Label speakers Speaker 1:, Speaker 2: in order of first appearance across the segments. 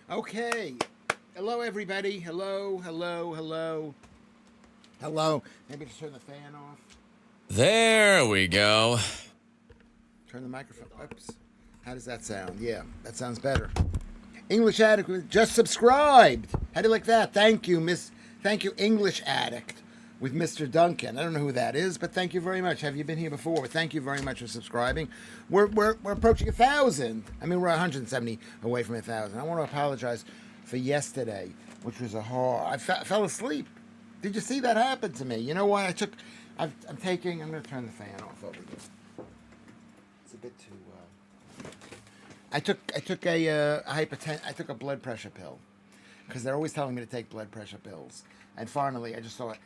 Speaker 1: Okay. Hello, everybody. Hello, hello, hello. Hello. Maybe just turn the fan off.
Speaker 2: There we go.
Speaker 1: Turn the microphone. Oops. How does that sound? Yeah, that sounds better. English Addict just subscribed. How do you like that? Thank you, Miss. Thank you, English Addict with Mr. Duncan. I don't know who that is, but thank you very much. Have you been here before? Thank you very much for subscribing. We're approaching 1,000. I mean, we're 170 away from 1,000. I want to apologize for yesterday, which was a horror. I fell asleep. Did you see that happen to me? You know what? I'm going to turn the fan off over here. It's a bit too. I took I took a blood pressure pill because they're always telling me to take blood pressure pills. And finally, I just thought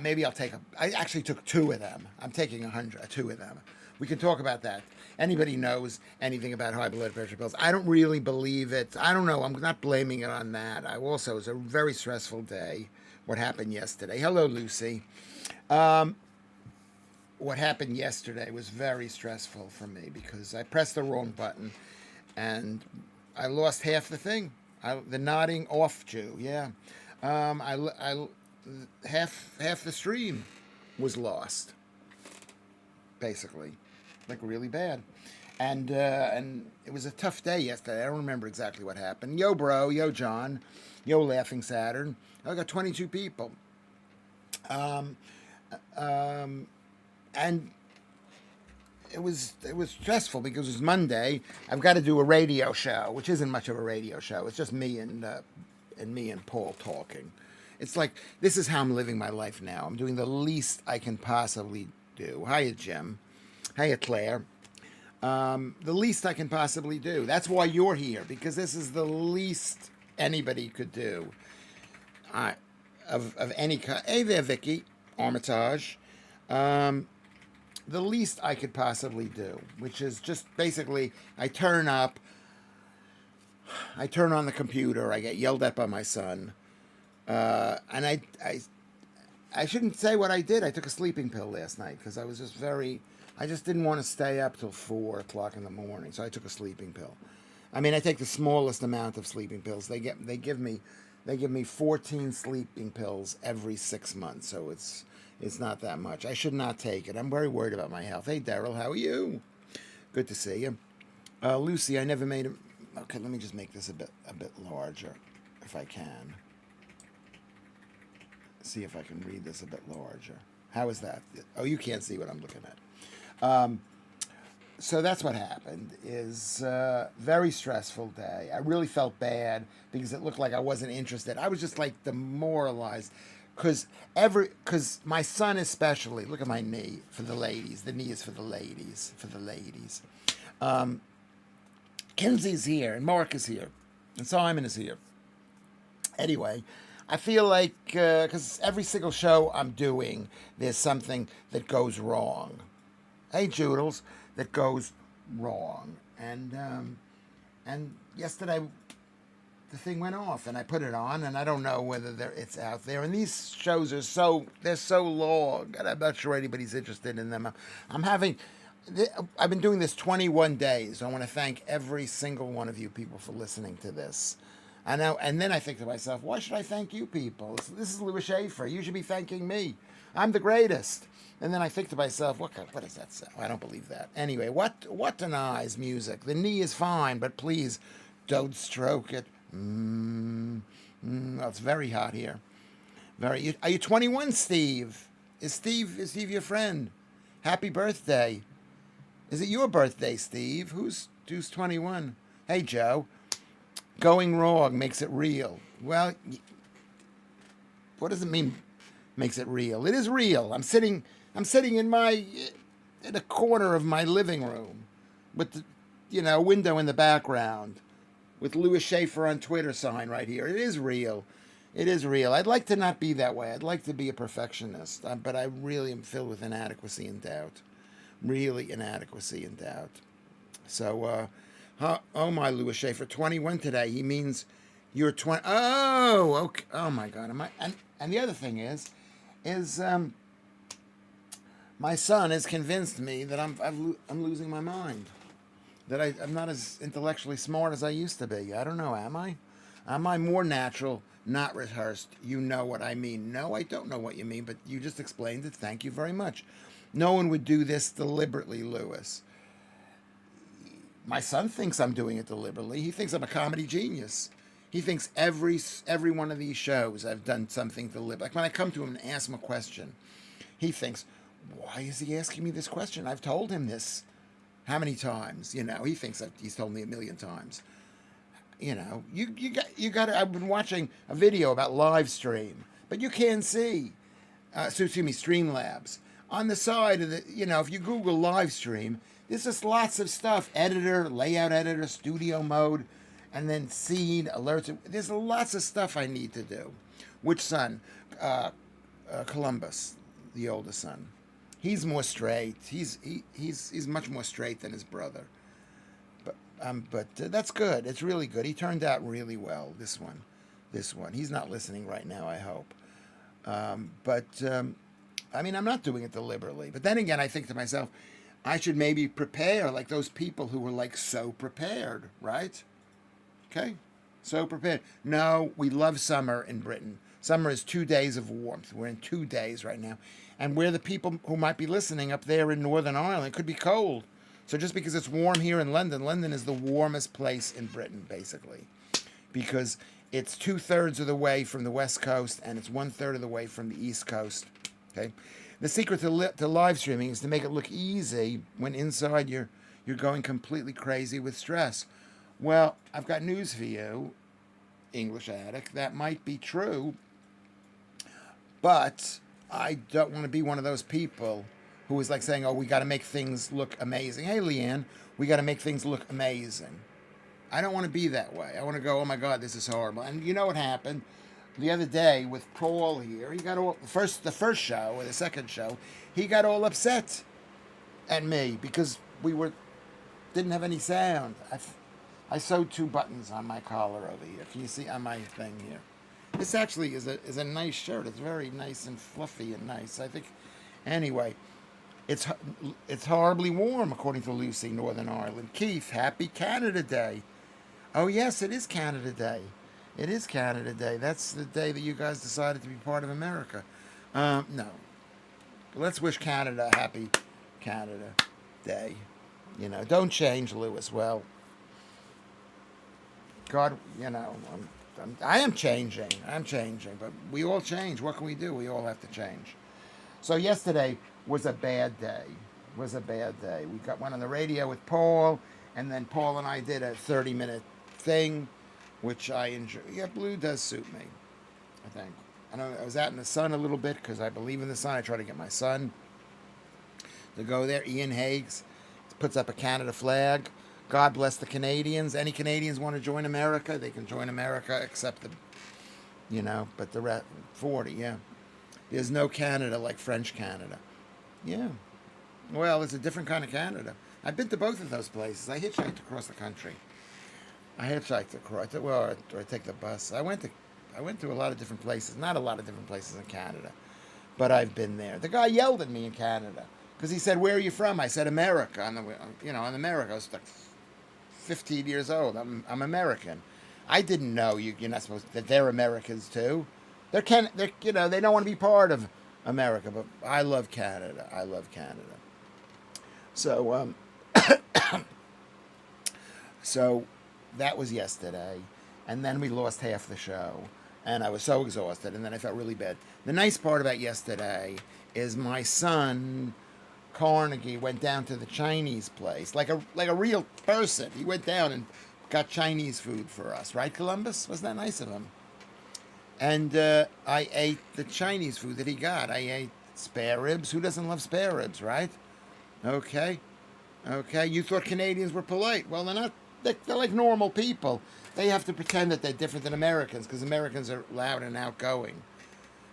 Speaker 1: maybe I'll take I actually took two of them. I'm taking two of them. We can talk about that. Anybody knows anything about high blood pressure pills? I don't really believe it. I don't know. I'm not blaming it on that. It was a very stressful day. What happened yesterday? Hello, Lucy. What happened yesterday was very stressful for me because I pressed the wrong button and I lost half the thing. The nodding off Jew, yeah. Half the stream was lost, basically, like really bad. And it was a tough day yesterday. I don't remember exactly what happened. Yo, bro. Yo, John. Yo, Laughing Saturn. I got 22 people. And it was stressful because it was Monday. I've got to do a radio show, which isn't much of a radio show. It's just me and Paul talking. It's like this is how I'm living my life now. I'm doing the least I can possibly do. Hiya, Jim. Hiya, Claire. The least I can possibly do. That's why you're here, because this is the least anybody could do. Of any kind. Hey there, Vicky Armitage. The least I could possibly do, which is just basically I turn on the computer, I get yelled at by my son, and I shouldn't say what I did. I took a sleeping pill last night because I was I just didn't want to stay up till 4 o'clock in the morning, so I took a sleeping pill. I mean, I take the smallest amount of sleeping pills. They give me 14 sleeping pills every 6 months, so it's not that much. I should not take it. I'm very worried about my health. Hey, Daryl, how are you? Good to see you. Lucy, I never made a... Okay, let me just make this a bit larger, if I can. See if I can read this a bit larger. How is that? Oh, you can't see what I'm looking at. So that's what happened. Is very stressful day. I really felt bad because it looked like I wasn't interested. I was just like demoralized because my son especially. Look at my knee for the ladies. The knee is for the ladies. Kenzie's here and Mark is here and Simon is here. Anyway, I feel like because every single show I'm doing, there's something that goes wrong. Hey, Joodles, that goes wrong. And yesterday the thing went off, and I put it on, and I don't know whether it's out there. And these shows are so long, and I'm not sure anybody's interested in them. I've been doing this 21 days. I want to thank every single one of you people for listening to this. I know, and then I think to myself, why should I thank you people? This is Lewis Schaffer. You should be thanking me. I'm the greatest. And then I think to myself, what does that say? I don't believe that. Anyway, what denies music? The knee is fine, but please don't stroke it. It's very hot here. Are you 21, Steve? Is Steve your friend? Happy birthday. Is it your birthday, Steve? Who's 21? Hey, Joe. Going wrong makes it real. Well, what does it mean? Makes it real. It is real. I'm sitting in a corner of my living room with the window in the background with Lewis Schaffer on Twitter sign right here. It is real. It is real. I'd like to not be that way. I'd like to be a perfectionist, but I really am filled with inadequacy and doubt. Really inadequacy and doubt. So, oh my, Lewis Schaffer, 21 today. He means you're 20. Oh, okay. Oh my God. And the other thing is my son has convinced me that I'm losing my mind. that I'm not as intellectually smart as I used to be. I don't know, am I? Am I more natural, not rehearsed? You know what I mean. No, I don't know what you mean, but you just explained it. Thank you very much. No one would do this deliberately, Lewis. My son thinks I'm doing it deliberately. He thinks I'm a comedy genius. He thinks every one of these shows I've done something deliberate. Like when I come to him and ask him a question, he thinks, why is he asking me this question? I've told him this how many times? You know, he thinks he's told me a million times. You know, you got. I've been watching a video about Livestream, but you can't see. Excuse me, Streamlabs on the side of the. You know, if you Google Livestream, there's just lots of stuff: editor, layout editor, studio mode, and then scene alerts. There's lots of stuff I need to do. Which son? Columbus, the oldest son. He's more straight. He's much more straight than his brother. But that's good. It's really good. He turned out really well. This one. He's not listening right now, I hope. I mean, I'm not doing it deliberately. But then again, I think to myself, I should maybe prepare like those people who were like so prepared, right? Okay, so prepared. No, we love summer in Britain. Summer is 2 days of warmth. We're in 2 days right now. And we're the people who might be listening up there in Northern Ireland. It could be cold. So just because it's warm here in London, London is the warmest place in Britain, basically. Because it's 2/3 of the way from the West Coast and it's 1/3 of the way from the East Coast. Okay. The secret to live streaming is to make it look easy when inside you're going completely crazy with stress. Well, I've got news for you, English addict. That might be true, but I don't want to be one of those people who is like saying, oh, we got to make things look amazing. Hey, Leanne, we got to make things look amazing. I don't want to be that way. I want to go, oh, my God, this is horrible. And you know what happened the other day with Paul here? He got all, the first show or the second show, he got all upset at me because didn't have any sound. I sewed 2 buttons on my collar over here. Can you see on my thing here? This actually is a nice shirt. It's very nice and fluffy and nice. I think, anyway, it's horribly warm, according to Lucy, Northern Ireland. Keith, happy Canada Day. Oh, yes, it is Canada Day. It is Canada Day. That's the day that you guys decided to be part of America. No. Let's wish Canada a happy Canada Day. You know, don't change, Lewis. Well, God, you know, I am changing. I'm changing, but we all change. What can we do? We all have to change. So yesterday was a bad day. We went on the radio with Paul, and then Paul and I did a 30-minute thing, which I enjoy. Yeah, blue does suit me, I think. I was out in the sun a little bit because I believe in the sun. I try to get my son to go there. Ian Higgs puts up a Canada flag. God bless the Canadians. Any Canadians want to join America, they can join America, except but the rest, 40, yeah. There's no Canada like French Canada. Yeah. Well, it's a different kind of Canada. I've been to both of those places. I hitchhiked across the country. Or I take the bus. I went to a lot of different places. Not a lot of different places in Canada, but I've been there. The guy yelled at me in Canada because he said, "Where are you from?" I said, "America." On America. I was like 15 years old. I'm American. I didn't know you're not supposed that they're Americans too. They don't want to be part of America, but I love Canada. So so that was yesterday, and then we lost half the show, and I was so exhausted, and then I felt really bad. The nice part about yesterday is my son Carnegie went down to the Chinese place like a real person. He went down and got Chinese food for us, right, Columbus? Wasn't that nice of him? And I ate the Chinese food that he got. I ate spare ribs. Who doesn't love spare ribs, right? Okay. You thought Canadians were polite. Well, they're not. They're like normal people. They have to pretend that they're different than Americans because Americans are loud and outgoing.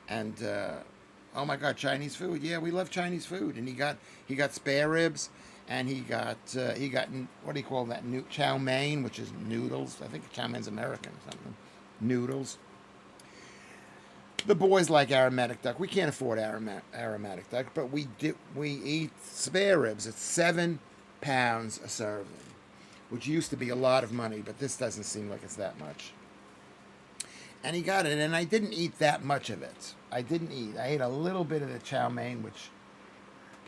Speaker 1: And oh my God, Chinese food. Yeah, we love Chinese food. And he got spare ribs, and he got what do you call that? Chow mein, which is noodles. I think chow mein's American or something. Noodles. The boys like aromatic duck. We can't afford aromatic duck, but we eat spare ribs. It's £7 a serving. which used to be a lot of money, but this doesn't seem like it's that much. And he got it, and I didn't eat that much of it. I didn't eat. I ate a little bit of the chow mein,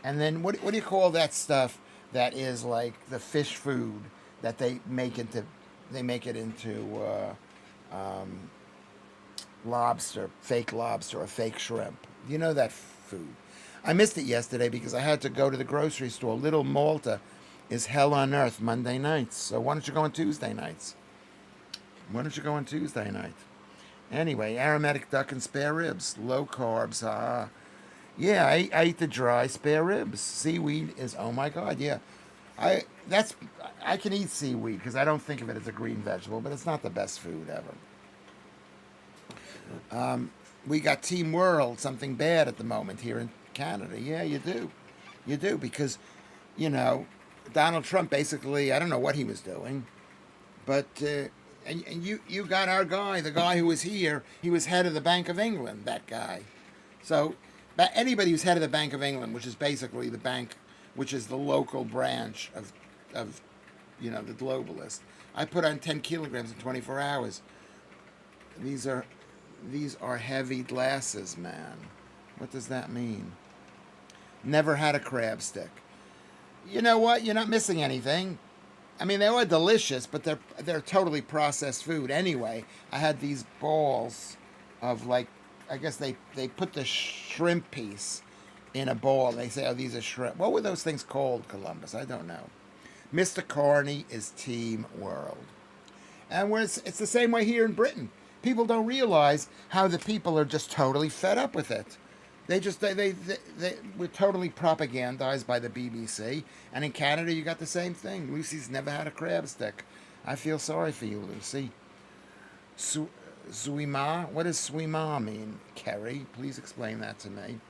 Speaker 1: and then what do you call that stuff that is like the fish food that they make it into lobster, fake lobster or fake shrimp. You know that food. I missed it yesterday because I had to go to the grocery store. Little Malta is hell on earth Monday nights. So why don't you go on Tuesday nights? Why don't you go on Tuesday night? Anyway, aromatic duck and spare ribs. Low carbs. Yeah, I eat the dry spare ribs. Seaweed is, oh my God, yeah. I can eat seaweed because I don't think of it as a green vegetable, but it's not the best food ever. We got Team World, something bad at the moment here in Canada. Yeah, you do. You do, because, Donald Trump basically, I don't know what he was doing, but, and you got our guy, the guy who was here, he was head of the Bank of England, that guy. So, anybody who's head of the Bank of England, which is basically the bank, which is the local branch of the globalist. I put on 10 kilograms in 24 hours. These are heavy glasses, man. What does that mean? Never had a crab stick. You know what? You're not missing anything. I mean, they are delicious, but they're totally processed food. Anyway, I had these balls of I guess they put the shrimp piece in a ball. They say, oh, these are shrimp. What were those things called, Columbus? I don't know. Mr. Carney is Team World. And it's the same way here in Britain. People don't realize how the people are just totally fed up with it. They were totally propagandized by the BBC. And in Canada, you got the same thing. Lucy's never had a crab stick. I feel sorry for you, Lucy. Suima? What does suima mean? Kerry, please explain that to me.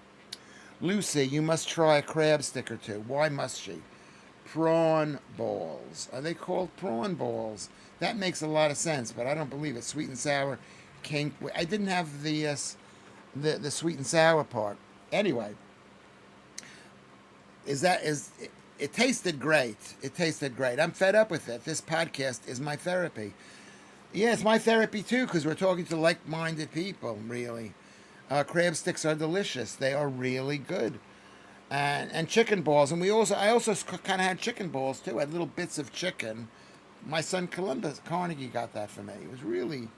Speaker 1: Lucy, you must try a crab stick or two. Why must she? Prawn balls. Are they called prawn balls? That makes a lot of sense, but I don't believe it. Sweet and sour came. I didn't have the sweet and sour part. Anyway, it tasted great. It tasted great. I'm fed up with it. This podcast is my therapy. Yeah, it's my therapy too, because we're talking to like-minded people. Really, crab sticks are delicious. They are really good. And chicken balls, and I also kind of had chicken balls too. I had little bits of chicken. My son Carnegie got that for me. It was really.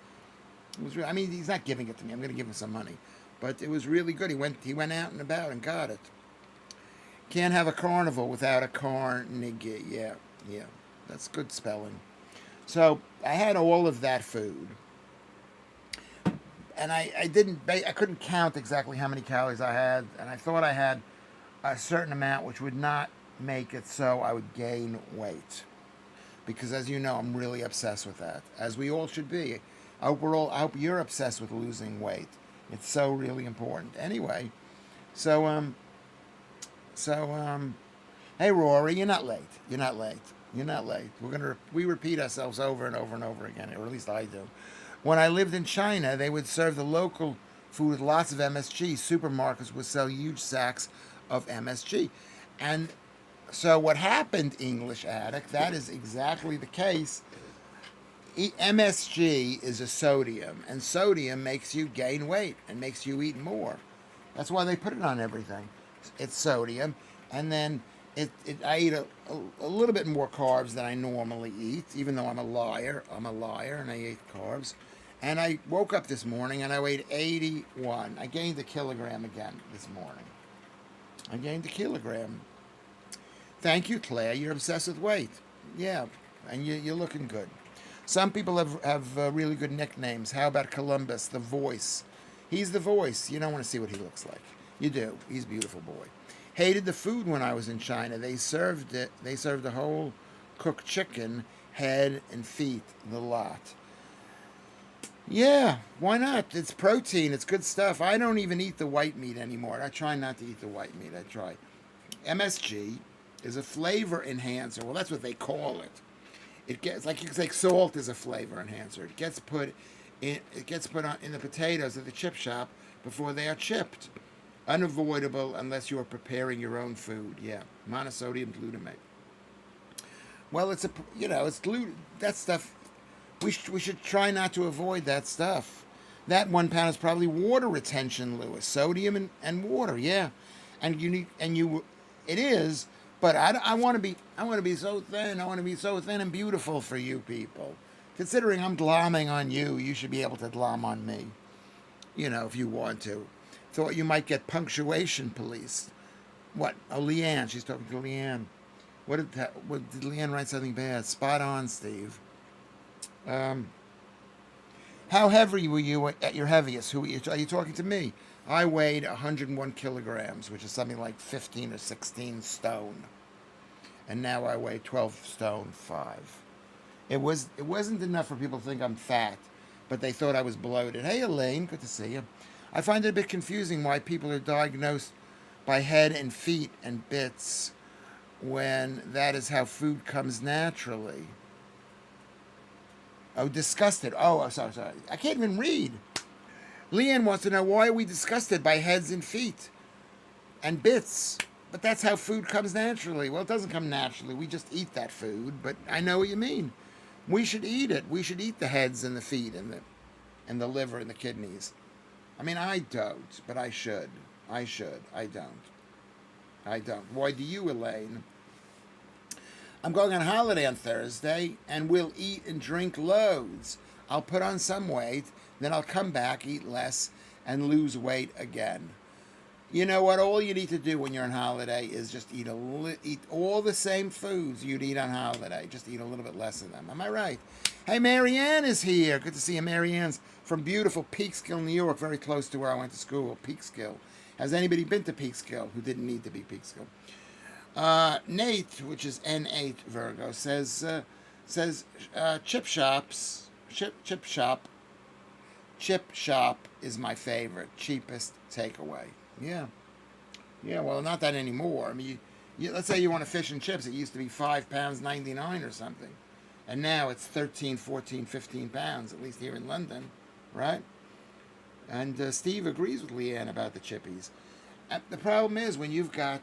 Speaker 1: I mean, he's not giving it to me. I'm going to give him some money, but it was really good. He went out and about and got it. Can't have a carnival without a Carnegie. Yeah, that's good spelling. So I had all of that food, and I couldn't count exactly how many calories I had, and I thought I had a certain amount, which would not make it so I would gain weight. Because as you know, I'm really obsessed with that, as we all should be. I hope you're obsessed with losing weight. It's so really important. Anyway, so hey Rory, you're not late. You're not late. We repeat ourselves over and over and over again, or at least I do. When I lived in China, they would serve the local food with lots of MSG. Supermarkets would sell huge sacks of MSG. And so what happened, English addict, that is exactly the case. MSG is a sodium, and sodium makes you gain weight and makes you eat more. That's why they put it on everything. It's sodium, and then I eat a little bit more carbs than I normally eat, even though I'm a liar, and I ate carbs. And I woke up this morning, and I weighed 81. I gained a kilogram again this morning. I gained a kilogram. Thank you, Claire. You're obsessed with weight. Yeah, and you're looking good. Some people have really good nicknames. How about Columbus, the voice? He's the voice. You don't want to see what he looks like. You do. He's a beautiful boy. Hated the food when I was in China. They served a whole cooked chicken, head and feet, the lot. Yeah, why not? It's protein. It's good stuff. I don't even eat the white meat anymore. I try not to eat the white meat. I try. MSG is a flavor enhancer. Well, that's what they call it. It gets like salt is a flavor enhancer. It gets put on in the potatoes at the chip shop before they are chipped. Unavoidable unless you are preparing your own food. Yeah, monosodium glutamate. Well, it's it's gluten. That stuff. We should try not to avoid that stuff. That 1 pound is probably water retention, Lewis. Sodium and water, yeah. And it is. But I want to be so thin. I want to be so thin and beautiful for you people. Considering I'm glomming on you, you should be able to glom on me. If you want to. Thought you might get punctuation policed. What? Oh, Leanne. She's talking to Leanne. What did Leanne write something bad? Spot on, Steve. How heavy were you at your heaviest? Are you talking to me? I weighed 101 kilograms, which is something like 15 or 16 stone. And now I weigh 12 stone 5. It wasn't enough for people to think I'm fat, but they thought I was bloated. Hey, Elaine, good to see you. I find it a bit confusing why people are diagnosed by head and feet and bits when that is how food comes naturally. Oh, disgusted. Oh, sorry. I can't even read. Leanne wants to know, why are we disgusted by heads and feet and bits? But that's how food comes naturally. Well, it doesn't come naturally. We just eat that food, but I know what you mean. We should eat it. We should eat the heads and the feet and the liver and the kidneys. I mean, I don't, but I should. I don't. Why do you, Elaine? I'm going on holiday on Thursday, and we'll eat and drink loads. I'll put on some weight, then I'll come back, eat less, and lose weight again. You know what? All you need to do when you're on holiday is just eat all the same foods you'd eat on holiday. Just eat a little bit less of them. Am I right? Hey, Marianne is here. Good to see you. Marianne's from beautiful Peekskill, New York, very close to where I went to school. Peekskill. Has anybody been to Peekskill who didn't need to be Peekskill? Nate, which is N8 Virgo, says chip shop is my favorite, cheapest takeaway. Yeah. Well, not that anymore. I mean, let's say you want a fish and chips. It used to be £5.99 or something, and now it's 13, 14, 15 pounds. At least here in London, right? And Steve agrees with Leanne about the chippies. The problem is when you've got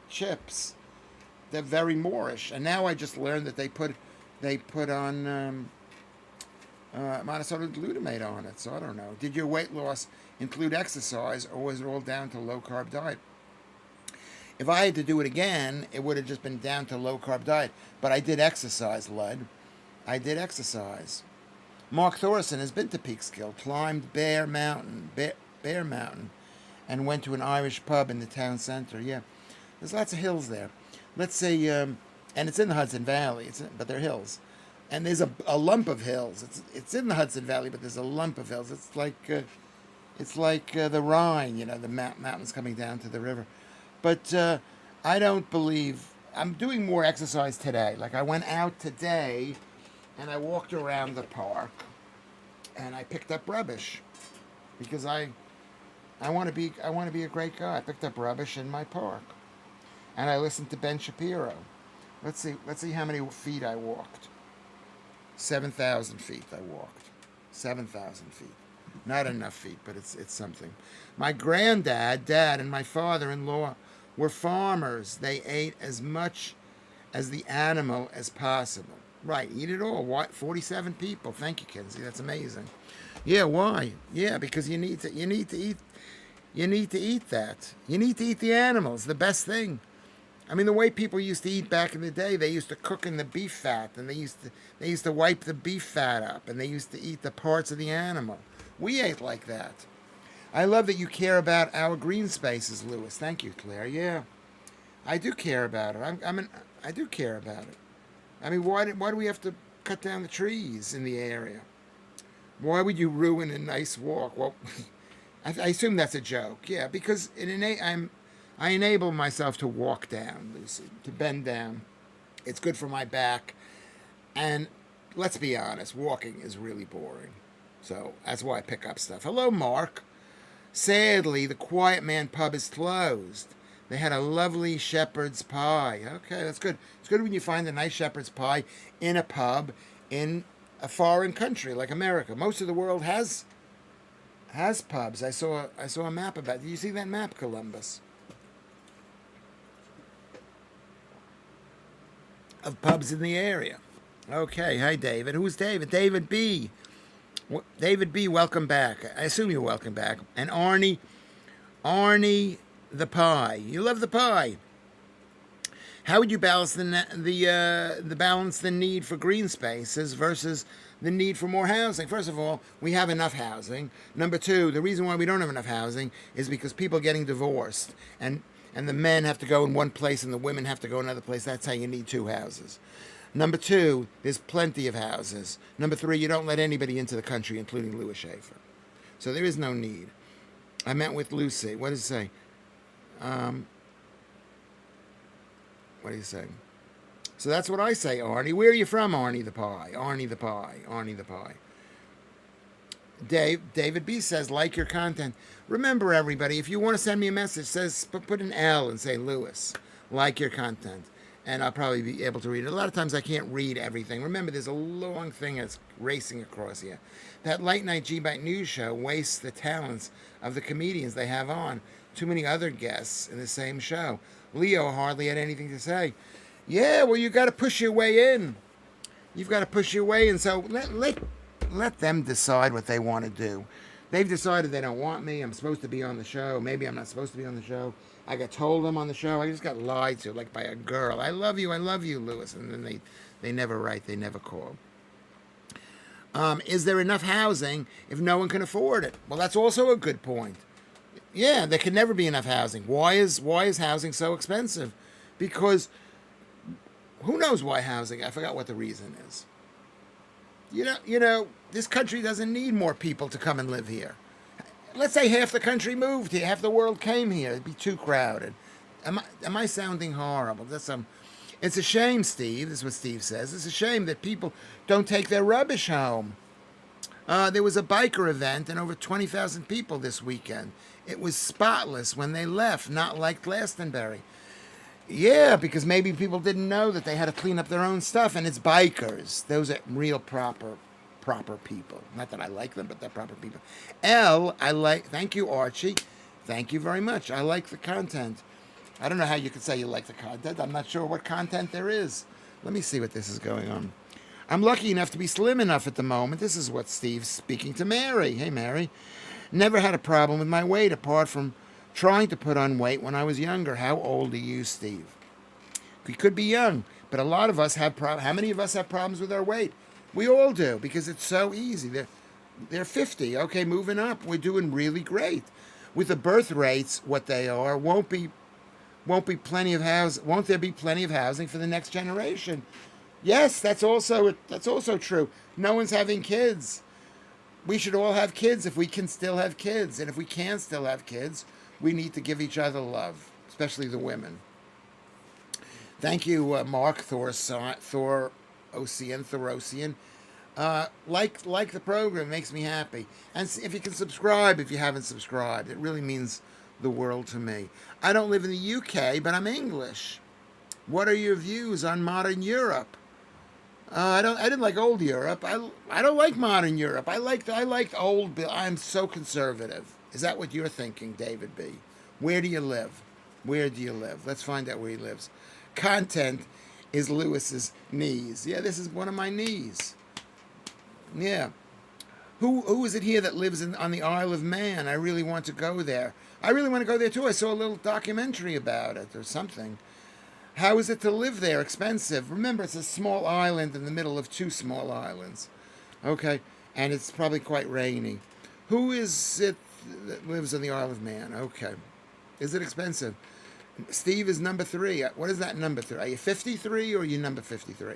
Speaker 1: chips, they're very Moorish. And now I just learned that they put on monosodium glutamate on it. So I don't know. Did your weight loss include exercise, or was it all down to low carb diet? If I had to do it again, it would have just been down to low carb diet. But I did exercise, Lud. I did exercise. Mark Thorson has been to Peekskill, climbed Bear Mountain, and went to an Irish pub in the town center. Yeah. There's lots of hills there. Let's say, and it's in the Hudson Valley, but they're hills. And there's a lump of hills. It's in the Hudson Valley, but there's a lump of hills. It's like the Rhine, the mountains coming down to the river. But I don't believe, I'm doing more exercise today. Like I went out today, and I walked around the park, and I picked up rubbish, because I want to be a great guy. I picked up rubbish in my park. And I listened to Ben Shapiro. Let's see how many feet I walked. 7,000 feet I walked. 7,000 feet. Not enough feet, but it's something. My granddad, dad, and my father-in-law were farmers. They ate as much as the animal as possible. Right, eat it all. What? 47 people. Thank you, Kinsey. That's amazing. Yeah, why? Yeah, because you need to eat that. You need to eat the animals. The best thing. I mean, the way people used to eat back in the day, they used to cook in the beef fat, and they used to wipe the beef fat up, and they used to eat the parts of the animal. We ate like that. I love that you care about our green spaces, Lewis. Thank you, Claire. Yeah, I do care about it. I do care about it. I mean, why do we have to cut down the trees in the area? Why would you ruin a nice walk? Well, I assume that's a joke. Yeah, because I enable myself to walk down, Lucy, to bend down. It's good for my back. And let's be honest, walking is really boring. So that's why I pick up stuff. Hello, Mark. Sadly, the Quiet Man pub is closed. They had a lovely shepherd's pie. Okay, that's good. It's good when you find a nice shepherd's pie in a pub in a foreign country like America. Most of the world has pubs. I saw a map about it. Did you see that map, Columbus? of pubs in the area. Okay, hi David. Who's David? David B. David B. Welcome back. I assume you're welcome back. And Arnie the pie. You love the pie. How would you balance the need for green spaces versus the need for more housing? First of all, we have enough housing. Number two, the reason why we don't have enough housing is because people are getting divorced, and the men have to go in one place and the women have to go another place. That's how you need two houses. Number two, there's plenty of houses. Number three, you don't let anybody into the country, including Lewis Schaffer. So there is no need. I met with Lucy. What does it say? What do you say? So that's what I say, Arnie. Where are you from, Arnie the Pie? Arnie the Pie. Arnie the Pie. David B says, like your content. Remember, everybody, if you want to send me a message, put an L and say Lewis. Like your content. And I'll probably be able to read it. A lot of times I can't read everything. Remember, there's a long thing that's racing across here. That late night G-Bite news show wastes the talents of the comedians they have on. Too many other guests in the same show. Leo hardly had anything to say. Yeah, well, you got to push your way in. You've got to push your way in. So let them decide what they want to do. They've decided they don't want me. I'm supposed to be on the show. Maybe I'm not supposed to be on the show. I got told I'm on the show. I just got lied to, like by a girl. I love you, Lewis. And then they never write. They never call. Is there enough housing if no one can afford it? Well, that's also a good point. Yeah, there can never be enough housing. Why is housing so expensive? Because who knows why housing? I forgot what the reason is. You know, this country doesn't need more people to come and live here. Let's say half the country moved here, half the world came here. It'd be too crowded. Am I sounding horrible? It's a shame, Steve. This is what Steve says. It's a shame that people don't take their rubbish home. There was a biker event and over 20,000 people this weekend. It was spotless when they left, not like Glastonbury. Yeah, because maybe people didn't know that they had to clean up their own stuff, and it's bikers. Those are real proper people. Not that I like them, but they're proper people. Thank you, Archie. Thank you very much. I like the content. I don't know how you could say you like the content. I'm not sure what content there is. Let me see what this is going on. I'm lucky enough to be slim enough at the moment. This is what Steve's speaking to Mary. Hey, Mary. Never had a problem with my weight apart from trying to put on weight when I was younger. How old are you, Steve? We could be young, but a lot of us have problems. How many of us have problems with our weight? We all do, because it's so easy. They're 50. Okay, moving up. We're doing really great. With the birth rates, what they are, won't there be plenty of housing for the next generation? Yes, that's also true. No one's having kids. We should all have kids if we can still have kids. And if we can still have kids, we need to give each other love, especially the women. Thank you, Mark Thorosian. Like the program, makes me happy. And if you can subscribe, if you haven't subscribed, it really means the world to me. I don't live in the UK, but I'm English. What are your views on modern Europe? I didn't like old Europe. I don't like modern Europe. I liked old. I'm so conservative. Is that what you're thinking, David B? Where do you live? Let's find out where he lives. Content is Lewis's knees. Yeah, this is one of my knees. Yeah. Who is it here that lives on the Isle of Man? I really want to go there. I really want to go there too. I saw a little documentary about it or something. How is it to live there? Expensive. Remember, it's a small island in the middle of two small islands. Okay, and it's probably quite rainy. Who is it that lives on the Isle of Man? Okay. Is it expensive? Steve is number 3. What is that number 3? Are you 53 or are you number 53?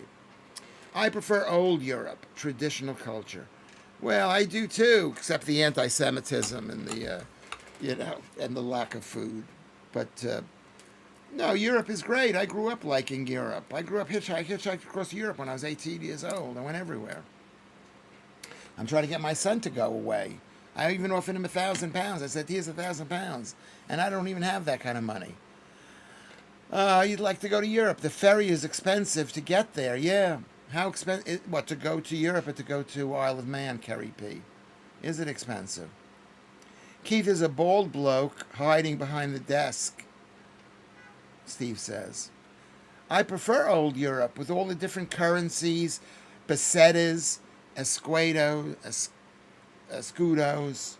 Speaker 1: I prefer old Europe, traditional culture. Well, I do too, except the anti-Semitism and the, and the lack of food. But no, Europe is great. I grew up liking Europe. I grew up hitchhiked across Europe when I was 18 years old. I went everywhere. I'm trying to get my son to go away. I even offered him £1,000. I said, here's £1,000. And I don't even have that kind of money. You'd like to go to Europe. The ferry is expensive to get there. Yeah. How expensive? What, to go to Europe or to go to Isle of Man, Kerry P? Is it expensive? Keith is a bald bloke hiding behind the desk, Steve says. I prefer old Europe with all the different currencies, pesetas, escudos,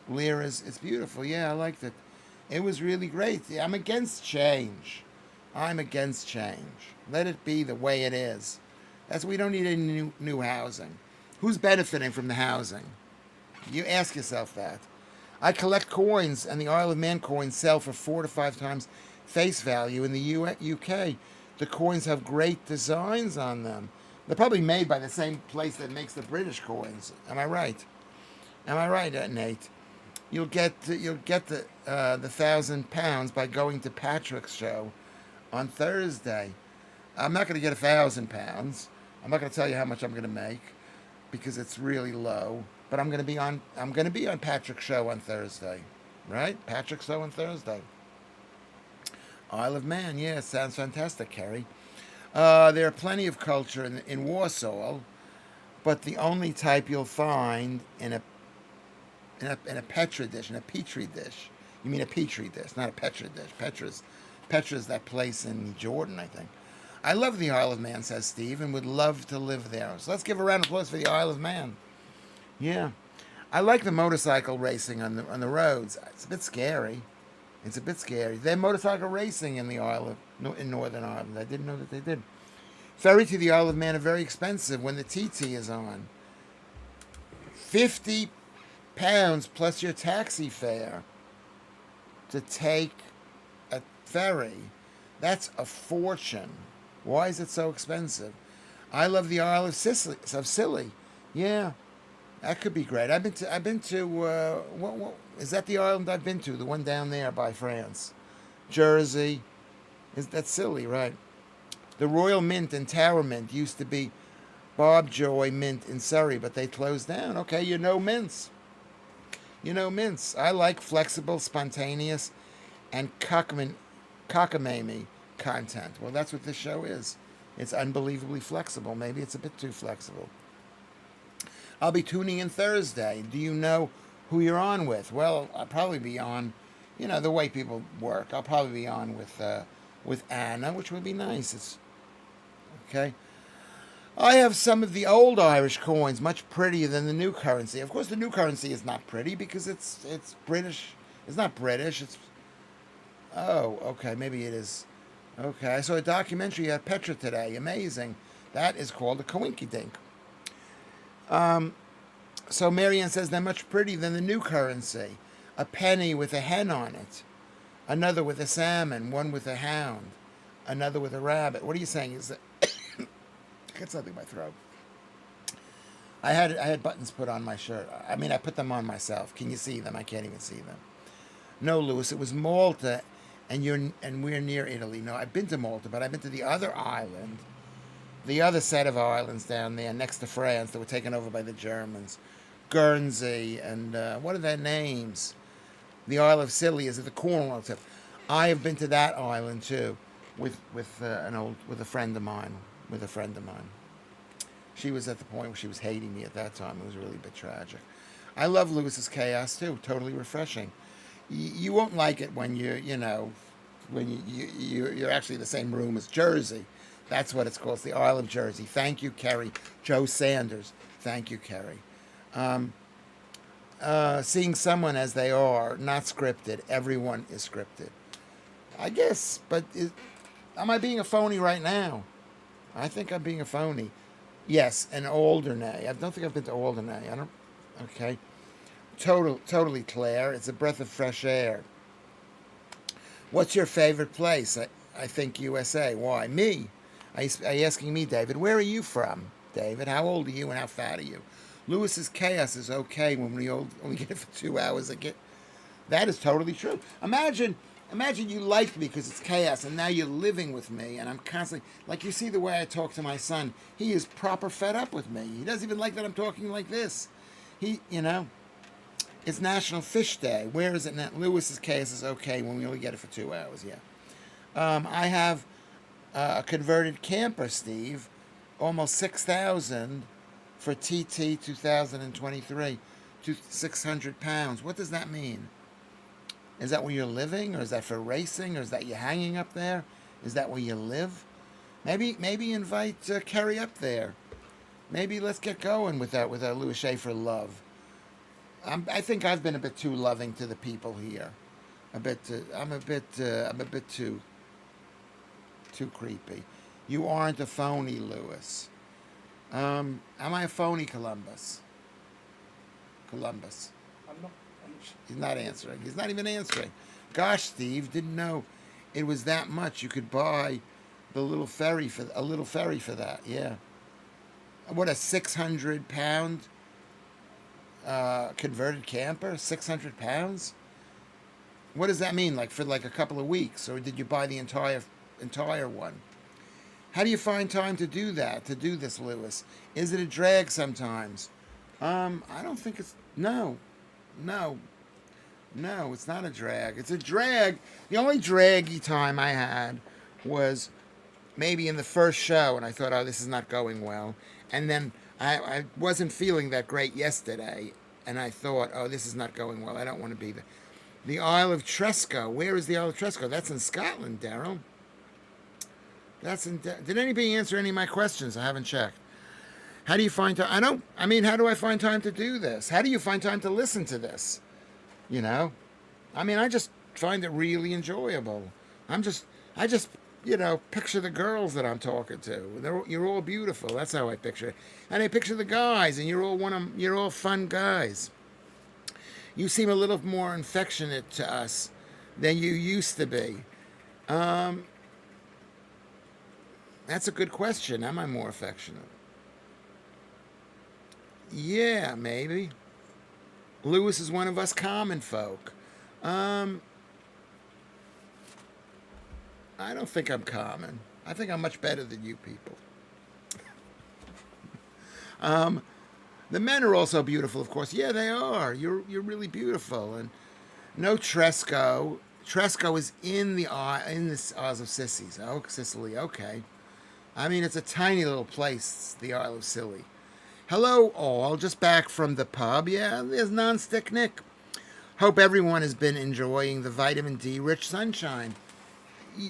Speaker 1: liras. It's beautiful. Yeah, I liked it. It was really great. I'm against change. I'm against change. Let it be the way it is. We don't need any new housing. Who's benefiting from the housing? You ask yourself that. I collect coins, and the Isle of Man coins sell for 4 to 5 times face value in the UK. The coins have great designs on them. They're probably made by the same place that makes the British coins. Am I right? Am I right, Nate? You'll get the £1,000 by going to Patrick's show on Thursday. I'm not going to get £1,000. I'm not going to tell you how much I'm going to make because it's really low. But I'm going to be on Patrick's show on Thursday, right? Patrick's show on Thursday. Isle of Man, yeah, sounds fantastic, Kerry. There are plenty of culture in Warsaw, but the only type you'll find in a petri dish, in a petri dish. You mean a petri dish, not a petra dish. Petra's that place in Jordan, I think. I love the Isle of Man, says Steve, and would love to live there. So let's give a round of applause for the Isle of Man. Yeah. I like the motorcycle racing on the roads. It's a bit scary. They're motorcycle racing in Northern Ireland. I didn't know that they did. Ferry to the Isle of Man are very expensive when the TT is on. £50 plus your taxi fare to take a ferry. That's a fortune. Why is it so expensive? I love the Isle of Scilly. Yeah, that could be great. I've been to what is that the island I've been to? The one down there by France, Jersey. That's Scilly, right? The Royal Mint and Tower Mint used to be Bob Joy Mint in Surrey, but they closed down. Okay, mints. Mints. I like flexible, spontaneous, and cockamamie content. Well, that's what this show is. It's unbelievably flexible. Maybe it's a bit too flexible. I'll be tuning in Thursday. Do you know who you're on with? Well, I'll probably be on, the way people work. I'll probably be on with Anna, which would be nice. It's okay. I have some of the old Irish coins, much prettier than the new currency. Of course, the new currency is not pretty because it's British. It's not British. Okay, maybe it is. Okay, I saw a documentary at Petra today. Amazing. That is called a coinkydink. So Marianne says they're much prettier than the new currency. A penny with a hen on it. Another with a salmon. One with a hound. Another with a rabbit. What are you saying? Is that... I got something in my throat. I had buttons put on my shirt. I mean, I put them on myself. Can you see them? I can't even see them. No, Lewis, it was Malta, and we're near Italy. No, I've been to Malta, but I've been to the other island, the other set of islands down there next to France that were taken over by the Germans. Guernsey and what are their names? The Isle of Scilly is at the Cornwall tip. I have been to that island too, with a friend of mine. She was at the point where she was hating me at that time. It was really a bit tragic. I love Lewis's chaos too. Totally refreshing. You won't like it when you're actually in the same room as Jersey. That's what it's called. It's the Isle of Jersey. Thank you, Kerry. Joe Sanders. Thank you, Kerry. Seeing someone as they are, not scripted. Everyone is scripted. I guess, but am I being a phony right now? I think I'm being a phony. Yes, an Alderney. I don't think I've been to Alderney. Okay. Totally, Claire. It's a breath of fresh air. What's your favorite place? I think USA. Why? Me. Are you asking me, David? Where are you from, David? How old are you and how fat are you? Lewis's chaos is okay when we only get it for 2 hours. That is totally true. Imagine you liked me because it's chaos, and now you're living with me, and I'm constantly... Like, you see the way I talk to my son. He is proper fed up with me. He doesn't even like that I'm talking like this. It's National Fish Day. Where is it now? Lewis's chaos is okay when we only get it for 2 hours, yeah. I have a converted camper, Steve. Almost 6,000 for TT 2023. To 600 pounds. What does that mean? Is that where you're living, or is that for racing, or is that you hanging up there? Is that where you live? Maybe invite Kerry up there. Maybe let's get going with that Lewis Schaffer love. I think I've been a bit too loving to the people here. I'm a bit too creepy. You aren't a phony, Lewis. Am I a phony, Columbus? Columbus.
Speaker 3: I'm not.
Speaker 1: He's not answering. He's not even answering. Gosh, Steve, didn't know it was that much. You could buy a little ferry for that. Yeah. What, a 600-pound converted camper? 600 pounds? What does that mean? Like for like a couple of weeks, or did you buy the entire one? How do you find time to do that? To do this, Lewis? Is it a drag sometimes? I don't think it's no, it's not a drag. It's a drag. The only draggy time I had was maybe in the first show, and I thought, oh, this is not going well. And then I wasn't feeling that great yesterday, and I thought, oh, this is not going well. I don't want to be there. The Isle of Tresco. Where is the Isle of Tresco? That's in Scotland, Daryl. Did anybody answer any of my questions? I haven't checked. How do you find time? How do I find time to do this? How do you find time to listen to this? You know? I just find it really enjoyable. I just, picture the girls that I'm talking to. You're all beautiful. That's how I picture it. And I picture the guys, and you're all fun guys. You seem a little more affectionate to us than you used to be. That's a good question. Am I more affectionate? Yeah, maybe. Lewis is one of us common folk. I don't think I'm common. I think I'm much better than you people. The men are also beautiful, of course. Yeah, they are. You're really beautiful. And no Tresco. Tresco is in the Isles of Sicily. Oh, Sicily. Okay. It's a tiny little place, the Isle of Scilly. Hello, all. Just back from the pub. Yeah, there's Non-Stick Nick. Hope everyone has been enjoying the vitamin D-rich sunshine.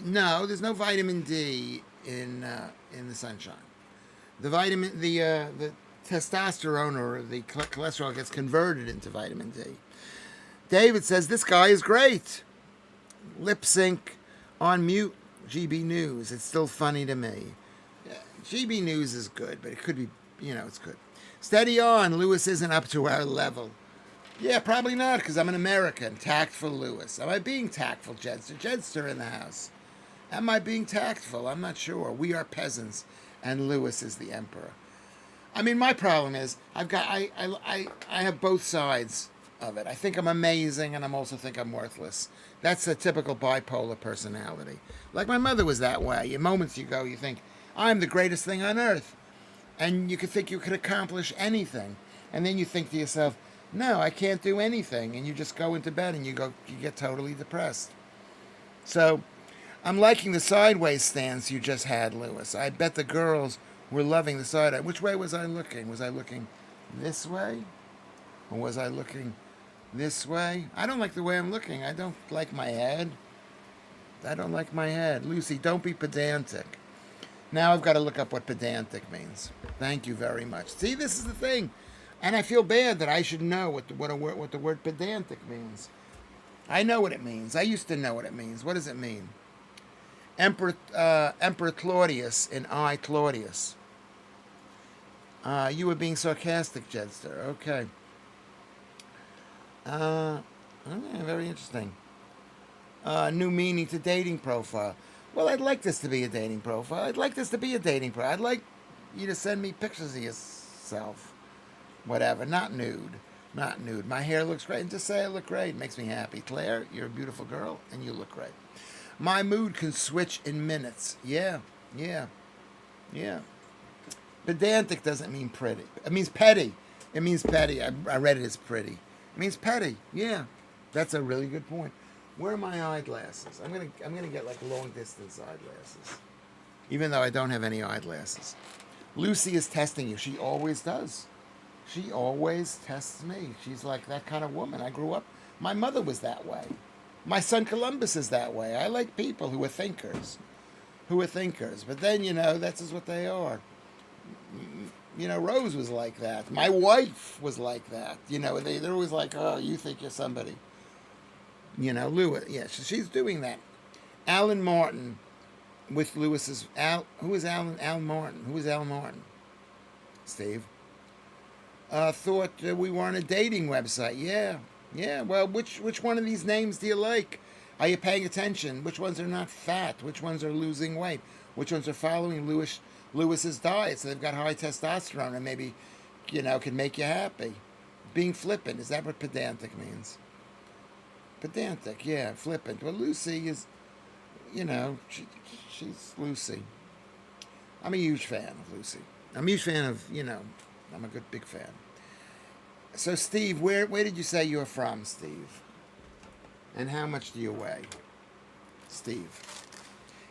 Speaker 1: No, there's no vitamin D in the sunshine. The testosterone or the cholesterol gets converted into vitamin D. David says, this guy is great. Lip sync on mute, GB News. It's still funny to me. Yeah, GB News is good, but it could be, it's good. Steady on. Lewis isn't up to our level. Yeah, probably not, because I'm an American. Tactful Lewis. Am I being tactful, Jedster? Jedster in the house. Am I being tactful? I'm not sure. We are peasants, and Lewis is the emperor. My problem is I have both sides of it. I think I'm amazing, and I also think I'm worthless. That's a typical bipolar personality. Like my mother was that way. In moments you think, I'm the greatest thing on earth. And you could think you could accomplish anything. And then you think to yourself, no, I can't do anything. And you just go into bed and you get totally depressed. So I'm liking the sideways stance you just had, Lewis. I bet the girls were loving the sideways. Which way was I looking? Was I looking this way? Or was I looking this way? I don't like the way I'm looking. I don't like my head. Lucy, don't be pedantic. Now I've got to look up what pedantic means. Thank you very much. See, this is the thing. And I feel bad that I should know what the word pedantic means. I know what it means. I used to know what it means. What does it mean? Emperor Claudius and I, Claudius. You were being sarcastic, Jedster. Okay. Very interesting. New meaning to dating profile. Well, I'd like this to be a dating profile. I'd like you to send me pictures of yourself. Whatever. Not nude. My hair looks great. And just say I look great makes me happy. Claire, you're a beautiful girl, and you look great. My mood can switch in minutes. Yeah. Pedantic doesn't mean pretty. It means petty. I read it as pretty. It means petty. Yeah. That's a really good point. Where are my eyeglasses? I'm gonna get like long distance eyeglasses, even though I don't have any eyeglasses. Lucy is testing you. She always does. She always tests me. She's like that kind of woman. I grew up. My mother was that way. My son Columbus is that way. I like people who are thinkers, who are thinkers. But then, that's just what they are. Rose was like that. My wife was like that. They're always like, oh, you think you're somebody. Lewis, yeah, she's doing that. Alan Martin with Lewis's, who is Alan Martin? Who is Alan Martin? Steve? Thought we were on a dating website. Yeah. Well, which one of these names do you like? Are you paying attention? Which ones are not fat? Which ones are losing weight? Which ones are following Lewis's diet, so they've got high testosterone and maybe, can make you happy? Being flippant, is that what pedantic means? Pedantic, yeah, flippant. Well, Lucy is, she's Lucy. I'm a huge fan of Lucy. I'm a huge fan of, I'm a big fan. So, Steve, where did you say you're from, Steve? And how much do you weigh? Steve.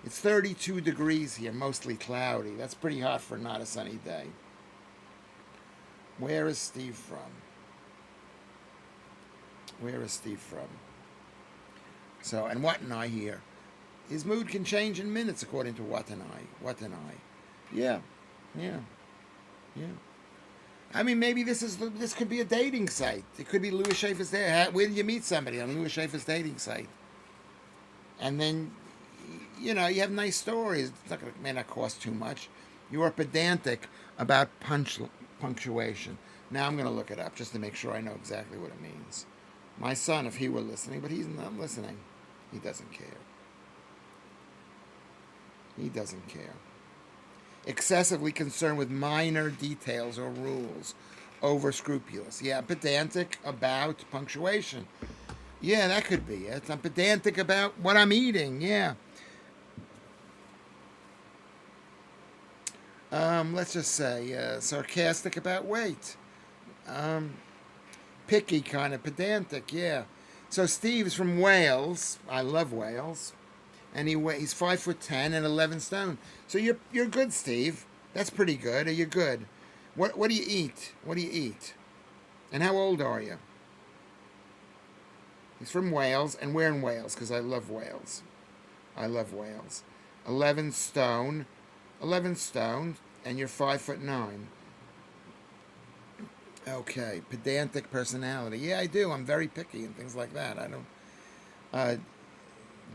Speaker 1: It's 32 degrees here, mostly cloudy. That's pretty hot for not a sunny day. Where is Steve from? Where is Steve from? So, and what and I here. His mood can change in minutes according to what and I. What and I. Yeah. I mean, maybe this could be a dating site. It could be Lewis Schaffer's there. Where did you meet somebody on Lewis Schaffer's dating site? And then, you have nice stories. It may not cost too much. You are pedantic about punctuation. Now I'm going to look it up just to make sure I know exactly what it means. My son, if he were listening, but he's not listening. He doesn't care. He doesn't care. Excessively concerned with minor details or rules. Over scrupulous. Yeah, pedantic about punctuation. Yeah, that could be it. I'm pedantic about what I'm eating. Yeah. Let's just say sarcastic about weight. Picky, kind of pedantic. Yeah. So Steve's from Wales. I love Wales. And he's 5'10" and 11 stone. So you're good, Steve. That's pretty good. Are you good? What do you eat? What do you eat? And how old are you? He's from Wales, and we're in Wales because I love Wales. I love Wales. 11 stone, and you're 5'9". Okay, pedantic personality. Yeah, I do. I'm very picky and things like that. I don't.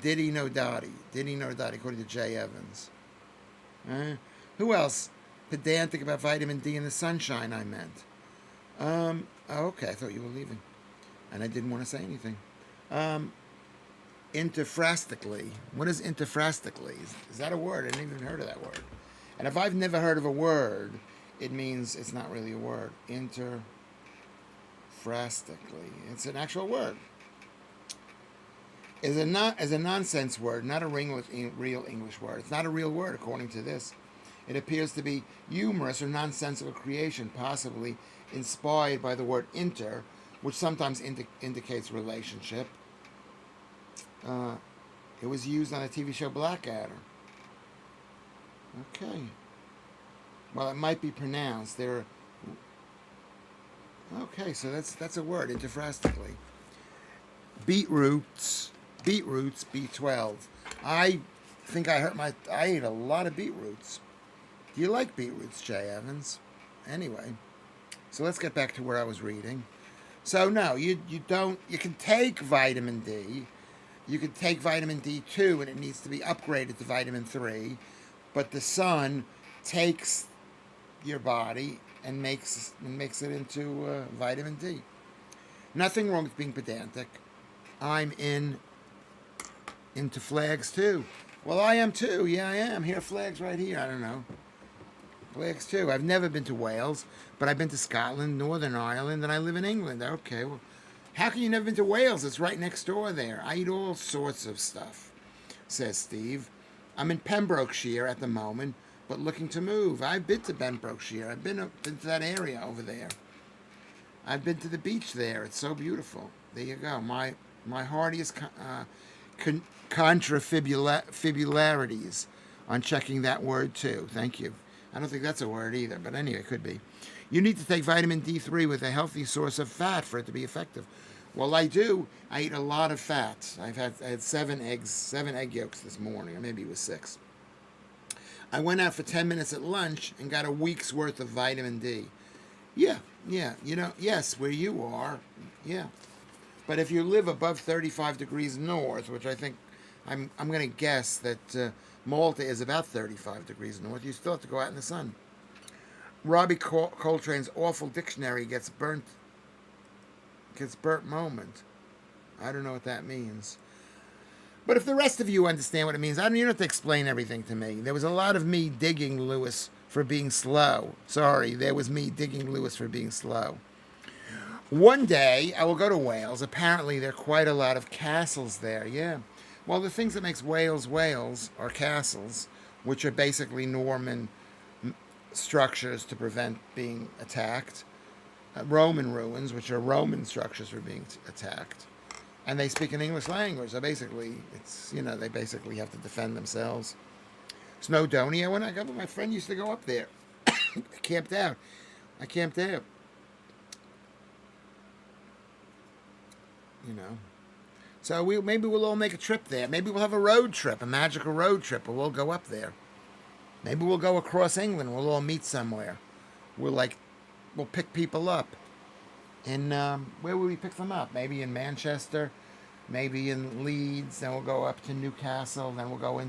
Speaker 1: Diddy no Dottie, according to Jay Evans. Who else? Pedantic about vitamin D in the sunshine, I meant. Okay, I thought you were leaving. And I didn't want to say anything. Interphrastically. What is interphrastically? Is that a word? I didn't even heard of that word. And if I've never heard of a word, it means it's not really a word. Interphrastically. It's an actual word. Is a nonsense word, not a real English word. It's not a real word, according to this. It appears to be humorous or nonsensical creation, possibly inspired by the word inter, which sometimes indicates relationship. It was used on the TV show Blackadder. Okay. Well, it might be pronounced. Okay, so that's a word, interphrastically. Beetroots, B12. I think I ate a lot of beetroots. Do you like beetroots, Jay Evans? Anyway, so let's get back to where I was reading. So no, you don't. You can take vitamin D. You can take vitamin D2, and it needs to be upgraded to vitamin 3. But the sun takes your body and makes it into vitamin D. Nothing wrong with being pedantic. I'm into flags too. Well, I am too. Yeah, I am. Here are flags right here. I don't know. Flags too. I've never been to Wales, but I've been to Scotland, Northern Ireland, and I live in England. Okay, well, how can you never been to Wales? It's right next door there. I eat all sorts of stuff, says Steve. I'm in Pembrokeshire at the moment, but looking to move. I've been to Pembrokeshire. I've been to that area over there. I've been to the beach there. It's so beautiful. There you go. My heartiest contrafibularities on checking that word too. Thank you. I don't think that's a word either, but anyway, it could be. You need to take vitamin D3 with a healthy source of fat for it to be effective. Well, I do. I eat a lot of fat. I had 7 egg yolks this morning, or maybe it was 6. I went out for 10 minutes at lunch and got a week's worth of vitamin D. Yeah, yeah, yes, where you are, yeah. But if you live above 35 degrees north, which I think, I'm going to guess that Malta is about 35 degrees north, you still have to go out in the sun. Robbie Coltrane's awful dictionary gets burnt moment. I don't know what that means. But if the rest of you understand what it means, you don't have to explain everything to me. There was a lot of me digging Lewis for being slow. Sorry, there was me digging Lewis for being slow. One day, I will go to Wales. Apparently, there are quite a lot of castles there, yeah. Well, the things that makes Wales Wales are castles, which are basically Norman structures to prevent being attacked. Roman ruins, which are Roman structures for being attacked. And they speak an English language, so basically, they basically have to defend themselves. Snowdonia, when I got my friend used to go up there. I camped out. So maybe we'll all make a trip there. Maybe we'll have a road trip, a magical road trip, and we'll go up there. Maybe we'll go across England. We'll all meet somewhere. We'll pick people up. And where will we pick them up? Maybe in Manchester, maybe in Leeds. Then we'll go up to Newcastle. Then we'll go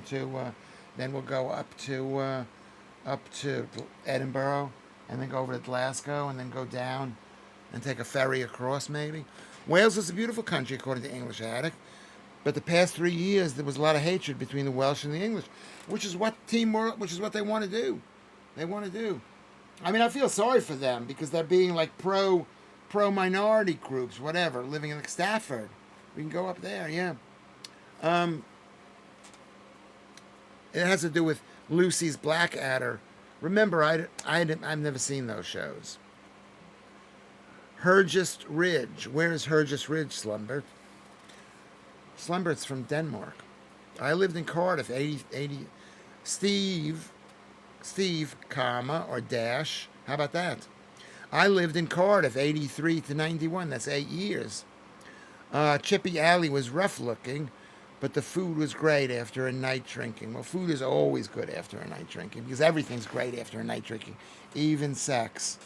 Speaker 1: up to Edinburgh, and then go over to Glasgow, and then go down and take a ferry across. Maybe Wales is a beautiful country, according to English Addict. But the past 3 years, there was a lot of hatred between the Welsh and the English, which is what they want to do. They want to do. I mean, I feel sorry for them because they're being like pro-minority groups, whatever, living in Stafford. We can go up there, yeah. It has to do with Lucy's Blackadder. Remember, I've never seen those shows. Hergest Ridge. Where is Hergest Ridge, Slumbert? Slumbert's from Denmark. I lived in Cardiff, 80 Steve, comma, or dash. How about that? I lived in Cardiff, 83 to 91. That's 8 years. Chippy Alley was rough looking, but the food was great after a night drinking. Well, food is always good after a night drinking because everything's great after a night drinking. Even sex.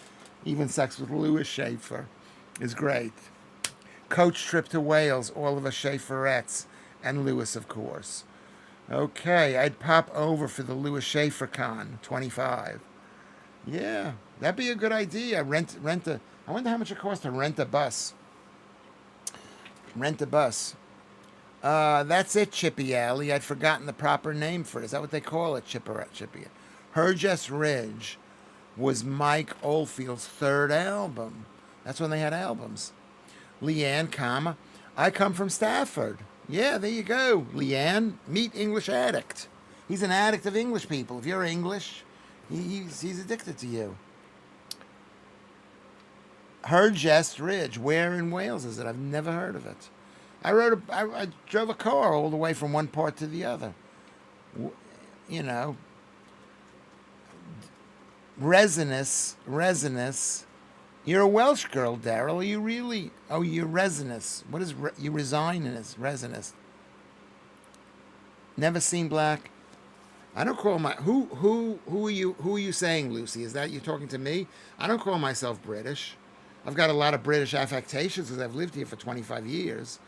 Speaker 1: Even sex with Lewis Schaffer is great. Coach trip to Wales, all of us Schafferettes, and Lewis, of course. Okay, I'd pop over for the Lewis Schaffer Con 25. Yeah, that'd be a good idea. I wonder how much it costs to rent a bus. That's it, Chippy Alley. I'd forgotten the proper name for it. Is that what they call it, Chippy? Hergest Ridge was Mike Oldfield's third album. That's when they had albums. Leanne, comma, I come from Stafford. Yeah, there you go. Leanne, meet English Addict. He's an addict of English people. If you're English, he's addicted to you. Hergest Ridge. Where in Wales is it? I've never heard of it. I drove a car all the way from one part to the other. Resinous. You're a Welsh girl, Daryl. Are you really? Oh, you're resinous. What is you resign in as resinous? Never seen black. I don't call my who are you saying, Lucy? Is that you talking to me? I don't call myself British. I've got a lot of British affectations because I've lived here for 25 years.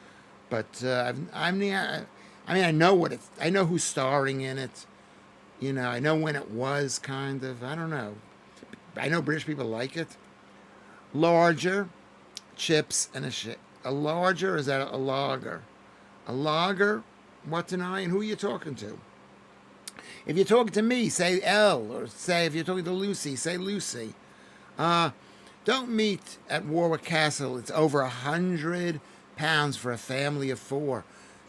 Speaker 1: But I know what it's. I know who's starring in it. I know when it was, kind of. I don't know. I know British people like it. Larger, chips, and a larger, is that a lager? A lager, what's an I, and who are you talking to? If you're talking to me, say L, or say, if you're talking to Lucy, say Lucy. Don't meet at Warwick Castle. It's over £100 for a family of 4.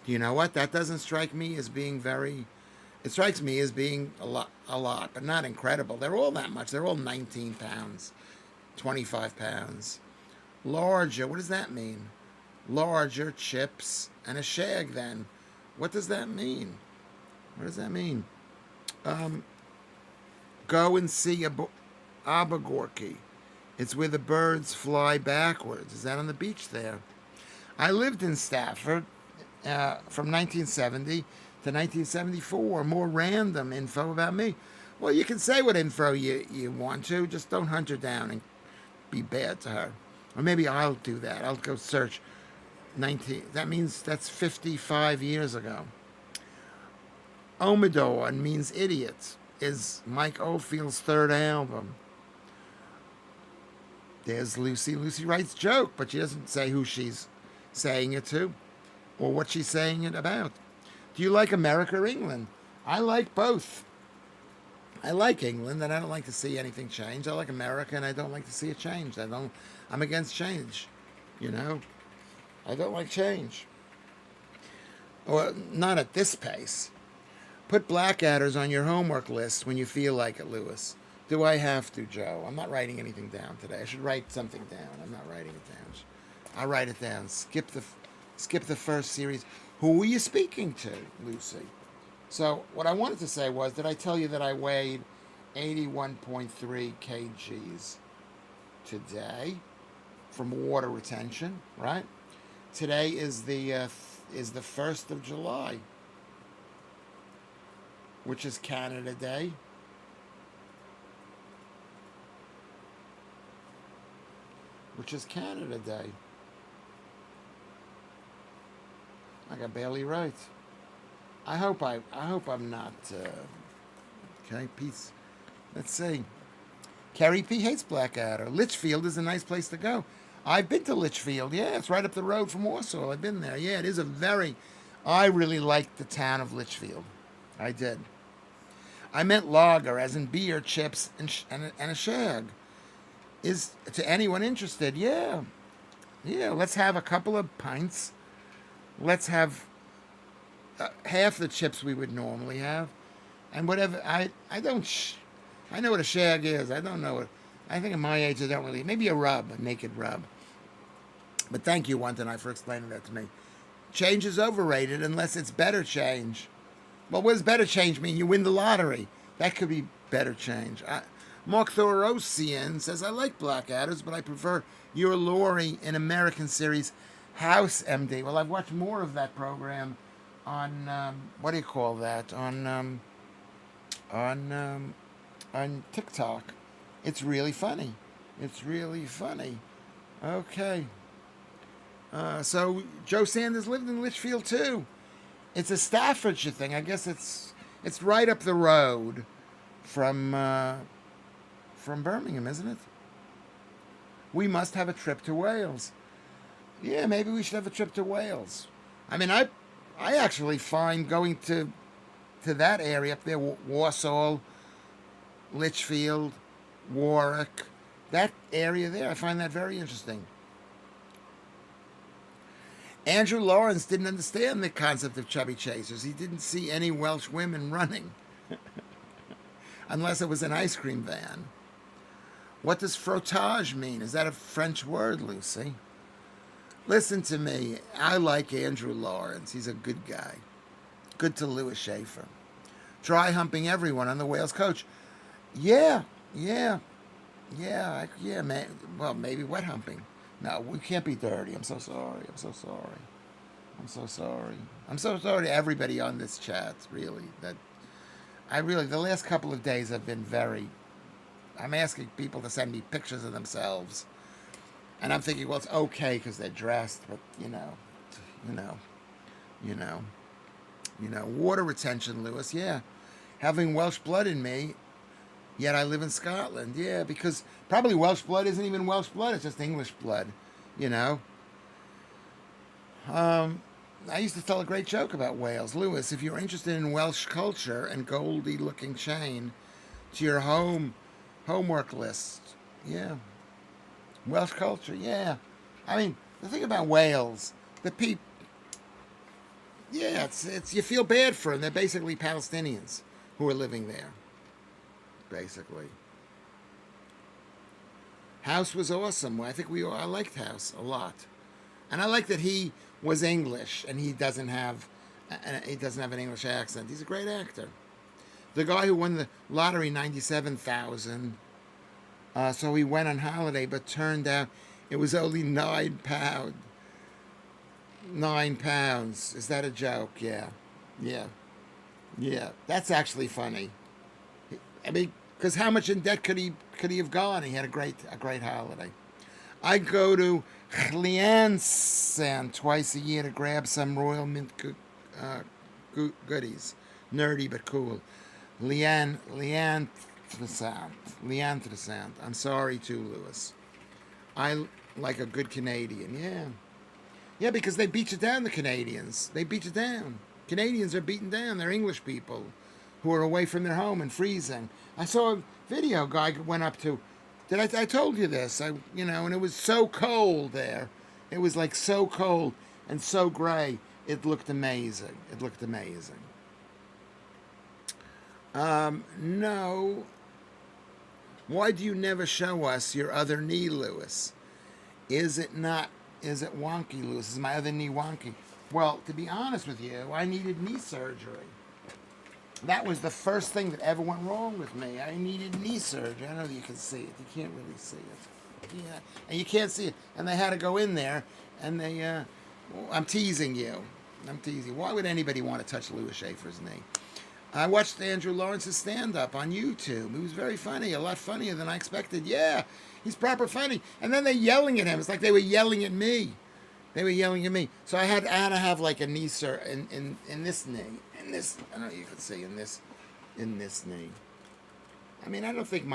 Speaker 1: Do you know what? That doesn't strike me as being very... It strikes me as being a lot, but not incredible. They're all that much. They're all £19, £25. Larger, what does that mean? Larger, chips, and a shag then. What does that mean? Go and see Abergorky. It's where the birds fly backwards. Is that on the beach there? I lived in Stafford from 1970 to 1974. More random info about me. Well, you can say what info you want to. Just don't hunt her down and be bad to her. Or maybe I'll do that. I'll go search 19. That means that's 55 years ago. Omidor means idiot is Mike Oldfield's third album. There's Lucy. Lucy writes joke, but she doesn't say who she's saying it to or what she's saying it about. Do you like America or England? I like both. I like England, and I don't like to see anything change. I like America, and I don't like to see it change. I'm against change, you know. I don't like change. Or not at this pace. Put Blackadders on your homework list when you feel like it, Lewis. Do I have to, Joe? I'm not writing anything down today. I should write something down. I'm not writing it down. I'll write it down. Skip the first series. Who were you speaking to, Lucy? So what I wanted to say was, did I tell you that I weighed 81.3 kgs today from water retention, right? Today is the 1st of July, which is Canada Day. Which is Canada Day. I got barely right. I hope I'm not. Okay, peace. Let's see. Carrie P hates Blackadder. Litchfield is a nice place to go. I've been to Litchfield. Yeah, it's right up the road from Warsaw. I've been there. Yeah, it is I really liked the town of Litchfield. I did. I meant lager, as in beer, chips, and a shag. Is to anyone interested? Yeah. Let's have a couple of pints. Let's have half the chips we would normally have, and whatever. I know what a shag is. I don't know it. I think at my age I don't really. Maybe a naked rub. But thank you, one tonight, for explaining that to me. Change is overrated unless it's better change. Well, what does better change mean? You win the lottery. That could be better change. Mark Thorosian says, I like Blackadders, but I prefer your Laurie in American series House MD. Well, I've watched more of that program on, what do you call that? On TikTok. It's really funny. Okay. So Joe Sanders lived in Litchfield too. It's a Staffordshire thing. I guess it's right up the road from Birmingham, isn't it? We must have a trip to Wales. Yeah, maybe we should have a trip to Wales. I mean, I actually find going to that area up there, Warsaw, Litchfield, Warwick, that area there, I find that very interesting. Andrew Lawrence didn't understand the concept of chubby chasers. He didn't see any Welsh women running. Unless it was an ice cream van. What does frottage mean? Is that a French word, Lucy? Listen to me. I like Andrew Lawrence. He's a good guy. Good to Lewis Schaffer. Dry humping everyone on the Wales coach. Yeah, man. Well, maybe wet humping. No, we can't be dirty. I'm so sorry. I'm so sorry to everybody on this chat, really. The last couple of days have been I'm asking people to send me pictures of themselves. And I'm thinking, well, it's okay because they're dressed, but, water retention, Lewis, yeah. Having Welsh blood in me, yet I live in Scotland, yeah, because probably Welsh blood isn't even Welsh blood, it's just English blood, I used to tell a great joke about Wales. Lewis, if you're interested in Welsh culture and Goldie-looking chain to your homework list, yeah. Welsh culture, yeah. I mean, the thing about Wales, the people, yeah, it's you feel bad for them. They're basically Palestinians who are living there, basically. House was awesome. I liked House a lot, and I like that he was English and he doesn't have an English accent. He's a great actor. The guy who won the lottery, 97,000. So he went on holiday, but turned out it was only £9. £9. Is that a joke? Yeah. That's actually funny. I mean, because how much in debt could he have gone? He had a great holiday. I go to Liansan twice a year to grab some Royal Mint goodies. Nerdy but cool. Lianthrosound. I'm sorry too, Lewis. I like a good Canadian. Yeah. Yeah, because they beat you down, the Canadians. They beat you down. Canadians are beaten down. They're English people who are away from their home and freezing. I saw a video guy went up to. I told you this. And it was so cold there. It was like so cold and so gray. It looked amazing. No. Why do you never show us your other knee, Lewis? Is it wonky, Lewis? Is my other knee wonky? Well, to be honest with you, I needed knee surgery. That was the first thing that ever went wrong with me. I needed knee surgery. I know you can see it. You can't really see it. Yeah, and you can't see it. And they had to go in there, and I'm teasing you. Why would anybody want to touch Lewis Schaffer's knee? I watched Andrew Lawrence's stand-up on YouTube. He was very funny, a lot funnier than I expected. Yeah, he's proper funny. And then they're yelling at him. It's like they were yelling at me. So I had to have like a knee in this knee. I don't know if you can see in this knee. I mean, I don't think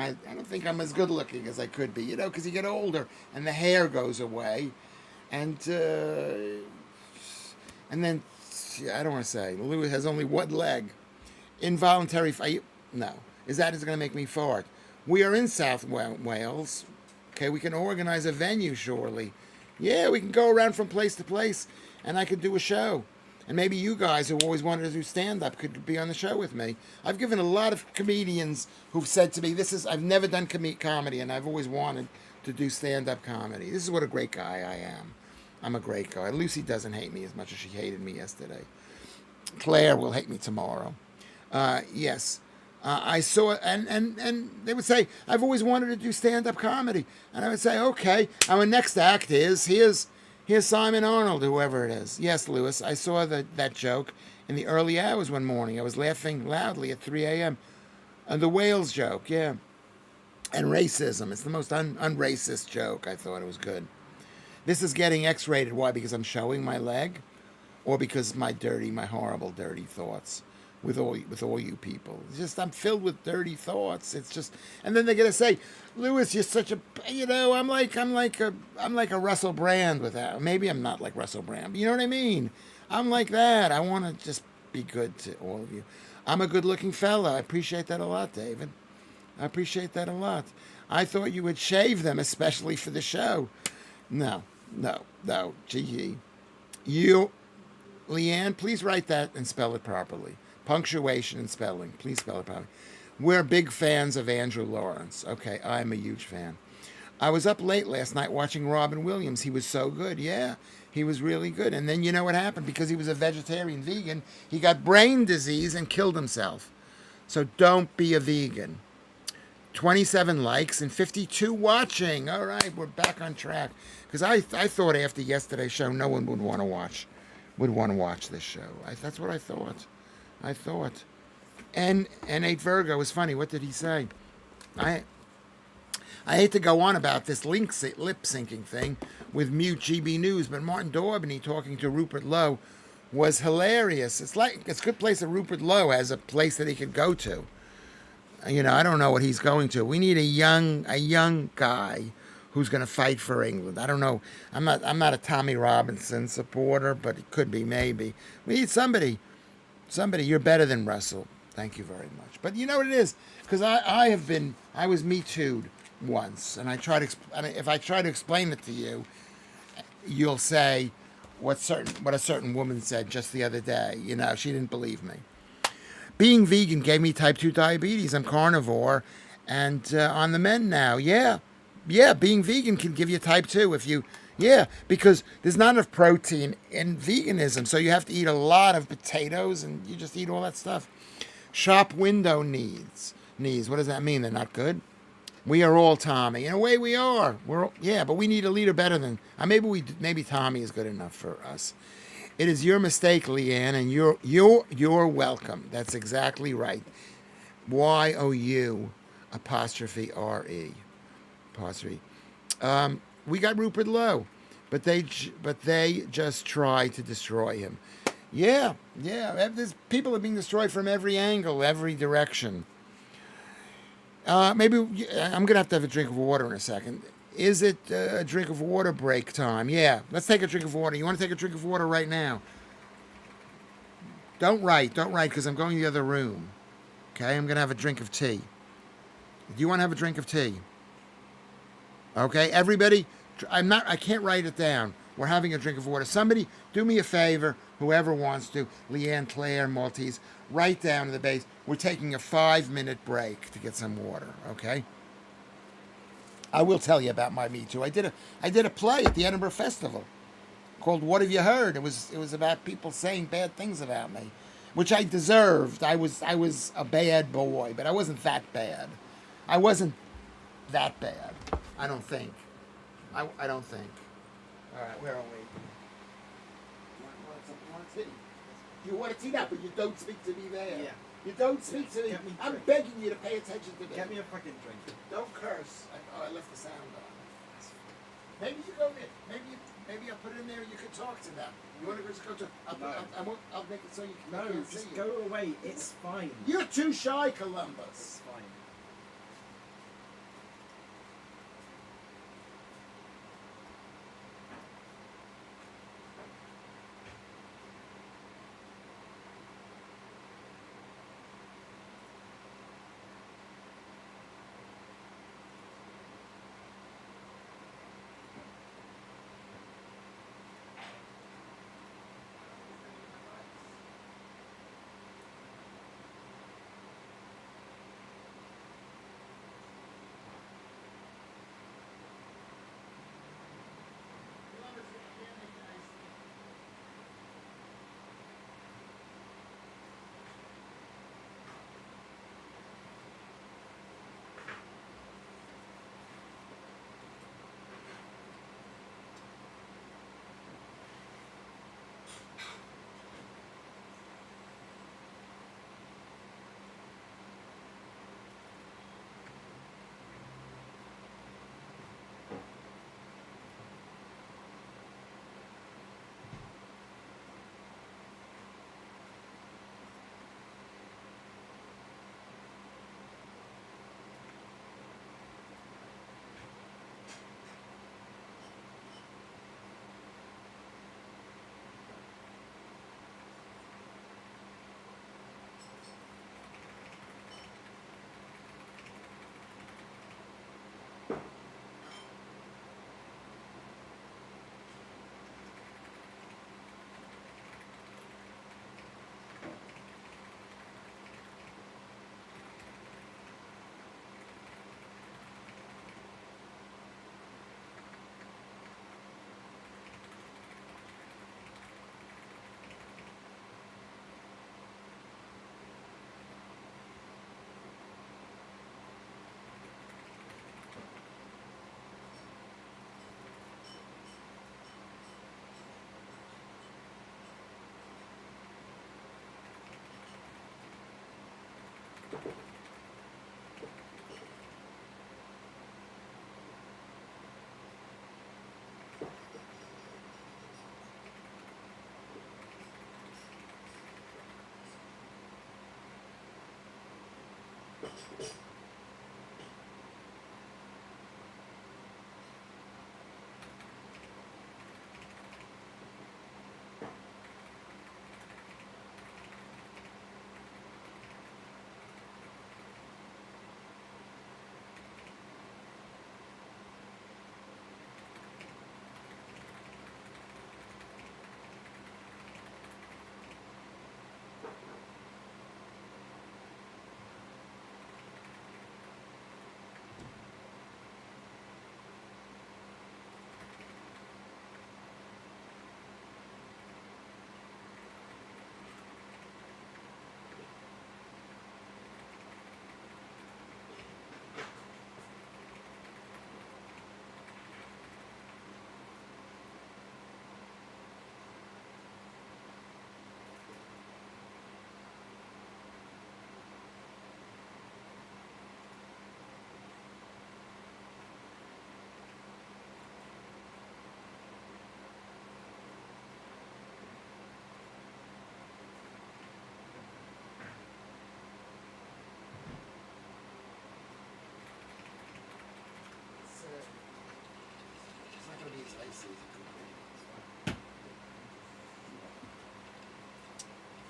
Speaker 1: I'm as good looking as I could be, because you get older and the hair goes away, and then I don't want to say Lewis has only one leg. Involuntary fight? No. Is going to make me fart? We are in South Wales. Okay, we can organize a venue, surely. Yeah, we can go around from place to place, and I could do a show. And maybe you guys who always wanted to do stand-up could be on the show with me. I've given a lot of comedians who've said to me, I've never done comedy, and I've always wanted to do stand-up comedy. This is what a great guy I am. I'm a great guy. Lucy doesn't hate me as much as she hated me yesterday. Claire will hate me tomorrow. Yes. I saw, and they would say, I've always wanted to do stand-up comedy. And I would say, okay, our next act is, here's Simon Arnold, whoever it is. Yes, Lewis, I saw that joke in the early hours one morning. I was laughing loudly at 3 a.m. The whales joke, yeah. And racism. It's the most unracist joke. I thought it was good. This is getting X-rated. Why? Because I'm showing my leg? Or because my horrible, dirty thoughts? With all you people, it's just I'm filled with dirty thoughts. It's just, and then they're gonna say, Lewis, you're such a, I'm like a Russell Brand with that. Maybe I'm not like Russell Brand, but you know what I mean. I'm like that. I want to just be good to all of you. I'm a good-looking fella. I appreciate that a lot, David. I appreciate that a lot. I thought you would shave them, especially for the show. No. Gee, you, Leanne, please write that and spell it properly. Punctuation and spelling. Please spell it properly. We're big fans of Andrew Lawrence. Okay, I'm a huge fan. I was up late last night watching Robin Williams. He was so good. Yeah, he was really good. And then you know what happened? Because he was a vegetarian vegan, he got brain disease and killed himself. So don't be a vegan. 27 likes and 52 watching. All right, we're back on track. Because I thought after yesterday's show, no one would want to watch this show. That's what I thought. And 8 Virgo was funny. What did he say? I hate to go on about this lip syncing thing with mute GB News, but Martin Daubney talking to Rupert Lowe was hilarious. It's a good place that Rupert Lowe has a place that he could go to. I don't know what he's going to. We need a young guy who's going to fight for England. I don't know. I'm not a Tommy Robinson supporter, but it could be maybe. We need somebody. You're better than Russell. Thank you very much. But you know what it is? Because I was Me Too'd once, and if I try to explain it to you, you'll say what a certain woman said just the other day. She didn't believe me. Being vegan gave me type 2 diabetes. I'm carnivore, and on the mend now. Yeah, being vegan can give you type 2 if you... Yeah, because there's not enough protein in veganism, so you have to eat a lot of potatoes, and you just eat all that stuff. Shop window knees. What does that mean? They're not good? We are all Tommy. In a way, we are. But we need a leader better than... Maybe Tommy is good enough for us. It is your mistake, Leanne, and you're welcome. That's exactly right. Y-O-U apostrophe R-E. Apostrophe. We got Rupert Lowe, but they just try to destroy him. Yeah, yeah. There's people are being destroyed from every angle, every direction. Maybe I'm gonna have to have a drink of water in a second. Is it a drink of water break time? Yeah, let's take a drink of water. You want to take a drink of water right now? Don't write, because I'm going to the other room. Okay, I'm gonna have a drink of tea. Do you want to have a drink of tea? Okay, everybody. I can't write it down. We're having a drink of water. Somebody, do me a favor. Whoever wants to, Leanne, Claire, Maltese, write down to the base. We're taking a 5-minute break to get some water. Okay. I will tell you about my Me Too. I did a play at the Edinburgh Festival called "What Have You Heard?" It was about people saying bad things about me, which I deserved. I was a bad boy, but I wasn't that bad. I wasn't that bad. I don't think. I don't think. All right, where are we? Want tea? You want a tea now, but you don't speak to me there.
Speaker 3: Yeah.
Speaker 1: You don't speak to me. I'm begging you to pay attention to me.
Speaker 3: Get me a fucking drink.
Speaker 1: Don't curse. I left the sound on. Maybe you go there. Maybe I'll put it in there and you can talk to them. You want to just go to? I'll make it so you can.
Speaker 3: No, just go away. It's fine.
Speaker 1: You're too shy, Columbus.
Speaker 3: It's fine.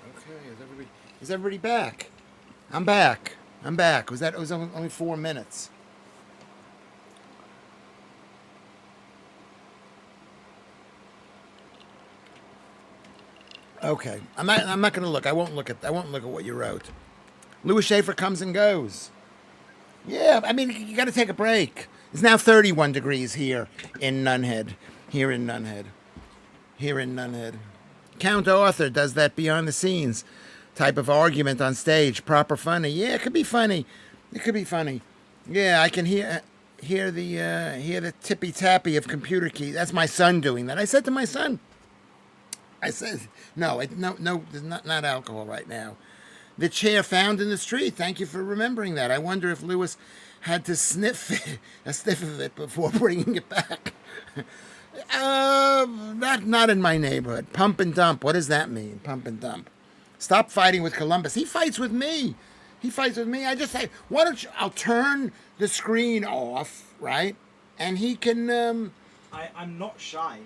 Speaker 1: Okay, is everybody back? I'm back. It was only 4 minutes. Okay, I'm not going to look. I won't look at what you wrote. Lewis Schaffer comes and goes. Yeah, I mean, you got to take a break. It's now 31 degrees here in Nunhead. Count Arthur does that behind the scenes type of argument on stage. Proper funny. Yeah, it could be funny. Yeah, I can hear the tippy tappy of computer keys. That's my son doing that. I said to my son, no, there's not alcohol right now. The chair found in the street. Thank you for remembering that. I wonder if Lewis had to sniff of it before bringing it back. Not in my neighborhood. Pump and dump. What does that mean? Pump and dump. Stop fighting with Columbus. He fights with me. I just say, why don't you? I'll turn the screen off, right? And he can.
Speaker 3: I'm not shy.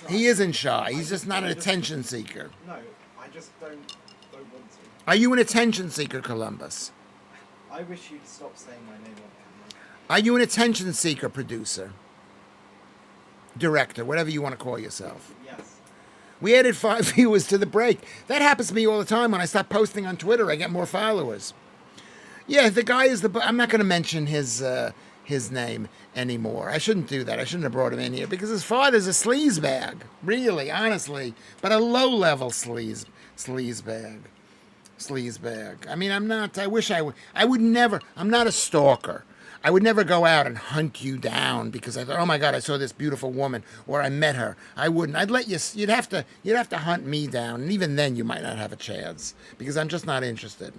Speaker 1: He isn't shy. He's just not an attention seeker.
Speaker 3: No, I just don't want to.
Speaker 1: Are you an attention seeker, Columbus?
Speaker 3: I wish you'd stop saying my name on camera.
Speaker 1: Are you an attention seeker, producer? Director, whatever you want to call yourself.
Speaker 3: Yes.
Speaker 1: We added 5 viewers to the break. That happens to me all the time. When I stop posting on Twitter, I get more followers. Yeah, the guy is I'm not going to mention his name anymore. I shouldn't do that. I shouldn't have brought him in here because his father's a sleazebag. Really, honestly. But a low-level sleazebag. I mean, I'm not. I wish I would. I would never. I'm not a stalker. I would never go out and hunt you down because I thought, oh my God, I saw this beautiful woman or I met her. I wouldn't. I'd let you. You'd have to hunt me down, and even then, you might not have a chance because I'm just not interested.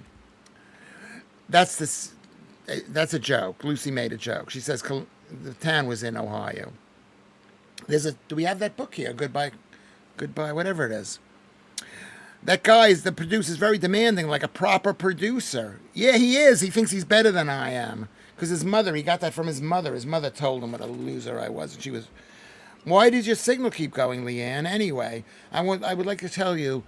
Speaker 1: That's a joke. Lucy made a joke. She says the town was in Ohio. Do we have that book here? Goodbye, whatever it is. That guy the producer's very demanding, like a proper producer. Yeah, he is. He thinks he's better than I am. Because he got that from his mother. His mother told him what a loser I was. And she was, why did your signal keep going, Leanne? Anyway, I would like to tell you,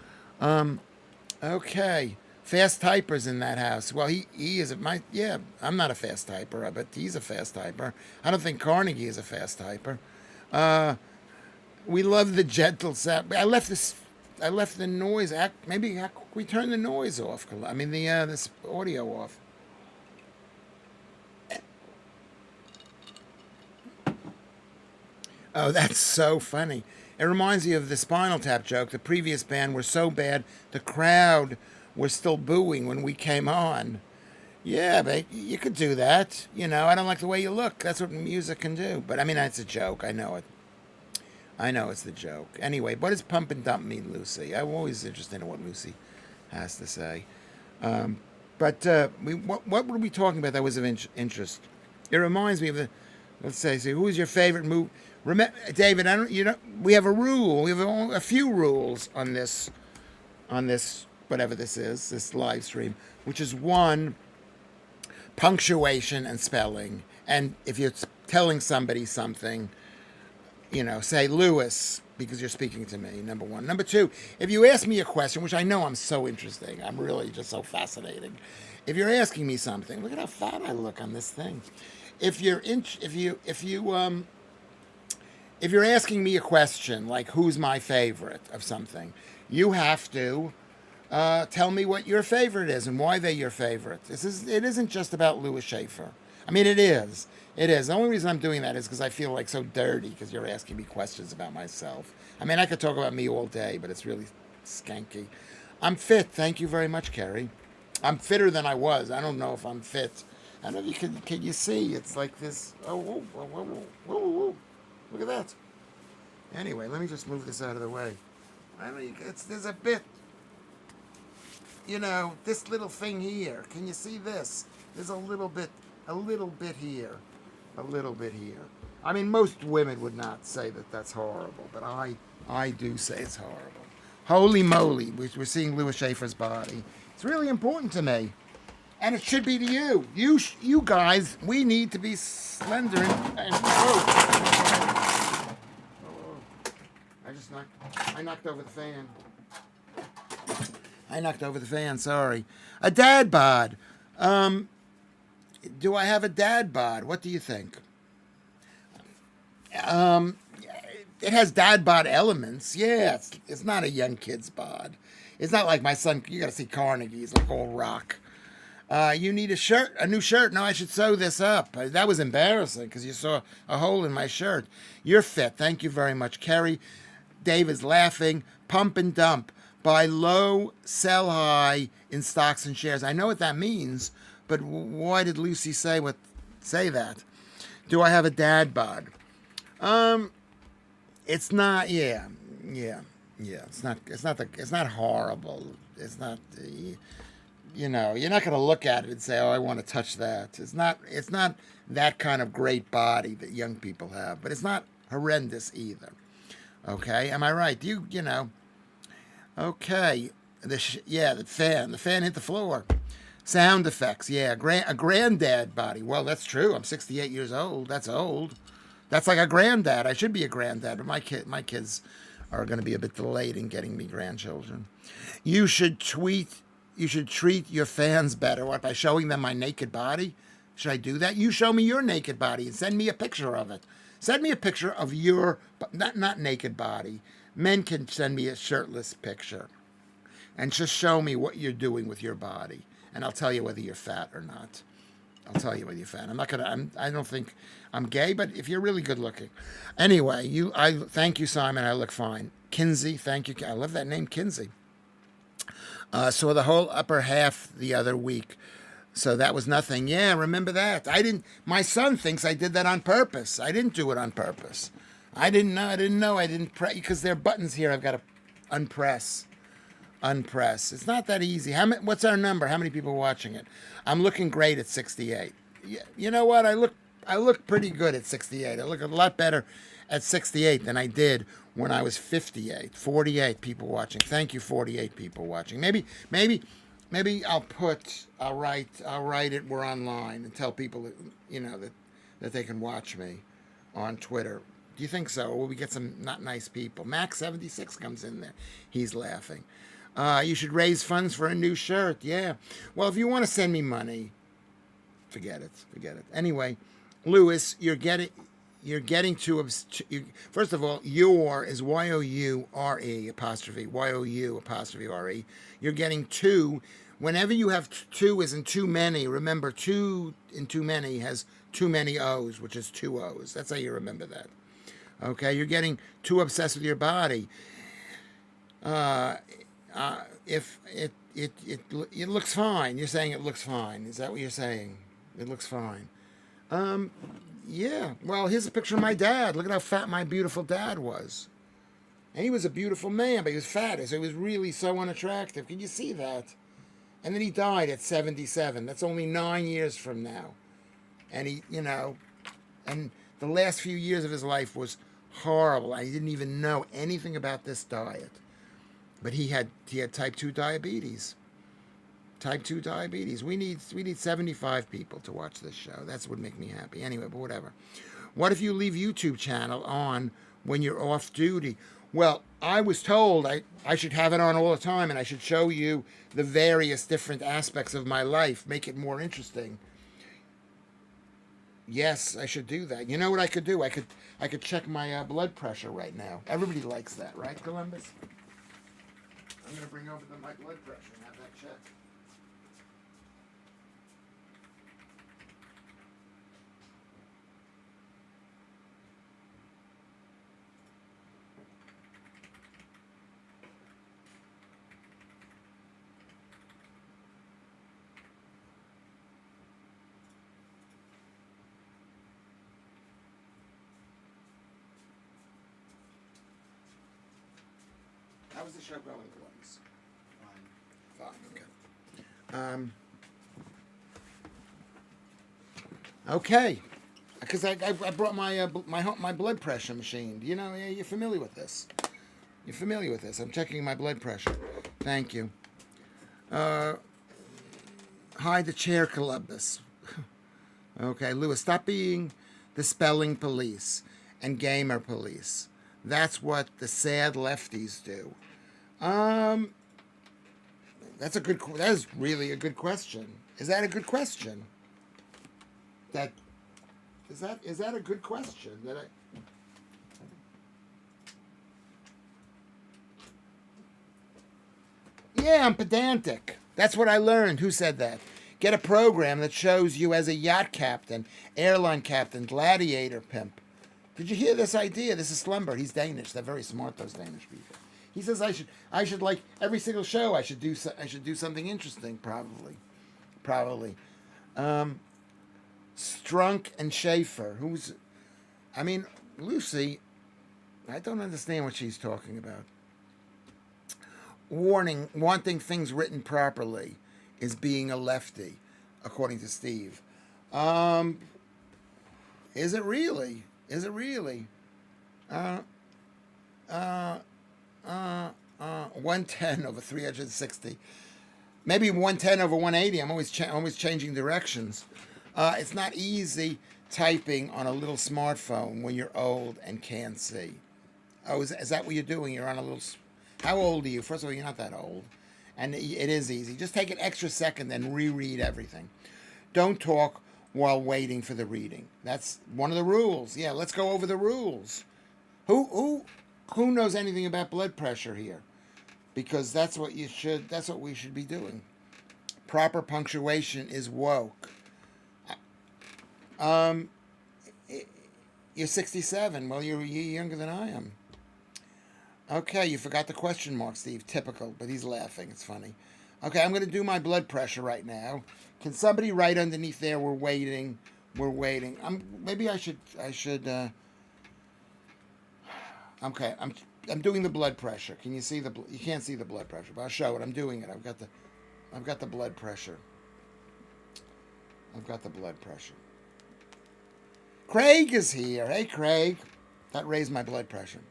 Speaker 1: okay, fast typers in that house. Well, he is, I'm not a fast typer, but he's a fast typer. I don't think Carnegie is a fast typer. We love the gentle sound. I left the noise. Maybe we turn the noise off. I mean, this audio off. Oh, that's so funny. It reminds me of the Spinal Tap joke. The previous band were so bad, the crowd was still booing when we came on. Yeah, but you could do that. You know, I don't like the way you look. That's what music can do. But, I mean, it's a joke. I know it. I know it's the joke. Anyway, what does pump and dump mean, Lucy? I'm always interested in what Lucy has to say. What were we talking about that was of interest? It reminds me of let's say, who's your favorite movie? David, we have a rule. We have a few rules on this, whatever this is, this live stream, which is 1, punctuation and spelling. And if you're telling somebody something, say Lewis, because you're speaking to me, number 1. Number 2, if you ask me a question, which I know I'm so interesting, I'm really just so fascinating. If you're asking me something, look at how fat I look on this thing. If you're asking me a question, like who's my favorite of something, you have to tell me what your favorite is and why they're your favorite. It isn't just about Lewis Schaffer. I mean, it is. The only reason I'm doing that is because I feel like so dirty because you're asking me questions about myself. I mean, I could talk about me all day, but it's really skanky. I'm fit. Thank you very much, Kerry. I'm fitter than I was. I don't know if I'm fit. I don't know if can you see? It's like this. Oh, whoa. Look at that. Anyway, let me just move this out of the way. I mean, there's a bit, this little thing here. Can you see this? There's a little bit here. I mean, most women would not say that that's horrible, but I do say it's horrible. Holy moly, we're seeing Lewis Schaffer's body. It's really important to me. And it should be to you. You guys, we need to be slender and I knocked over the fan. I knocked over the fan, sorry. A dad bod. Do I have a dad bod? What do you think? It has dad bod elements. Yeah, it's not a young kid's bod. It's not like my son. You got to see Carnegie. He's like all rock. You need a new shirt. No, I should sew this up. That was embarrassing because you saw a hole in my shirt. You're fit. Thank you very much. Kerry David's laughing. Pump and dump. Buy low, sell high in stocks and shares. I know what that means, but why did Lucy say that? Do I have a dad bod? It's not. Yeah. It's not horrible. It's not. You're not going to look at it and say, "Oh, I want to touch that." It's not that kind of great body that young people have, but it's not horrendous either. Okay, am I right? You know. Okay, the fan hit the floor. Sound effects, yeah, a granddad body. Well, that's true. I'm 68 years old. That's old. That's like a granddad. I should be a granddad, but my kids are going to be a bit delayed in getting me grandchildren. You should treat your fans better. What, by showing them my naked body? Should I do that? You show me your naked body and send me a picture of it. Send me a picture of your not naked body. Men can send me a shirtless picture and just show me what you're doing with your body, and I'll tell you whether you're fat or not. I'll tell you whether you're fat. I don't think I'm gay, but if you're really good looking. Anyway, thank you, Simon. I look fine. Kinsey, thank you. I love that name, Kinsey. Saw the whole upper half the other week. So that was nothing. Yeah, remember that. My son thinks I did that on purpose. I didn't do it on purpose. I didn't know. I didn't press, because there are buttons here I've got to unpress. It's not that easy. What's our number? How many people are watching it? I'm looking great at 68. You know what? I look pretty good at 68. I look a lot better at 68 than I did when I was 58. 48 people watching. Thank you, 48 people watching. Maybe I'll write it. We're online and tell people that they can watch me on Twitter. Do you think so? Or will we get some not nice people? Max76 comes in there. He's laughing. You should raise funds for a new shirt. Yeah. Well, if you want to send me money, forget it. Anyway, Lewis, you're getting to. First of all, your is Y-O-U-R-E apostrophe Y-O-U apostrophe R-E. You're getting two. Whenever you have two isn't too many. Remember, two in too many has too many O's, which is two O's. That's how you remember that. Okay, you're getting too obsessed with your body. If it looks fine, you're saying it looks fine. Is that what you're saying? It looks fine. Yeah. Well, here's a picture of my dad. Look at how fat my beautiful dad was. And he was a beautiful man, but he was fat, so he was really so unattractive. Can you see that? And then he died at 77. That's only 9 years from now. And and the last few years of his life was horrible. I didn't even know anything about this diet. But he had type 2 diabetes. Type 2 diabetes. We need 75 people to watch this show. That's what would make me happy. Anyway, but whatever. What if you leave YouTube channel on when you're off duty? Well, I was told I should have it on all the time, and I should show you the various different aspects of my life, make it more interesting. Yes, I should do that. You know what I could do? I could check my blood pressure right now. Everybody likes that, right, Columbus? I'm going to bring over my blood pressure and have that checked. How's the show going, Columbus? Fine, okay. Okay, because I brought my blood pressure machine. You're familiar with this. I'm checking my blood pressure. Thank you. Hide the chair, Columbus. Okay, Lewis, stop being the spelling police and gamer police. That's what the sad lefties do. Um, that is really a good question. Is that a good question? That is that a good question? Yeah, I'm pedantic. That's what I learned. Who said that? Get a program that shows you as a yacht captain, airline captain, gladiator pimp. Did you hear this idea? This is Slumber. He's Danish. They're very smart, those Danish people. He says I should like every single show. I should do something interesting. Probably. Strunk and Schaffer. I mean, Lucy. I don't understand what she's talking about. Warning: wanting things written properly is being a lefty, according to Steve. Is it really? Is it really? 110 over 360. Maybe 110 over 180. I'm always changing directions. It's not easy typing on a little smartphone when you're old and can't see. Oh, is that what you're doing? You're on a little... How old are you? First of all, you're not that old. And it is easy. Just take an extra second and reread everything. Don't talk while waiting for the reading. That's one of the rules. Yeah, let's go over the rules. Who knows anything about blood pressure here? Because that's what we should be doing. Proper punctuation is woke. You're 67. Well, you're younger than I am. Okay, you forgot the question mark, Steve. Typical, but he's laughing. It's funny. Okay, I'm going to do my blood pressure right now. Can somebody write underneath there? We're waiting. Maybe I should. Okay, I'm doing the blood pressure. Can you see you can't see the blood pressure, but I'll show it. I'm doing it. I've got the blood pressure. Craig is here. Hey, Craig. That raised my blood pressure.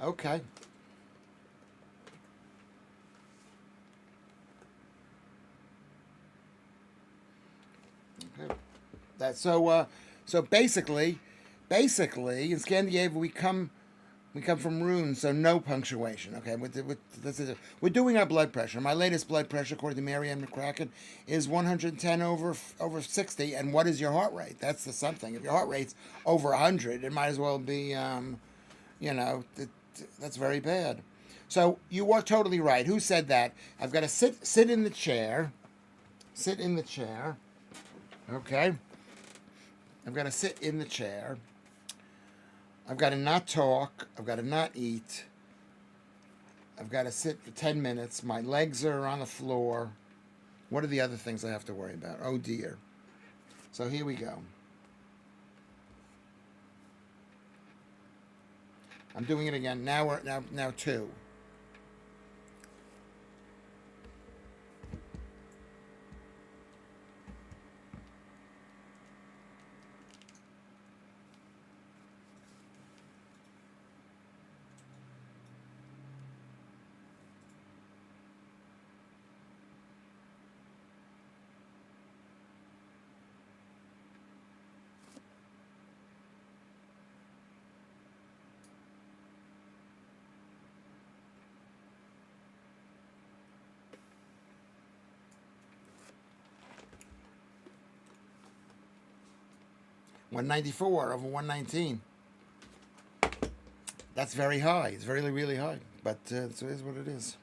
Speaker 1: Okay. So basically in Scandinavia we come from runes, so no punctuation. Okay, we're doing our blood pressure. My latest blood pressure, according to Marianne McCracken, is 110 over 60. And what is your heart rate? That's the something. If your heart rate's over 100, it might as well be, that's very bad. So you are totally right. Who said that? I've got to sit in the chair. Sit in the chair. Okay. I've got to sit in the chair. I've got to not talk. I've got to not eat. I've got to sit for 10 minutes. My legs are on the floor. What are the other things I have to worry about? Oh, dear. So here we go. I'm doing it again. Now 2. $194 over 119. That's very high. It's really, really high. But it is what it is.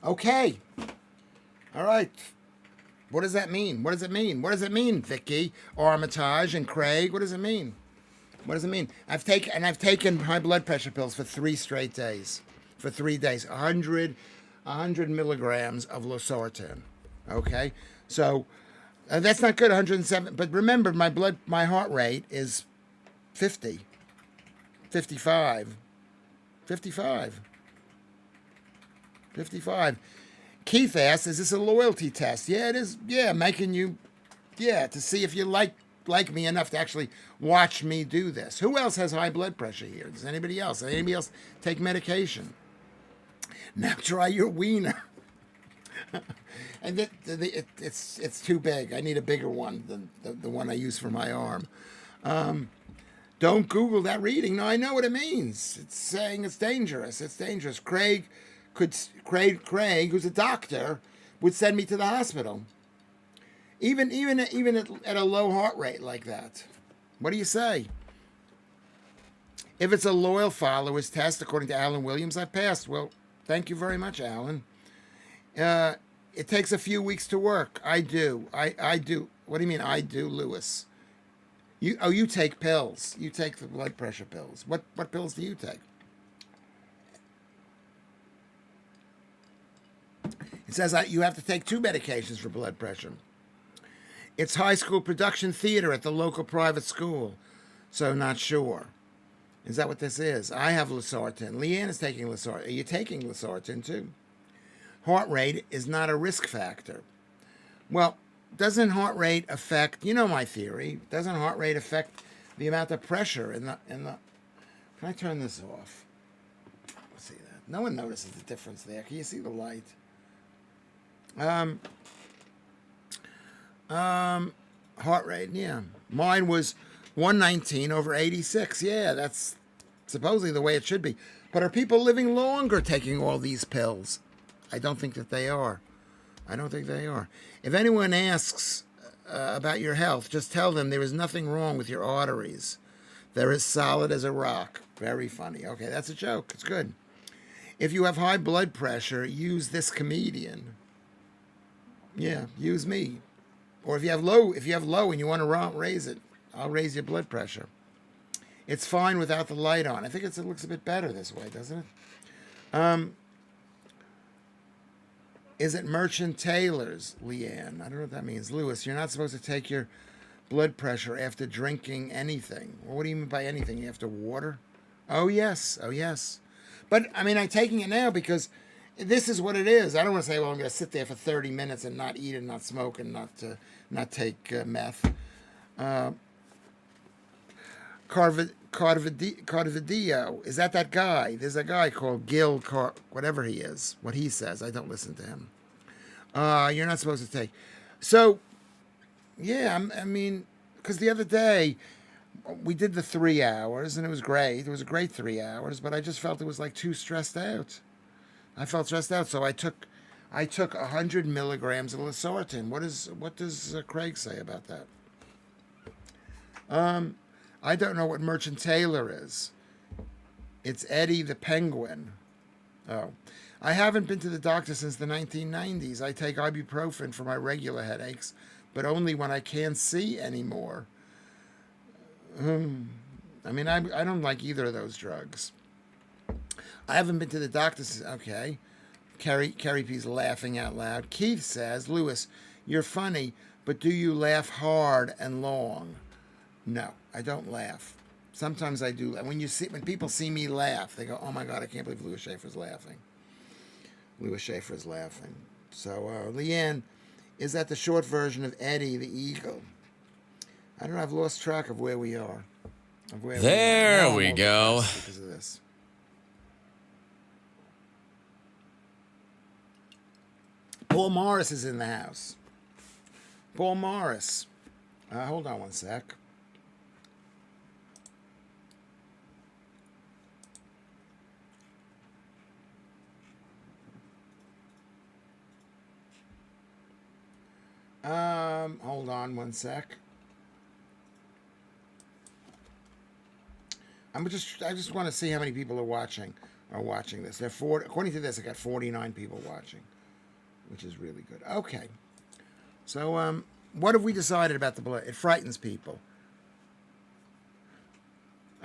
Speaker 1: Okay. All right. What does that mean? What does it mean? What does it mean, Vicky, Armitage, and Craig? What does it mean? What does it mean? I've taken high blood pressure pills for 3 straight days. For 3 days. 100 milligrams of losartan. Okay? So that's not good, 107. But remember, my heart rate is 50. 55. 55. 55. Keith asks, is this a loyalty test? Yeah, it is. Yeah, making you, to see if you like me enough to actually watch me do this. Who else has high blood pressure here? Does anybody else? Anybody else take medication? Now try your wiener. And it's too big. I need a bigger one than the one I use for my arm. Don't Google that reading. No, I know what it means. It's saying it's dangerous. It's dangerous. Craig, who's a doctor, would send me to the hospital. Even at a low heart rate like that. What do you say? If it's a loyal follower's test, according to Alan Williams, I passed. Well, thank you very much, Alan. It takes a few weeks to work. I do. I do. What do you mean I do, Lewis? You take pills. You take the blood pressure pills. What pills do you take? It says you have to take 2 medications for blood pressure. It's high school production theater at the local private school, so not sure. Is that what this is? I have losartan. Leanne is taking losartan. Are you taking losartan too? Heart rate is not a risk factor. Well, doesn't heart rate affect, you know my theory, doesn't heart rate affect the amount of pressure in the can I turn this off? Let's see that. No one notices the difference there. Can you see the light? Heart rate, yeah. Mine was 119 over 86. Yeah, that's supposedly the way it should be. But are people living longer taking all these pills? I don't think that they are. I don't think they are. If anyone asks about your health, just tell them there is nothing wrong with your arteries. They're as solid as a rock. Very funny. Okay, that's a joke. It's good. If you have high blood pressure, use this comedian. Yeah, use me. Or if you have low and you want to raise it, I'll raise your blood pressure. It's fine without the light on. I think it looks a bit better this way, doesn't it? Is it Merchant Taylor's, Leanne? I don't know what that means. Lewis, you're not supposed to take your blood pressure after drinking anything. Well, what do you mean by anything? After water? Oh, yes. Oh, yes. But, I mean, I'm taking it now because this is what it is. I don't want to say, well, I'm going to sit there for 30 minutes and not eat and not smoke and not take meth. Carvadio, is that guy? There's a guy called Gil whatever he is. What he says, I don't listen to him. You're not supposed to take. So, yeah, I mean, because the other day we did the 3 hours and it was great. It was a great 3 hours, but I just felt it was like too stressed out. I felt stressed out, so I took 100 milligrams of losartan. What does Craig say about that? I don't know what Merchant Taylor is. It's Eddie the Penguin. Oh. I haven't been to the doctor since the 1990s. I take ibuprofen for my regular headaches, but only when I can't see anymore. I mean, I don't like either of those drugs. I haven't been to the doctor since... Okay. Carrie P's laughing out loud. Keith says, Lewis, you're funny, but do you laugh hard and long? No, I don't laugh. Sometimes I do. When people see me laugh, they go, "Oh my God, I can't believe Lewis Schaffer's laughing." Lewis Schaffer's laughing. So, Leanne, is that the short version of Eddie the Eagle? I don't know. I've lost track of where we are.
Speaker 2: There we go.
Speaker 1: Because of this. Paul Morris is in the house. Paul Morris. Hold on one sec. Hold on one sec. I just want to see how many people are watching this. According to this, I got 49 people watching. which is really good. Okay. So, what have we decided about the blood? It frightens people.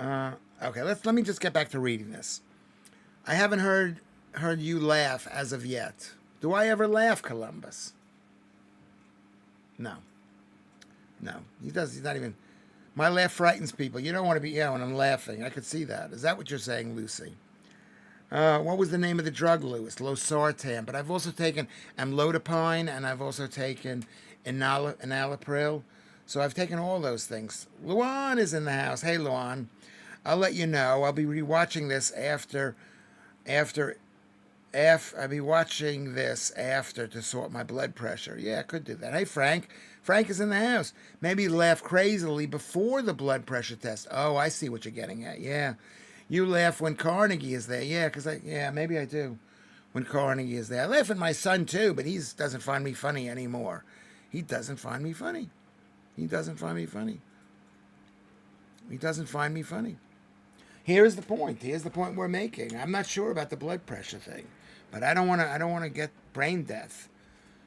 Speaker 1: Okay, let me just get back to reading this. I haven't heard you laugh as of yet. Do I ever laugh, Columbus? No. No. He does. He's not even. My laugh frightens people. You don't want to be, when I'm laughing. I could see that. Is that what you're saying, Lucy? What was the name of the drug, Lewis? Losartan. But I've also taken amlodipine, and I've also taken enalapril. So I've taken all those things. Luan is in the house. Hey, Luan. I'll let you know. I'll be rewatching this after I'll be watching this after to sort my blood pressure. Yeah, I could do that. Hey, Frank. Frank is in the house. Maybe laugh crazily before the blood pressure test. Oh, I see what you're getting at. Yeah. You laugh when Carnegie is there. Yeah, maybe I do when Carnegie is there. I laugh at my son, too, but he doesn't find me funny anymore. He doesn't find me funny. He doesn't find me funny. He doesn't find me funny. Here's the point. Here's the point we're making. I'm not sure about the blood pressure thing, but I don't want to get brain death.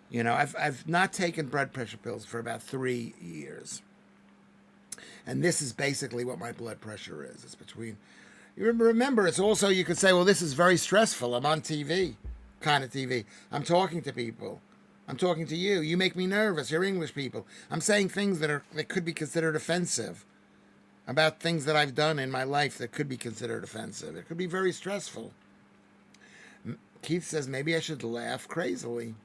Speaker 1: You know, I've not taken blood pressure pills for about 3 years, and this is basically what my blood pressure is. It's between. You remember, it's also, you could say, well, this is very stressful. I'm on TV, kind of TV. I'm talking to people. I'm talking to you. You make me nervous. You're English people. I'm saying things that could be considered offensive. About things that I've done in my life that could be considered offensive. It could be very stressful. Keith says maybe I should laugh crazily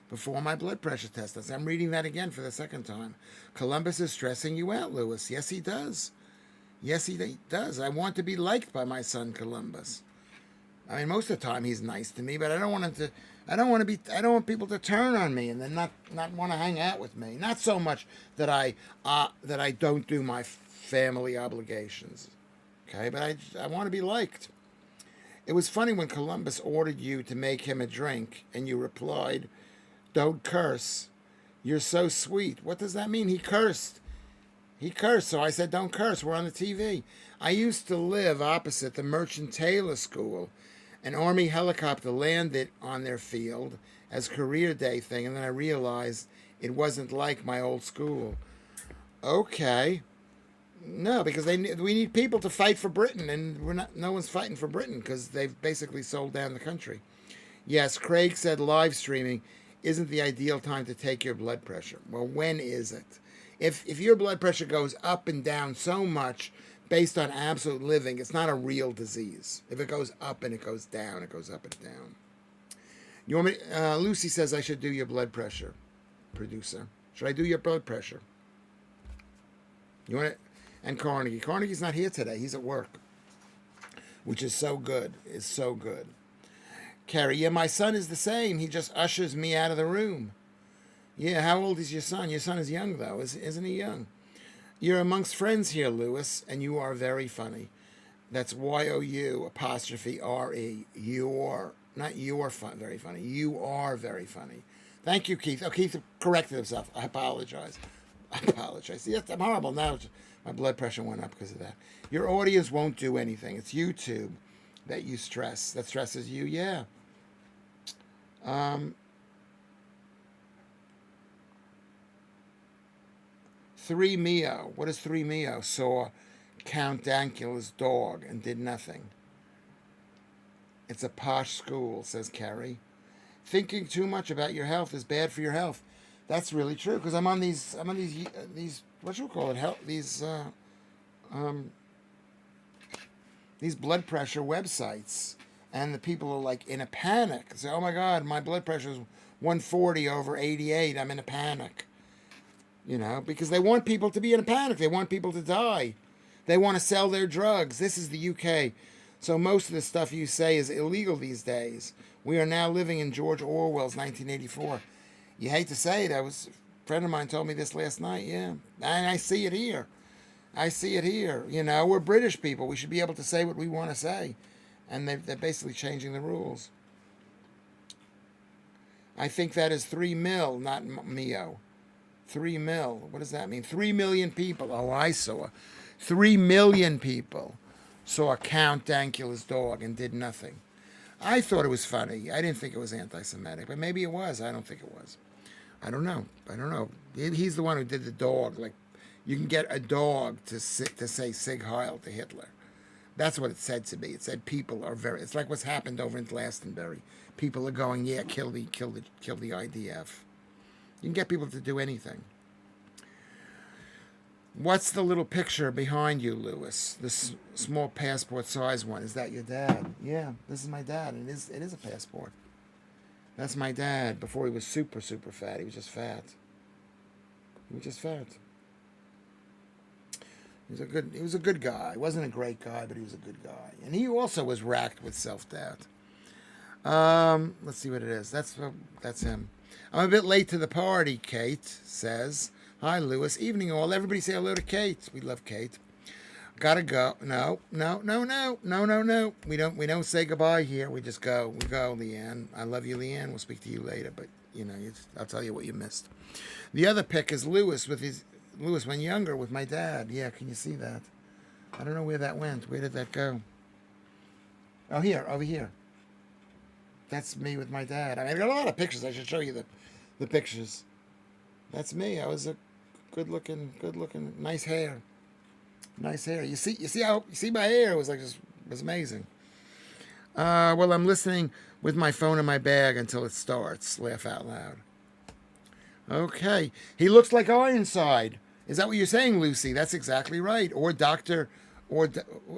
Speaker 1: before my blood pressure test. I'm reading that again for the second time. Columbus is stressing you out, Lewis. Yes, he does. Yes, he does. I want to be liked by my son, Columbus. I mean, most of the time he's nice to me, but I don't want him to. I don't want people to turn on me and then not want to hang out with me. Not so much that I don't do my family obligations, okay? But I want to be liked. It was funny when Columbus ordered you to make him a drink, and you replied, "Don't curse. You're so sweet." What does that mean? He cursed. He cursed, so I said, "Don't curse. We're on the TV." I used to live opposite the Merchant Taylor School. An Army helicopter landed on their field as career day thing, and then I realized it wasn't like my old school. Okay. No, because we need people to fight for Britain, and no one's fighting for Britain because they've basically sold down the country. Yes, Craig said live streaming isn't the ideal time to take your blood pressure. Well, when is it? If your blood pressure goes up and down so much based on absolute living, it's not a real disease. If it goes up and it goes down, it goes up and down. You want me? Lucy says I should do your blood pressure, producer. Should I do your blood pressure? You want it? And Carnegie. Carnegie's not here today. He's at work, which is so good. It's so good. Carrie, yeah, my son is the same. He just ushers me out of the room. Yeah, how old is your son? Your son is young, though. Isn't he young? You're amongst friends here, Lewis, and you are very funny. That's YOU_RE. You're, not you're very funny. You are very funny. Thank you, Keith. Oh, Keith corrected himself. I apologize. Yes, I'm horrible now. My blood pressure went up because of that. Your audience won't do anything. It's YouTube that you stress. That stresses you, yeah. 3 Mio. What is 3 Mio? Saw Count Dankula's dog and did nothing. It's a posh school, says Carrie. Thinking too much about your health is bad for your health. That's really true because I'm on these what you call it? These blood pressure websites, and the people are like in a panic. Say, "Oh my God, my blood pressure is 140/88. I'm in a panic." You know, because they want people to be in a panic. They want people to die. They want to sell their drugs. This is the UK. So most of the stuff you say is illegal these days. We are now living in George Orwell's 1984. You hate to say it. A friend of mine told me this last night. Yeah. And I see it here. You know, we're British people. We should be able to say what we want to say. And they're basically changing the rules. I think that is 3 mil, not Mio. 3 mil. What does that mean? 3 million people. Oh, I saw. 3 million people saw Count Dankula's dog and did nothing. I thought it was funny. I didn't think it was anti-Semitic, but maybe it was. I don't think it was. I don't know. He's the one who did the dog. Like, you can get a dog to say Sig Heil to Hitler. That's what it said to me. It said people are very. It's like what's happened over in Glastonbury. People are going, yeah, kill the IDF. You can get people to do anything. What's the little picture behind you, Lewis? This small passport size one. Is that your dad? Yeah, this is my dad. It is a passport. That's my dad before he was super, super fat. He was just fat. He was a good guy. He wasn't a great guy, but he was a good guy. And he also was racked with self-doubt. Let's see what it is. That's him. I'm a bit late to the party, Kate says. Hi, Lewis. Evening all. Everybody say hello to Kate. We love Kate. Gotta go. No. We don't say goodbye here. We just go. We go, Leanne. I love you, Leanne. We'll speak to you later, but I'll tell you what you missed. The other pic is Lewis when younger with my dad. Yeah, can you see that? I don't know where that went. Where did that go? Oh, here, over here. That's me with my dad. I got a lot of pictures. I should show you the pictures. That's me. I was a good looking, nice hair. You see my hair was amazing. Well, I'm listening with my phone in my bag until it starts. Laugh out loud. Okay. He looks like Ironside. Is that what you're saying, Lucy? That's exactly right. Or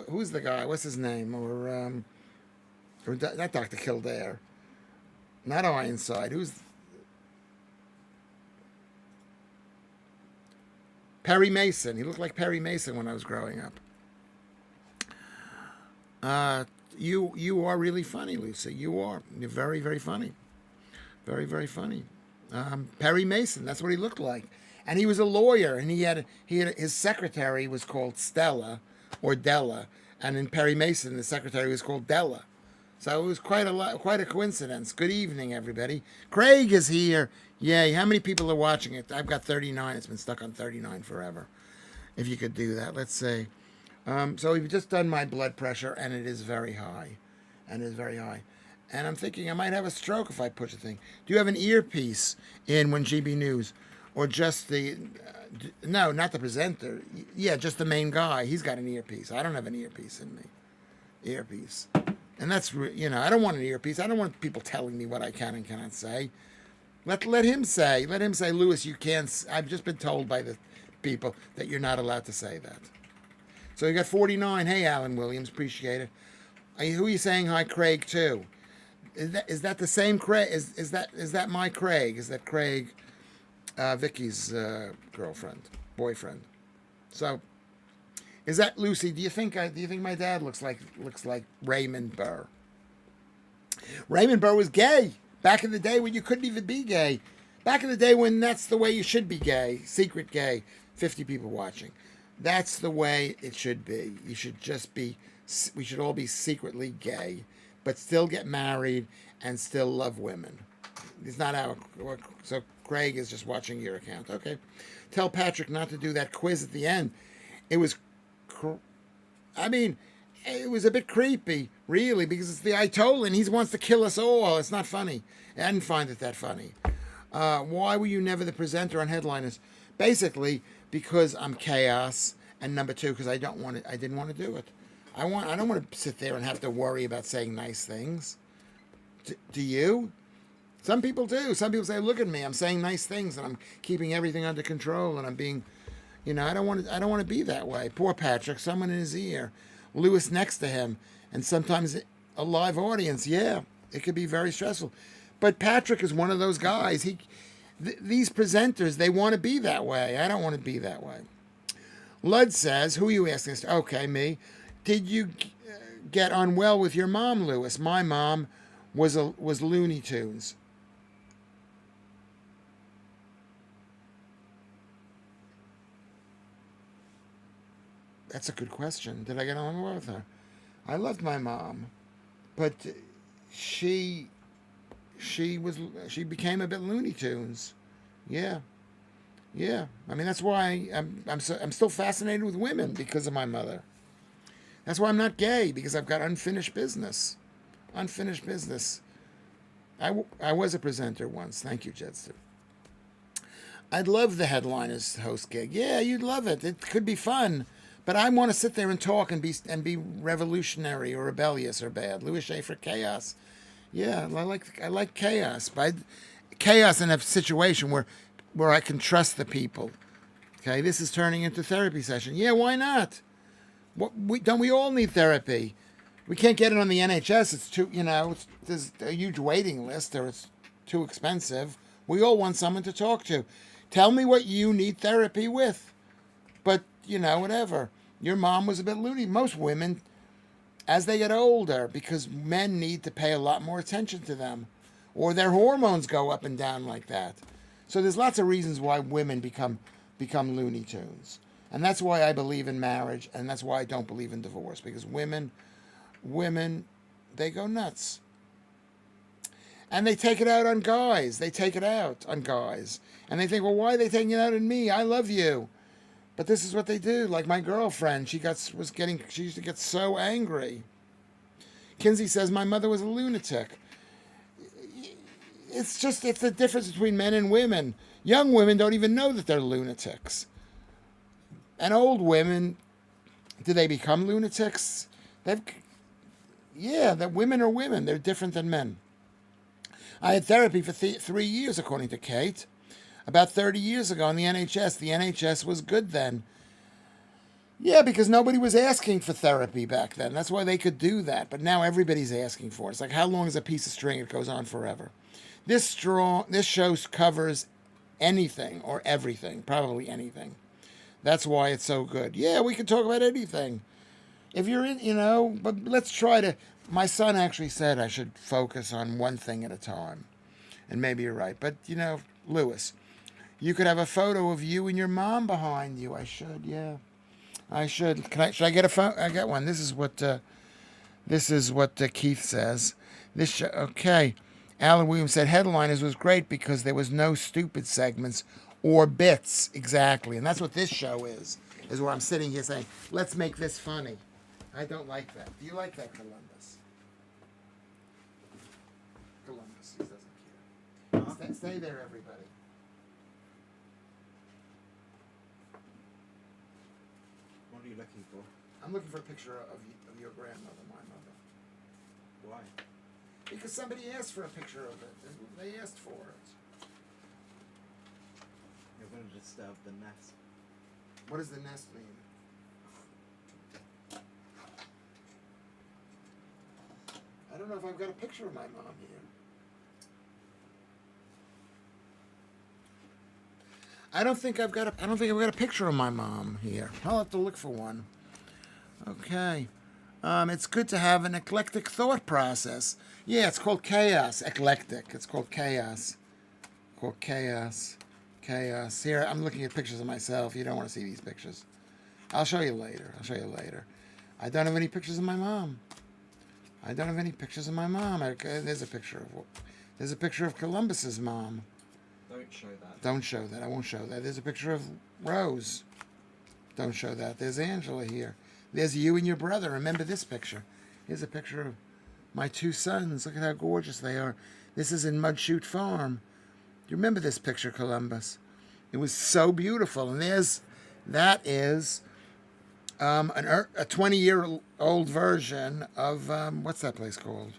Speaker 1: who's the guy? What's his name? Or not Dr. Kildare. Not Ironside. Who's... Perry Mason. He looked like Perry Mason when I was growing up. You are really funny, Lucy. You are. You're very, very funny. Very, very funny. Perry Mason. That's what he looked like. And he was a lawyer, and he had his secretary was called Stella or Della, and in Perry Mason, the secretary was called Della. So it was quite a coincidence. Good evening, everybody. Craig is here. Yay. How many people are watching it? I've got 39. It's been stuck on 39 forever. If you could do that, let's say. So we've just done my blood pressure, and it is very high. And I'm thinking I might have a stroke if I push the thing. Do you have an earpiece in when GB News? Or just the... no, not the presenter. Yeah, just the main guy. He's got an earpiece. I don't have an earpiece in me. Earpiece. And that's, I don't want an earpiece. I don't want people telling me what I can and cannot say. Let him say, Lewis, you can't. I've just been told by the people that you're not allowed to say that. So you got 49. Hey, Alan Williams, appreciate it. Who are you saying hi, Craig, to? Is that the same Craig? Is that my Craig? Is that Craig, Vicky's boyfriend? So... is that Lucy? Do you think my dad looks like Raymond Burr? Raymond Burr was gay back in the day when you couldn't even be gay. Back in the day when that's the way you should be gay, secret gay. 50 people watching. That's the way it should be. You should just be. We should all be secretly gay, but still get married and still love women. It's not our. So Craig is just watching your account. Okay. Tell Patrick not to do that quiz at the end. It was. It was a bit creepy, really, because it's the Ayatollah and he wants to kill us all. It's not funny. I didn't find it that funny. Why were you never the presenter on Headliners? Basically, because I'm chaos, and number two, because I didn't want to do it. I don't want to sit there and have to worry about saying nice things. Do you? Some people do. Some people say, "Look at me, I'm saying nice things, and I'm keeping everything under control, and I'm being." I don't want to be that way. Poor Patrick, someone in his ear, Lewis next to him, and sometimes a live audience. Yeah, it could be very stressful. But Patrick is one of those guys. These presenters, they want to be that way. I don't want to be that way. Lud says, who are you asking us? Okay, me. Did you get on well with your mom, Lewis? My mom was Looney Tunes. That's a good question. Did I get along well with her? I loved my mom, but she became a bit Looney Tunes. Yeah. That's why I'm still fascinated with women because of my mother. That's why I'm not gay, because I've got unfinished business. Unfinished business. I was a presenter once. Thank you, Jetster. I'd love the headliners host gig. Yeah, you'd love it. It could be fun. But I want to sit there and talk and be revolutionary or rebellious or bad. Lewis Schaffer, chaos. Yeah, I like chaos. But chaos in a situation where I can trust the people. Okay, this is turning into therapy session. Yeah, why not? Don't we all need therapy? We can't get it on the NHS. It's too, there's a huge waiting list, or it's too expensive. We all want someone to talk to. Tell me what you need therapy with. But, whatever. Your mom was a bit loony. Most women, as they get older, because men need to pay a lot more attention to them, or their hormones go up and down like that. So there's lots of reasons why women become Looney Tunes. And that's why I believe in marriage, and that's why I don't believe in divorce, because women, they go nuts. And they take it out on guys. They take it out on guys. And they think, well, why are they taking it out on me? I love you. But this is what they do. Like my girlfriend, she used to get so angry. Kinsey says, my mother was a lunatic. It's the difference between men and women. Young women don't even know that they're lunatics. And old women, do they become lunatics? That women are women. They're different than men. I had therapy for 3 years, according to Kate. About 30 years ago in the NHS. The NHS was good then. Yeah, because nobody was asking for therapy back then. That's why they could do that. But now everybody's asking for it. It's like, how long is a piece of string? It goes on forever. This show covers anything or everything, probably anything. That's why it's so good. Yeah, we can talk about anything. If you're in, but let's try to. My son actually said I should focus on one thing at a time. And maybe you're right. But, Lewis, you could have a photo of you and your mom behind you. I should, yeah. I should. Should I get a photo? I got one. This is what Keith says. Okay. Alan Williams said Headliners was great because there was no stupid segments or bits. Exactly. And that's what this show is where I'm sitting here saying, let's make this funny. I don't like that. Do you like that, Columbus? Columbus, he doesn't care. Stay there, everybody.
Speaker 3: What are you looking for?
Speaker 1: I'm looking for a picture of your grandmother, my mother.
Speaker 3: Why?
Speaker 1: Because somebody asked for a picture of it. They asked for it.
Speaker 3: You're going to disturb the nest.
Speaker 1: What does the nest mean? I don't know if I've got a picture of my mom here. I don't think I've got a picture of my mom here. I'll have to look for one. Okay. It's good to have an eclectic thought process. Yeah, it's called chaos. Eclectic. It's called chaos. Chaos. Here, I'm looking at pictures of myself. You don't want to see these pictures. I'll show you later. I don't have any pictures of my mom. There's a picture of Columbus's mom.
Speaker 3: Don't show that.
Speaker 1: I won't show that. There's a picture of Rose. Don't show that. There's Angela here. There's you and your brother. Remember this picture. Here's a picture of my two sons. Look at how gorgeous they are. This is in Mudshoot Farm. Do you remember this picture, Columbus? It was so beautiful. And that is a 20-year-old version of, what's that place called?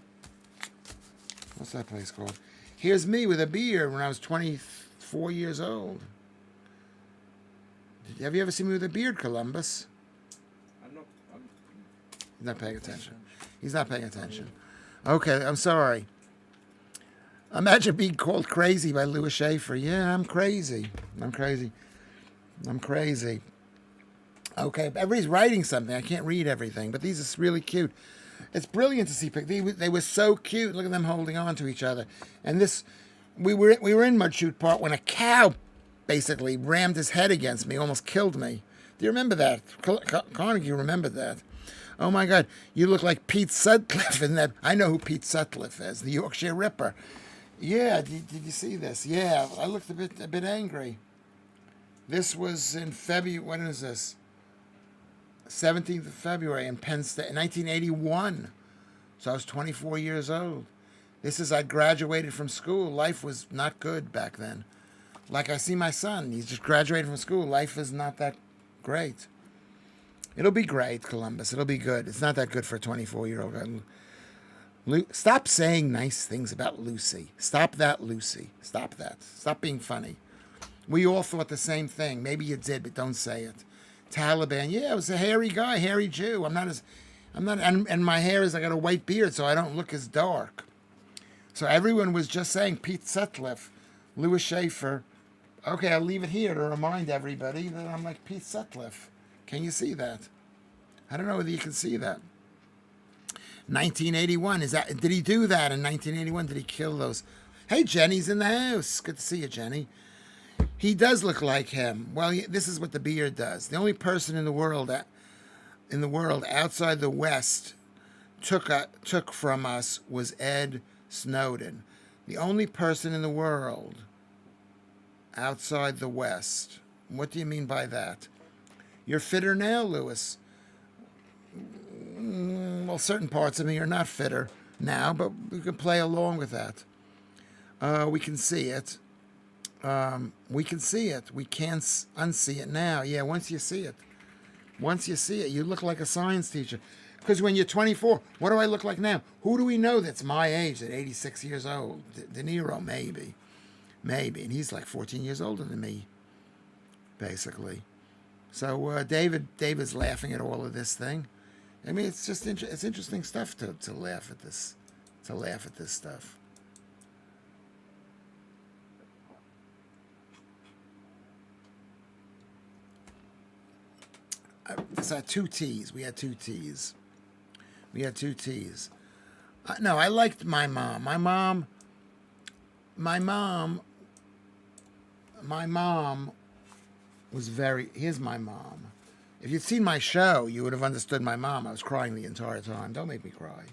Speaker 1: Here's me with a beard when I was 24 years old. Have you ever seen me with a beard, Columbus? He's not paying attention. Okay, I'm sorry. Imagine being called crazy by Lewis Schaffer. Yeah, I'm crazy. Okay, everybody's writing something. I can't read everything, but these are really cute. It's brilliant to see pictures. They were so cute. Look at them holding on to each other. And we were in Mudshoot Park when a cow basically rammed his head against me, almost killed me. Do you remember that? Carnegie remembered that. Oh my God, you look like Pete Sutcliffe in that. I know who Pete Sutcliffe is, the Yorkshire Ripper. Yeah, did you see this? Yeah, I looked a bit angry. This was in February. When is this? 17th of February in Penn State, 1981. So I was 24 years old. This is, I graduated from school. Life was not good back then. Like I see my son, he's just graduated from school. Life is not that great. It'll be great, Columbus. It'll be good. It's not that good for a 24-year-old guy. Stop saying nice things about Lucy. Stop that, Lucy. Stop that. Stop being funny. We all thought the same thing. Maybe you did, but don't say it. Taliban, yeah, I was a hairy guy, hairy Jew. And my hair is, I got a white beard, so I don't look as dark. So everyone was just saying Pete Sutcliffe, Lewis Schaffer. Okay, I'll leave it here to remind everybody that I'm like Pete Sutcliffe. Can you see that? I don't know whether you can see that. 1981, did he do that in 1981? Did he kill those? Hey, Jenny's in the house. Good to see you, Jenny. He does look like him. Well, this is what the beard does. The only person in the world outside the West took from us was Ed Snowden. The only person in the world outside the West. What do you mean by that? You're fitter now, Lewis. Well, certain parts of me are not fitter now, but we can play along with that. We can see it. We can see it. We can't unsee it now. Yeah, once you see it, you look like a science teacher. Because when you're 24, what do I look like now? Who do we know that's my age at 86 years old? De Niro, maybe. And he's like 14 years older than me, basically. So David's laughing at all of this thing. I mean, it's just it's interesting stuff to laugh at this, stuff. This had 2 T's. We had 2 T's. No, I liked my mom. My mom was very... Here's my mom. If you'd seen my show, you would have understood my mom. I was crying the entire time. Don't make me cry.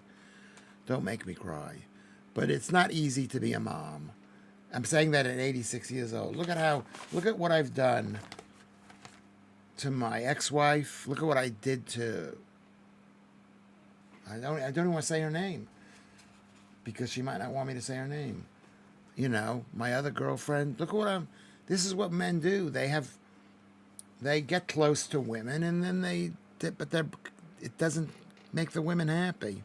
Speaker 1: But it's not easy to be a mom. I'm saying that at 86 years old. Look at what I've done to my ex-wife. Look at what I did to... I don't even want to say her name, because she might not want me to say her name. You know, my other girlfriend. Look at this is what men do. They get close to women, and then it doesn't make the women happy.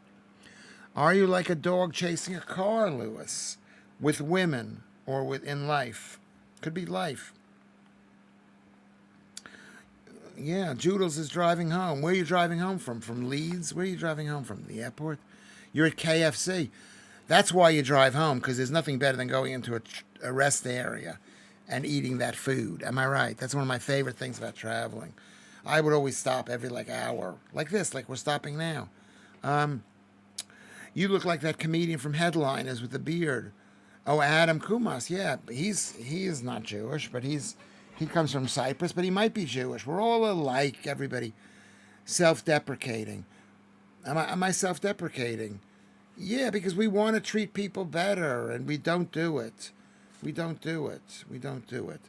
Speaker 1: Are you like a dog chasing a car, Lewis? With women or in life? Could be life. Yeah, Joodles is driving home. Where are you driving home from? From Leeds? Where are you driving home from? The airport? You're at KFC. That's why you drive home, because there's nothing better than going into a rest area and eating that food. Am I right? That's one of my favorite things about traveling. I would always stop every hour. Like this, like we're stopping now. You look like that comedian from Headliners with the beard. Oh, Adam Kumas. Yeah, he is not Jewish, but he comes from Cyprus, but he might be Jewish. We're all alike, everybody. Self-deprecating. Am I self-deprecating? Yeah, because we want to treat people better, and we don't do it. We don't do it.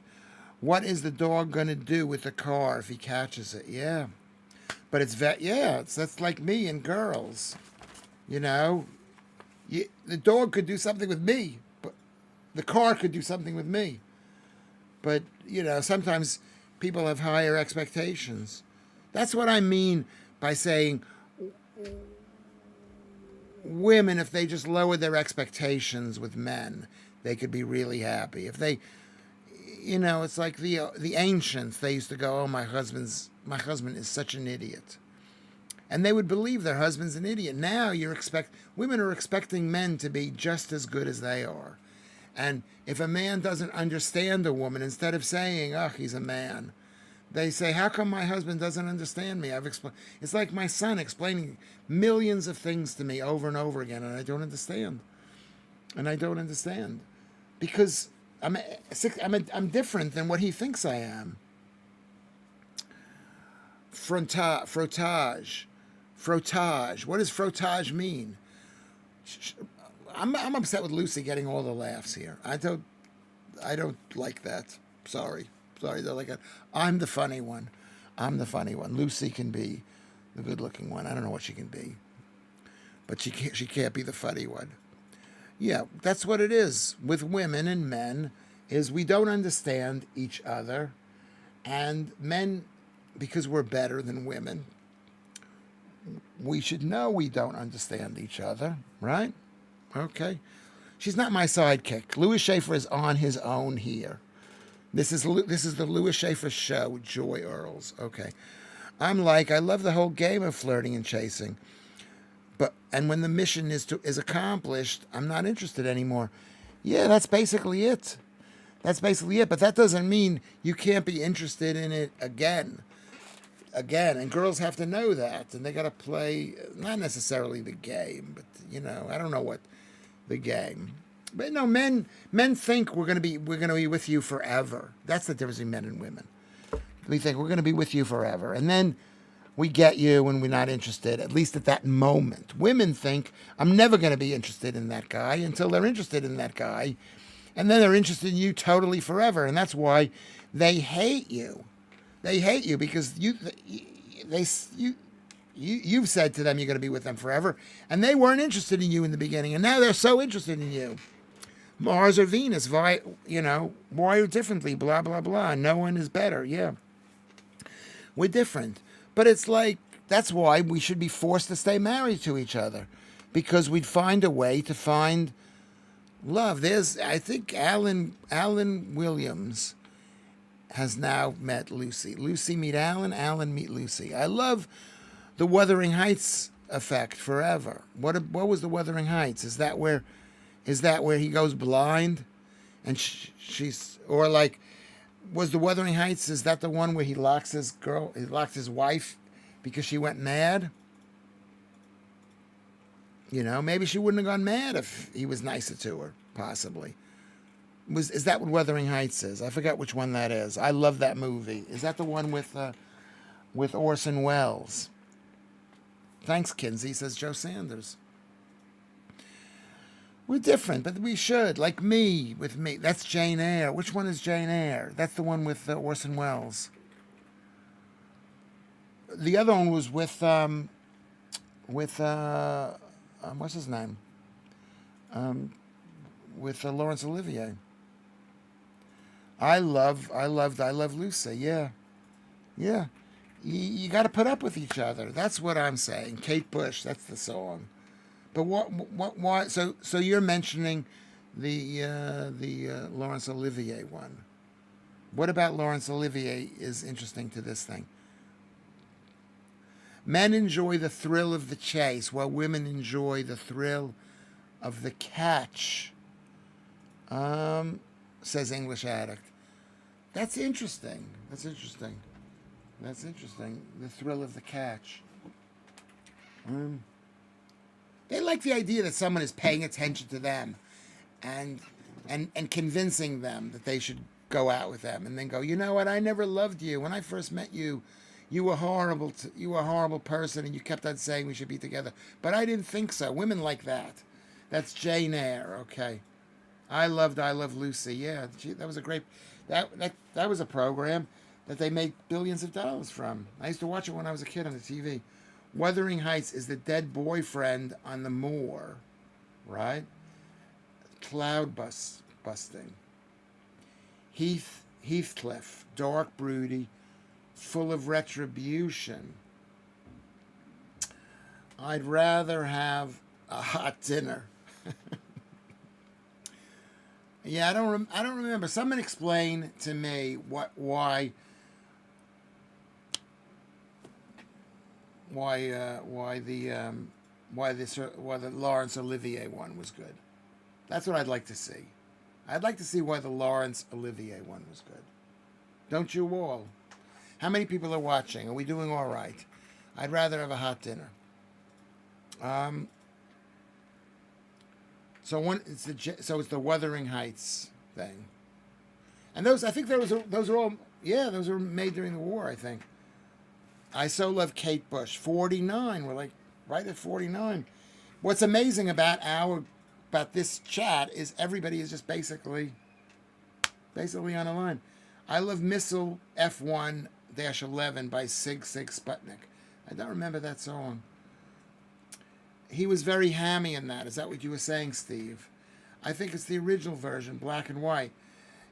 Speaker 1: What is the dog going to do with the car if he catches it? Yeah. But that's like me and girls. You know? The dog could do something with me, but the car could do something with me. But, you know, sometimes people have higher expectations. That's what I mean by saying women, if they just lowered their expectations with men, they could be really happy. If they, you know, it's like the ancients, they used to go, oh, my husband is such an idiot. And they would believe their husband's an idiot. Now women are expecting men to be just as good as they are. And if a man doesn't understand a woman, instead of saying, oh, he's a man, they say, how come my husband doesn't understand me? It's like my son explaining millions of things to me over and over again, and I don't understand. Because I'm different than what he thinks I am. Frottage. What does frottage mean? I'm upset with Lucy getting all the laughs here. I don't like that. Sorry, don't like it. I'm the funny one. Lucy can be the good-looking one. I don't know what she can be. but she can't be the funny one. Yeah, that's what it is with women and men, is we don't understand each other, and men, because we're better than women, we should know we don't understand each other, right? Okay. She's not my sidekick. Lewis Schaffer is on his own here. This is the Lewis Schaffer show, Joy Earls. Okay. I love the whole game of flirting and chasing. And when the mission is accomplished, I'm not interested anymore. Yeah, that's basically it. That's basically it. But that doesn't mean you can't be interested in it again. And girls have to know that, and they got to play not necessarily the game, but I don't know what the game. But no, men think we're gonna be with you forever. That's the difference between men and women. We think we're gonna be with you forever, and then we get you when we're not interested, at least at that moment. Women think, I'm never going to be interested in that guy until they're interested in that guy. And then they're interested in you totally forever. And that's why they hate you. They hate you because you've said to them you're going to be with them forever. And they weren't interested in you in the beginning. And now they're so interested in you. Mars or Venus, wired differently, blah, blah, blah. No one is better. Yeah. We're different. But it's like, that's why we should be forced to stay married to each other, because we'd find a way to find love. I think Alan Williams has now met Lucy. Lucy meet Alan, Alan meet Lucy. I love the Wuthering Heights effect forever. What was the Wuthering Heights? Is that where he goes blind and was the Wuthering Heights, is that the one where he locked his wife because she went mad? Maybe she wouldn't have gone mad if he was nicer to her, possibly. Is that what Wuthering Heights is? I forgot which one that is. I love that movie. Is that the one with Orson Welles? Thanks, Kinsey, says Joe Sanders. We're different, but we should. Like with me. That's Jane Eyre. Which one is Jane Eyre? That's the one with Orson Welles. The other one was with what's his name? With Laurence Olivier. I love Lucy. Yeah. You got to put up with each other. That's what I'm saying. Kate Bush. That's the song. But why? So you're mentioning the Laurence Olivier one. What about Laurence Olivier is interesting to this thing? Men enjoy the thrill of the chase, while women enjoy the thrill of the catch. Says English Addict. That's interesting. The thrill of the catch. They like the idea that someone is paying attention to them and convincing them that they should go out with them, and then go, you know what, I never loved you. When I first met you, you were horrible. You were a horrible person, and you kept on saying we should be together. But I didn't think so. Women like that. That's Jane Eyre. Okay. I Love Lucy. Yeah, that was a great. That was a program that they made billions of dollars from. I used to watch it when I was a kid on the TV. Wuthering Heights is the dead boyfriend on the moor, right? Cloud busting. Heathcliff, dark, broody, full of retribution. I'd rather have a hot dinner. Yeah, I don't remember. Someone explain to me why the Laurence Olivier one was good. That's what I'd like to see. I'd like to see why the Laurence Olivier one was good. Don't you all? How many people are watching? Are we doing all right? I'd rather have a hot dinner. So it's the Wuthering Heights thing, and those were made during the war, I think. I So Love Kate Bush. 49. We're like right at 49. What's amazing about this chat is everybody is just basically on a line. I Love Missile F1-11 by Sig Sputnik. I don't remember that song. He was very hammy in that. Is that what you were saying, Steve? I think it's the original version, black and white.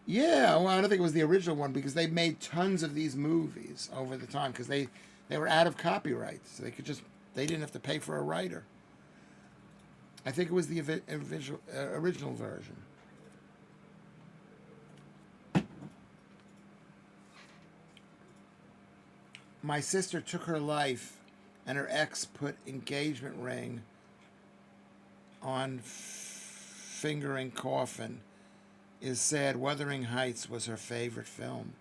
Speaker 1: Yeah, well, I don't think it was the original one because they made tons of these movies over the time because they were out of copyright, so they didn't have to pay for a writer. I think it was the original version. My sister took her life, and her ex put engagement ring on fingering coffin. Is sad. Wuthering Heights was her favorite film.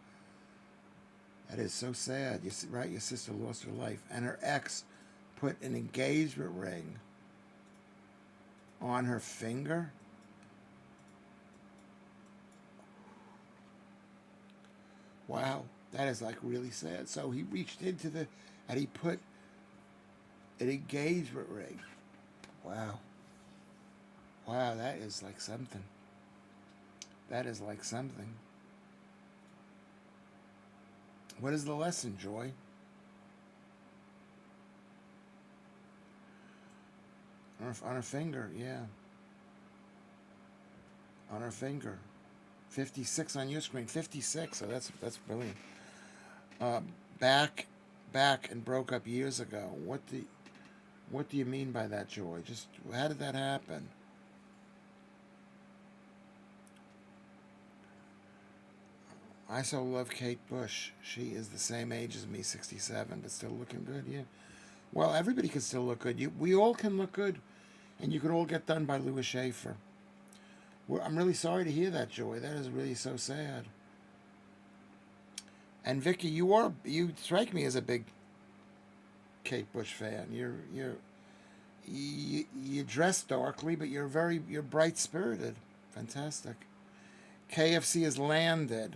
Speaker 1: That is so sad. You see, right? Your sister lost her life, and her ex put an engagement ring on her finger. Wow, that is like really sad. So he reached into and he put an engagement ring. Wow. Wow, that is like something. That is like something. What is the lesson, Joy? On her finger, yeah. On her finger. 56 on your screen. 56, so that's brilliant. Back and broke up years ago. What do you mean by that, Joy? Just how did that happen? I so love Kate Bush. She is the same age as me, 67, but still looking good, yeah. Well, everybody can still look good. We all can look good, and you could all get done by Lewis Schaffer. I'm really sorry to hear that, Joy. That is really so sad. And Vicky, you strike me as a big Kate Bush fan. You dress darkly, but you're bright spirited. Fantastic. KFC has landed.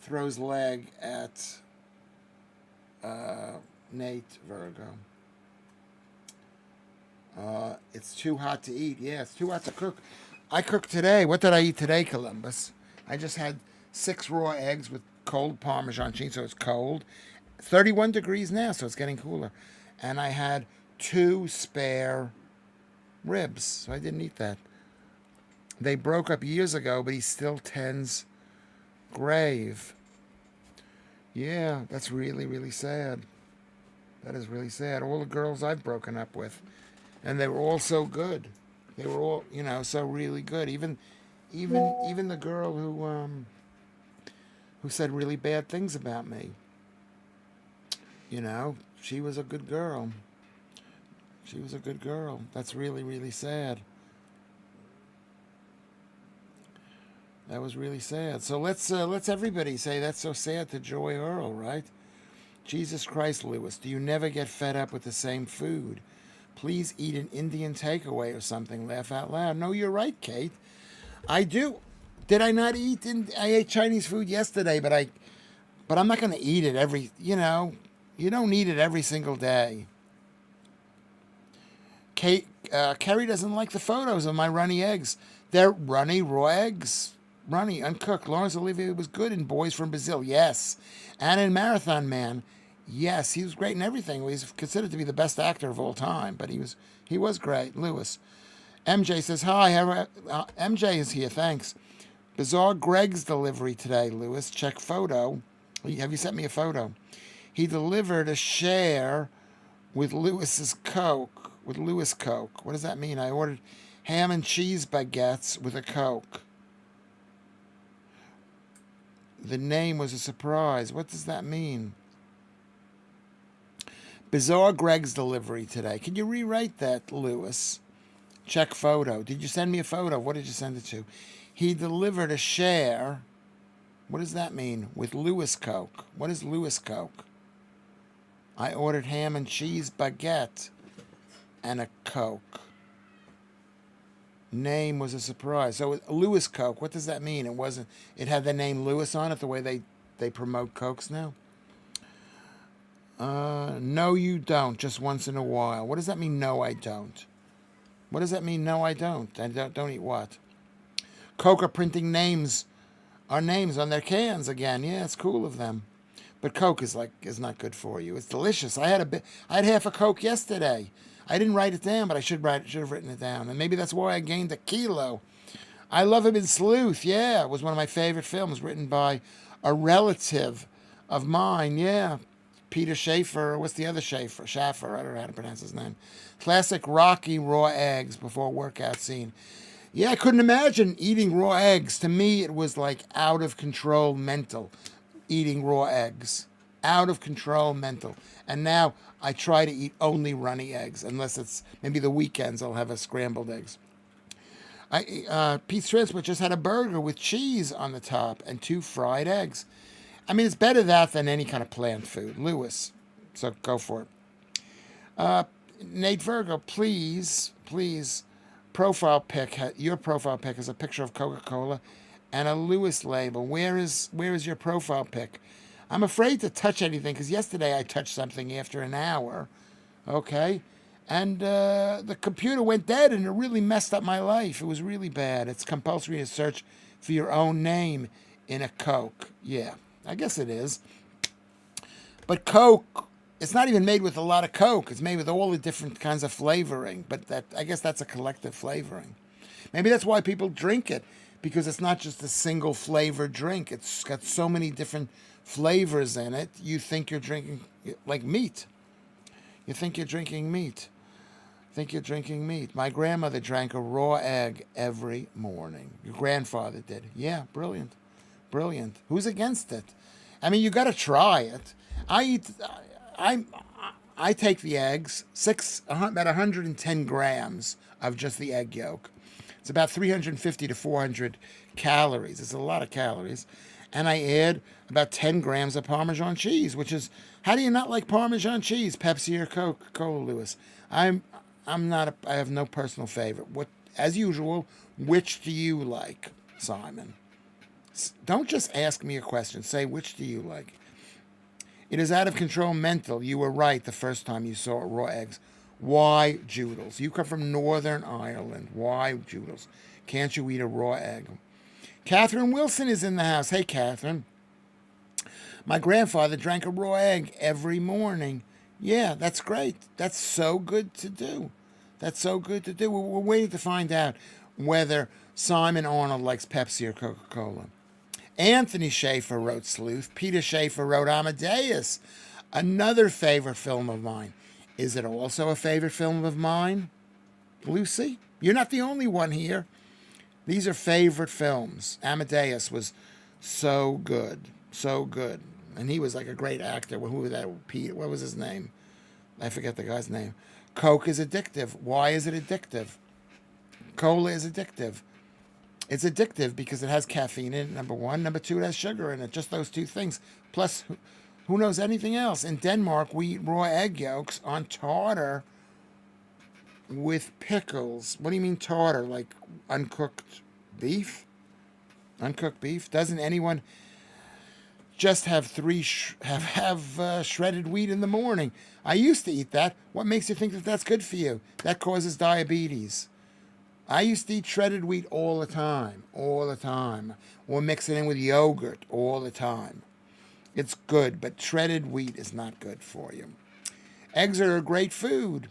Speaker 1: Throws leg at Nate Virgo. It's too hot to eat. Yeah, it's too hot to cook. I cooked today. What did I eat today, Columbus? I just had 6 raw eggs with cold Parmesan cheese, so it's cold. 31 degrees now, so it's getting cooler. And I had 2 spare ribs, so I didn't eat that. They broke up years ago, but he still tends grave. Yeah, that's really, really sad. That is really sad. All the girls I've broken up with, and they were all so good. They were all, so really good. Even the girl who said really bad things about me. She was a good girl. She was a good girl. That's really, really sad. That was really sad. So let's everybody say that's so sad to Joy Earl, right? Jesus Christ, Lewis, do you never get fed up with the same food? Please eat an Indian takeaway or something. Laugh out loud. No, you're right, Kate. I do. Did I not eat? I ate Chinese food yesterday, but I'm not going to eat it every. You don't eat it every single day. Kate, Kerry doesn't like the photos of my runny eggs. They're runny raw eggs. Runny, uncooked. Lawrence Olivier was good in Boys from Brazil, yes. And in Marathon Man, yes. He was great in everything. He's considered to be the best actor of all time, but he was great. Lewis. MJ says, hi. MJ is here, thanks. Bizarre Greg's delivery today, Lewis. Check photo. Have you sent me a photo? He delivered a share with Lewis Coke. What does that mean? I ordered ham and cheese baguettes with a Coke. The name was a surprise. What does that mean? Bizarre Greg's delivery today. Can you rewrite that, Lewis? Check photo. Did you send me a photo? What did you send it to? He delivered a share. What does that mean? With Lewis Coke. What is Lewis Coke? I ordered ham and cheese baguette and a Coke. Name was a surprise. So Lewis Coke, what does that mean? It had the name Lewis on it, the way they promote Cokes now? No, you don't, just once in a while. What does that mean, no, I don't? What does that mean, no, I don't? I don't eat what? Coke are printing our names on their cans again. Yeah, it's cool of them. But Coke is not good for you. It's delicious. I had half a Coke yesterday. I didn't write it down, but I should have written it down. And maybe that's why I gained a kilo. I Love Him in Sleuth. Yeah, it was one of my favorite films, written by a relative of mine. Yeah, Peter Schaffer. What's the other Schaffer? Schaffer. I don't know how to pronounce his name. Classic Rocky raw eggs before workout scene. Yeah, I couldn't imagine eating raw eggs. To me, it was like out of control mental, eating raw eggs. Out of control mental. And now I try to eat only runny eggs, unless it's maybe the weekends I'll have a scrambled eggs. Pete's Transport just had a burger with cheese on the top and 2 fried eggs. I mean, it's better that than any kind of plant food. Lewis, so go for it. Nate Virgo, please, profile pic. Your profile pic is a picture of Coca-Cola and a Lewis label. Where is your profile pic? I'm afraid to touch anything because yesterday I touched something after an hour, okay? And the computer went dead and it really messed up my life. It was really bad. It's compulsory to search for your own name in a Coke. Yeah, I guess it is. But Coke, it's not even made with a lot of Coke. It's made with all the different kinds of flavoring. But I guess that's a collective flavoring. Maybe that's why people drink it, because it's not just a single flavor drink. It's got so many different flavors in it. You think you're drinking like meat. You think you're drinking meat. My grandmother drank a raw egg every morning. Your grandfather did. Yeah, brilliant. Who's against it? I mean, you got to try it. I take the eggs, about 110 grams of just the egg yolk. It's about 350 to 400 calories. It's a lot of calories. And I add about 10 grams of Parmesan cheese, which is, how do you not like Parmesan cheese? Pepsi or Coca-Cola, Lewis? I have no personal favorite. As usual, which do you like, Simon? Don't just ask me a question. Say, which do you like? It is out of control mental. You were right the first time you saw raw eggs. Why Joodles? You come from Northern Ireland. Why Joodles? Can't you eat a raw egg? Catherine Wilson is in the house. Hey, Catherine. My grandfather drank a raw egg every morning. Yeah, that's great. That's so good to do. We're waiting to find out whether Simon Arnold likes Pepsi or Coca-Cola. Anthony Schaffer wrote Sleuth. Peter Schaffer wrote Amadeus, another favorite film of mine. Is it also a favorite film of mine, Lucy? You're not the only one here. These are favorite films. Amadeus was so good. And he was like a great actor. Who was that? Pete? What was his name? I forget the guy's name. Coke is addictive. Why is it addictive? Cola is addictive. It's addictive because it has caffeine in it, number one. Number two, it has sugar in it. Just those two things. Plus, who knows anything else? In Denmark, we eat raw egg yolks on tartar with pickles. What do you mean tartar? Like uncooked beef? Uncooked beef? Doesn't anyone just have shredded wheat in the morning? I used to eat that. What makes you think that that's good for you? That causes diabetes. I used to eat shredded wheat all the time. Or mix it in with yogurt all the time. It's good, but shredded wheat is not good for you. Eggs are a great food.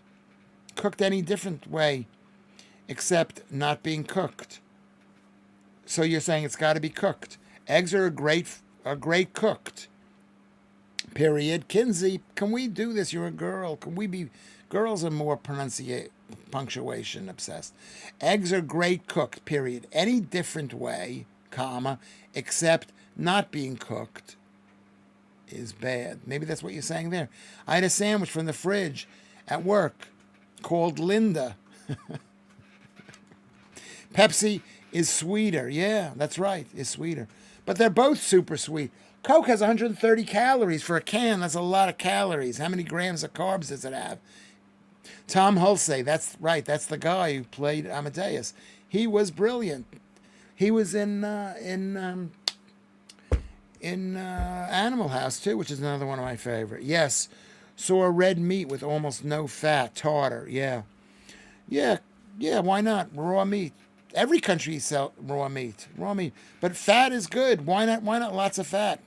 Speaker 1: Cooked any different way, except not being cooked. So you're saying it's got to be cooked. Eggs are a great cooked. Period. Kinsey, can we do this? You're a girl. Can we be? Girls are more punctuation obsessed. Eggs are great cooked. Period. Any different way, comma, except not being cooked, is bad. Maybe that's what you're saying there. I had a sandwich from the fridge at work called Linda. Pepsi is sweeter. Yeah, that's right. Is sweeter. But they're both super sweet. Coke has 130 calories for a can. That's a lot of calories. How many grams of carbs does it have? Tom Hulsey, that's right. That's the guy who played Amadeus. He was brilliant. He was in Animal House too, which is another one of my favorite. Yes, saw red meat with almost no fat, tartar. Yeah. Why not raw meat? Every country sells raw meat. But fat is good. Why not lots of fat?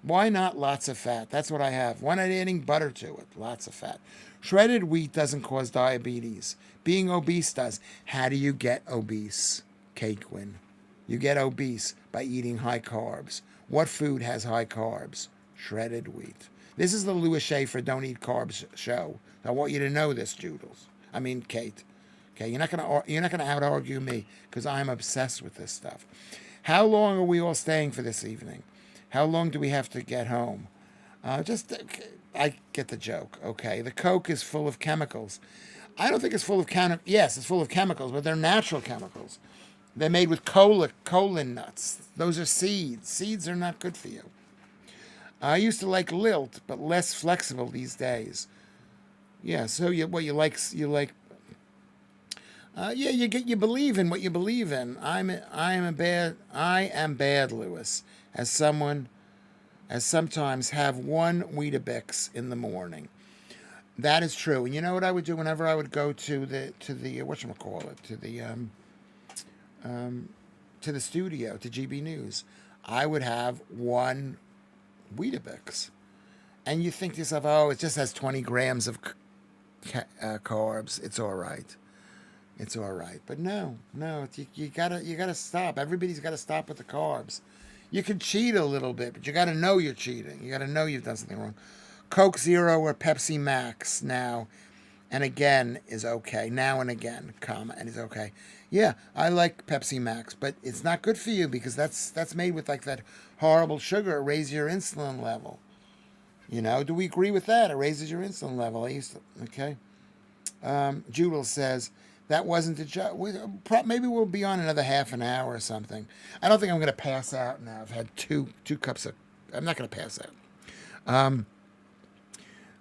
Speaker 1: Why not lots of fat? That's what I have. Why not adding butter to it? Lots of fat. Shredded wheat doesn't cause diabetes. Being obese does. How do you get obese? Kate Quinn. You get obese by eating high carbs. What food has high carbs? Shredded wheat. This is the Lewis Schaffer Don't Eat Carbs show. I want you to know this, Kate. Okay, you're not gonna out argue me because I'm obsessed with this stuff. How long are we all staying for this evening? How long do we have to get home? I get the joke. Okay, the Coke is full of chemicals. I don't think it's full of Yes, it's full of chemicals, but they're natural chemicals. They're made with colon nuts. Those are seeds. Seeds are not good for you. I used to like Lilt, but less flexible these days. Yeah. So you you believe in what you believe in. I am bad, Lewis. As sometimes have one Weetabix in the morning. That is true. And you know what I would do whenever I would go to the whatchamacallit, to the studio, to GB News, I would have one Weetabix. And you think to yourself, oh, it just has 20 grams of carbs. It's all right. It's all right. But no, you gotta stop. Everybody's got to stop with the carbs. You can cheat a little bit, but you got to know you're cheating. You got to know you've done something wrong. Coke Zero or Pepsi Max now and again is okay. Now and again, and is okay. Yeah, I like Pepsi Max, but it's not good for you because that's made with like that horrible sugar. It raises your insulin level. Do we agree with that? It raises your insulin level. Okay. Judel says, that wasn't a joke. Maybe we'll be on another half an hour or something. I don't think I'm going to pass out now. I've had two cups of... I'm not going to pass out.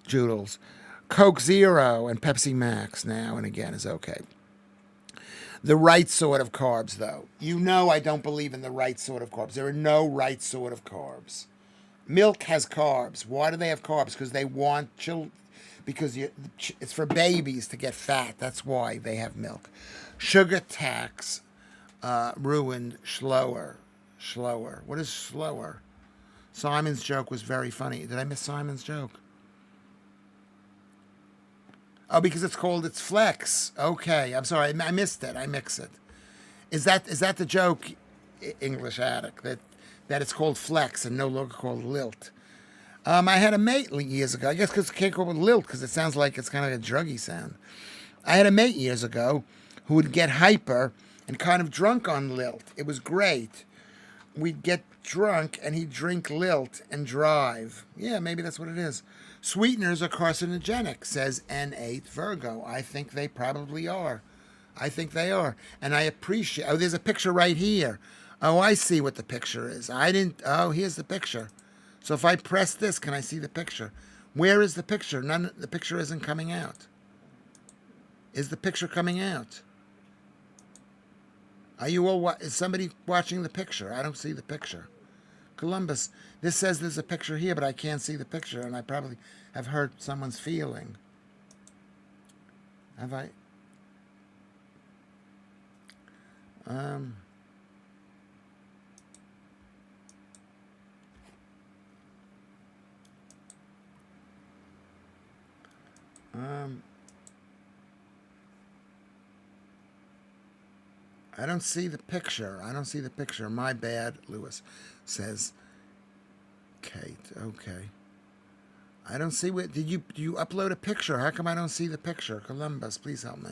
Speaker 1: Judels. Coke Zero and Pepsi Max now and again is okay. The right sort of carbs, though. I don't believe in the right sort of carbs. There are no right sort of carbs. Milk has carbs. Why do they have carbs? Because they want because it's for babies to get fat. That's why they have milk. Sugar tax ruined slower. What is slower? Simon's joke was very funny. Did I miss Simon's joke? Oh, because it's flex. Okay, I'm sorry. I missed it. I mix it. Is that the joke, English addict, that it's called flex and no longer called lilt? I had a mate years ago, I guess because it can't call it lilt because it sounds like it's kind of like a druggy sound. I had a mate years ago who would get hyper and kind of drunk on lilt. It was great. We'd get drunk and he'd drink lilt and drive. Yeah, maybe that's what it is. Sweeteners are carcinogenic, says N8 Virgo. I think they probably are. I think they are. And I appreciate... Oh, there's a picture right here. Oh, I see what the picture is. Oh, here's the picture. So if I press this, can I see the picture? Where is the picture? The picture isn't coming out. Is the picture coming out? Are you all... Is somebody watching the picture? I don't see the picture. Columbus, this says there's a picture here, but I can't see the picture, and I probably have hurt someone's feeling. Have I? I don't see the picture. My bad, Lewis, says Kate. Okay. I don't see what... Do you upload a picture? How come I don't see the picture? Columbus, please help me.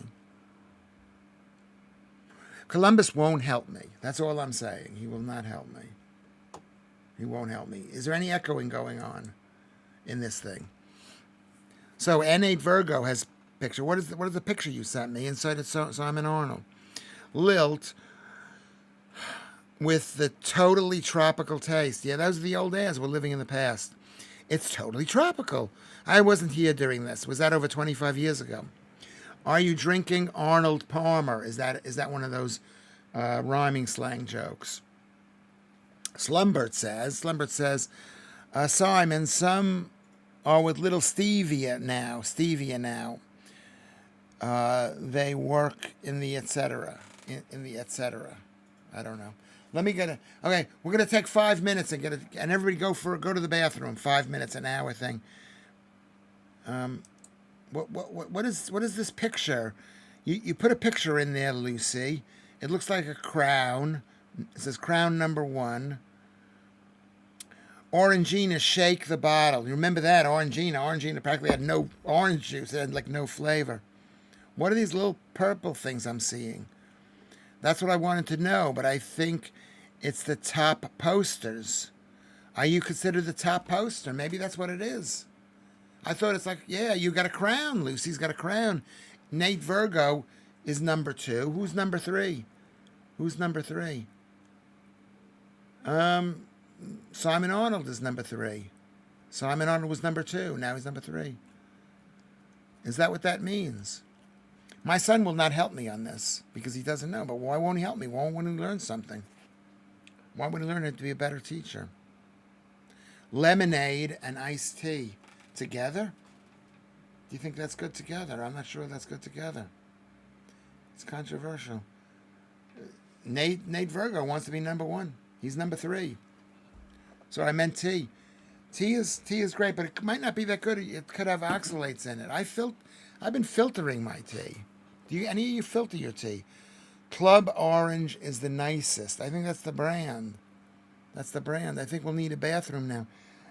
Speaker 1: Columbus won't help me. That's all I'm saying. He will not help me. He won't help me. Is there any echoing going on in this thing? So N8 Virgo has picture. What is the picture you sent me? Inside it's Simon Arnold. Lilt with the totally tropical taste. Yeah, those are the old days. We're living in the past. It's totally tropical. I wasn't here during this. Was that over 25 years ago? Are you drinking Arnold Palmer? Is that one of those rhyming slang jokes? Slumbert says, Simon, some are with little stevia now. They work in the etc. I don't know. Let me get it. Okay, we're gonna take 5 minutes and get it, and everybody go to the bathroom. 5 minutes, an hour thing. What is this picture? You put a picture in there, Lucy. It looks like a crown. It says crown number 1. Orangina, shake the bottle. You remember that? Orangina. Orangina practically had no orange juice. It had like no flavor. What are these little purple things I'm seeing? That's what I wanted to know, but I think it's the top posters. Are you considered the top poster? Maybe that's what it is. I thought it's like, yeah, you got a crown. Lucy's got a crown. Nate Virgo is number 2. Who's number 3? Who's number 3? Simon Arnold is number 3. Simon Arnold was number 2. Now he's number 3. Is that what that means? My son will not help me on this because he doesn't know. But why won't he help me? Why won't he learn something? Why would he learn it to be a better teacher? Lemonade and iced tea together? Do you think that's good together? I'm not sure that's good together. It's controversial. Nate Virgo wants to be number 1. He's number 3. So I meant tea. Tea is great, but it might not be that good. It could have oxalates in it. I've been filtering my tea. Do any of you filter your tea? Club Orange is the nicest. I think that's the brand. That's the brand. I think we'll need a bathroom now.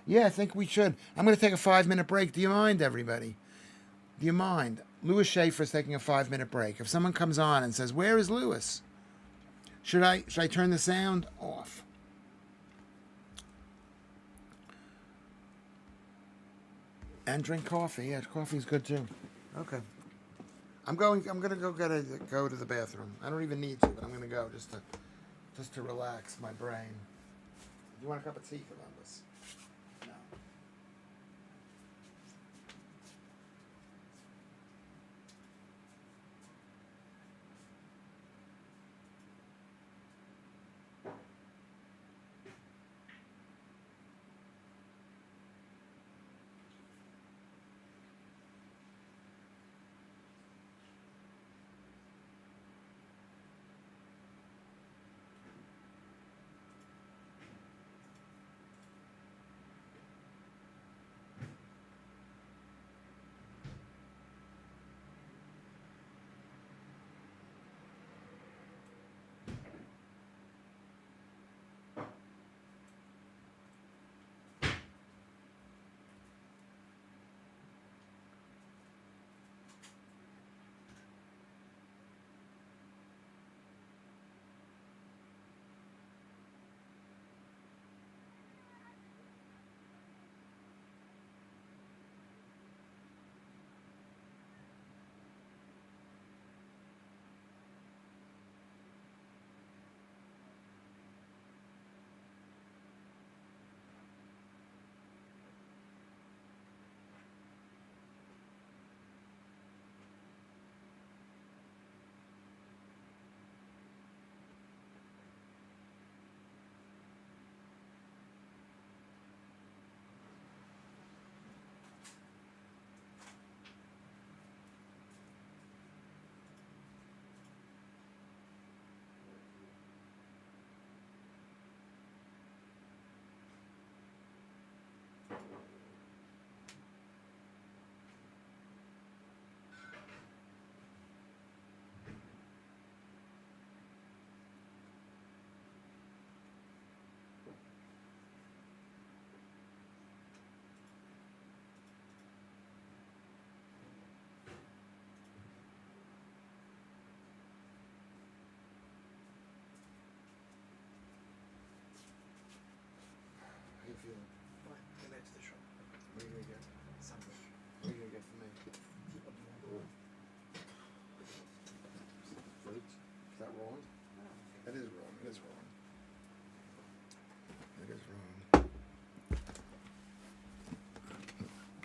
Speaker 1: Yeah, I think we should. I'm going to take a 5-minute break. Do you mind, everybody? Do you mind? Lewis Schaffer is taking a 5-minute break. If someone comes on and says, "Where is Lewis?" Should I turn the sound off? And drink coffee. Yeah, coffee's good too. Okay. I'm gonna go to the bathroom. I don't even need to, but I'm gonna go just to relax my brain. Do you want a cup of tea, Columbus? No.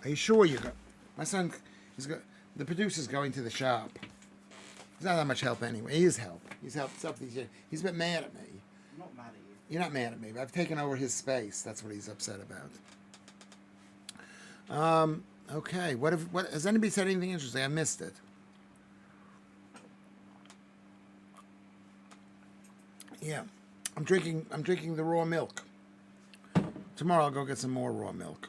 Speaker 1: Are you sure you got? My son, the producer's going to the shop. He's not that much help anyway. He is help. He's helped stuff these years. He's been mad at me.
Speaker 3: I'm not mad at you.
Speaker 1: You're not mad at me, but I've taken over his space. That's what he's upset about. Okay. What has anybody said anything interesting? I missed it. Yeah. I'm drinking the raw milk. Tomorrow I'll go get some more raw milk.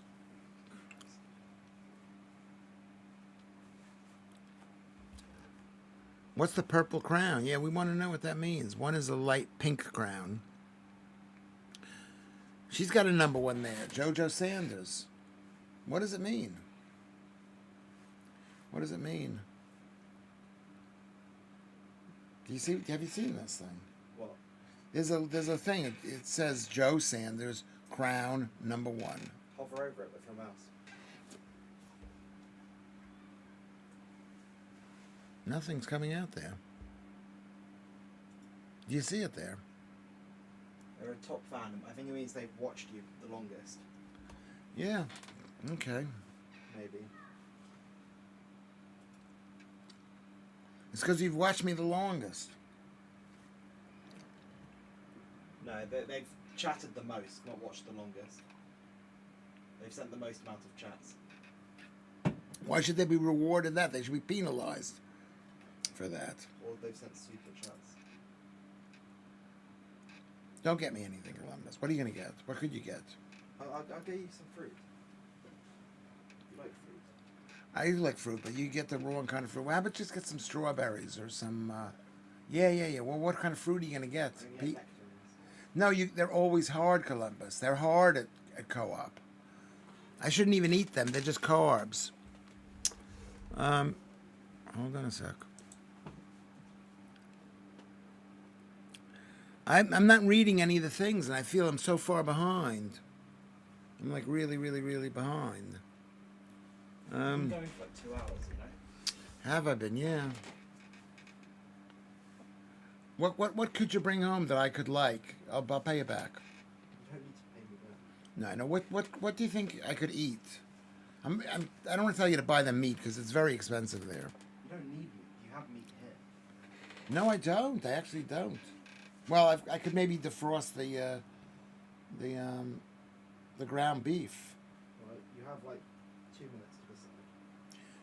Speaker 1: What's the purple crown? Yeah, we want to know what that means. One is a light pink crown. She's got a number one there. JoJo Sanders. What does it mean? What does it mean? Have you seen this thing?
Speaker 3: What?
Speaker 1: There's a thing. It says Joe Sanders crown number one.
Speaker 3: Hover over it with your mouse.
Speaker 1: Nothing's coming out there. Do you see it there?
Speaker 3: They're a top fan. I think it means they've watched you the longest.
Speaker 1: Yeah. Okay.
Speaker 3: Maybe.
Speaker 1: It's because you've watched me the longest.
Speaker 3: No, they've chatted the most, not watched the longest. They've sent the most amount of chats.
Speaker 1: Why should they be rewarded that? They should be penalized for that.
Speaker 3: Or they've sent super chats.
Speaker 1: Don't get me anything, Columbus. What are you going to get? What could you get?
Speaker 3: I'll get you some fruit. You like fruit?
Speaker 1: I do like fruit, but you get the wrong kind of fruit. Well, how about just get some strawberries or some... Yeah. Well, what kind of fruit are you going to get?
Speaker 3: I can get nectarines.
Speaker 1: No, they're always hard, Columbus. They're hard at Co-op. I shouldn't even eat them. They're just carbs. Hold on a sec. I'm not reading any of the things, and I feel I'm so far behind. I'm like really, really, really behind.
Speaker 3: We've been going for like 2 hours, you know.
Speaker 1: Have I been? Yeah. What could you bring home that I could like? I'll pay you back.
Speaker 3: You don't need to pay me back.
Speaker 1: No. What do you think I could eat? I don't want to tell you to buy them meat because it's very expensive there.
Speaker 3: You don't need meat. You have meat here.
Speaker 1: No, I don't. I actually don't. Well, I could maybe defrost the ground beef.
Speaker 3: Well, you have like 2 minutes to decide.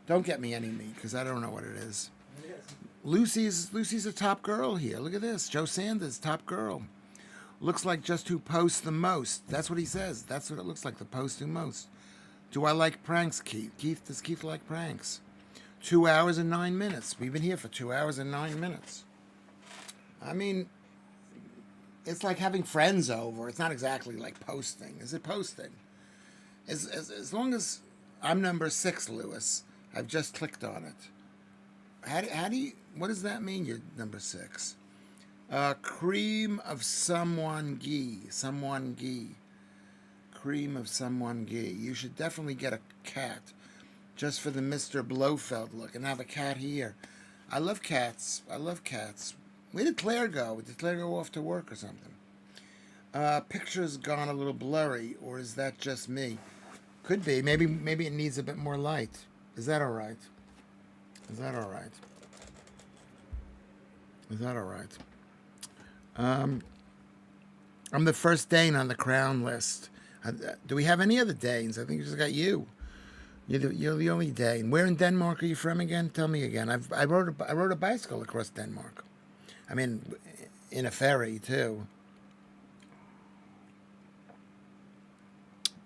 Speaker 1: Don't get me any meat because I don't know what it is.
Speaker 3: I'm gonna get some.
Speaker 1: Lucy's a top girl here. Look at this. Joe Sanders, top girl. Looks like just who posts the most. That's what he says. That's what it looks like, the post who most. Do I like pranks, Keith? Does Keith like pranks? 2 hours and 9 minutes. We've been here for 2 hours and 9 minutes. I mean, it's like having friends over. It's not exactly like posting. Is it posting? As long as I'm number 6, Lewis, I've just clicked on it. How do you, what does that mean, you're number 6? Cream of someone ghee. Cream of someone ghee. You should definitely get a cat just for the Mr. Blofeld look and have a cat here. I love cats. Where did Claire go? Did Claire go off to work or something? Picture's gone a little blurry, or is that just me? Could be. Maybe it needs a bit more light. Is that all right? I'm the first Dane on the crown list. Do we have any other Danes? I think we just got you. You're the only Dane. Where in Denmark are you from again? Tell me again. I rode a bicycle across Denmark. I mean, in a ferry too.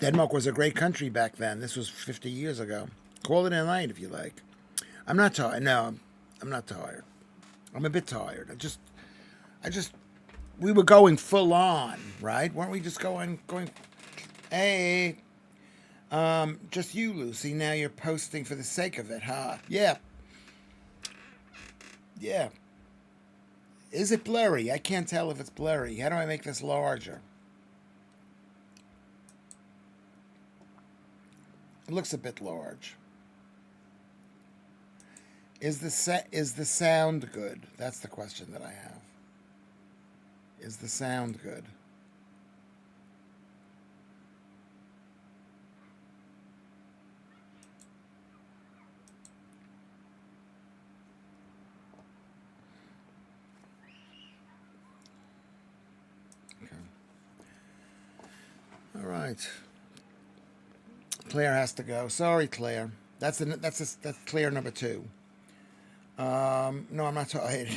Speaker 1: Denmark was a great country back then. This was 50 years ago. Call it a night if you like. I'm not tired. No, I'm not tired. I'm a bit tired. We were going full on, right? Weren't we just going, hey, just you, Lucy. Now you're posting for the sake of it, huh? Yeah. Is it blurry? I can't tell if it's blurry. How do I make this larger? It looks a bit large. Is the sound good? That's the question that I have. Is the sound good? Okay. All right. Claire has to go. Sorry, Claire. That's Claire number 2. No, I'm not tired.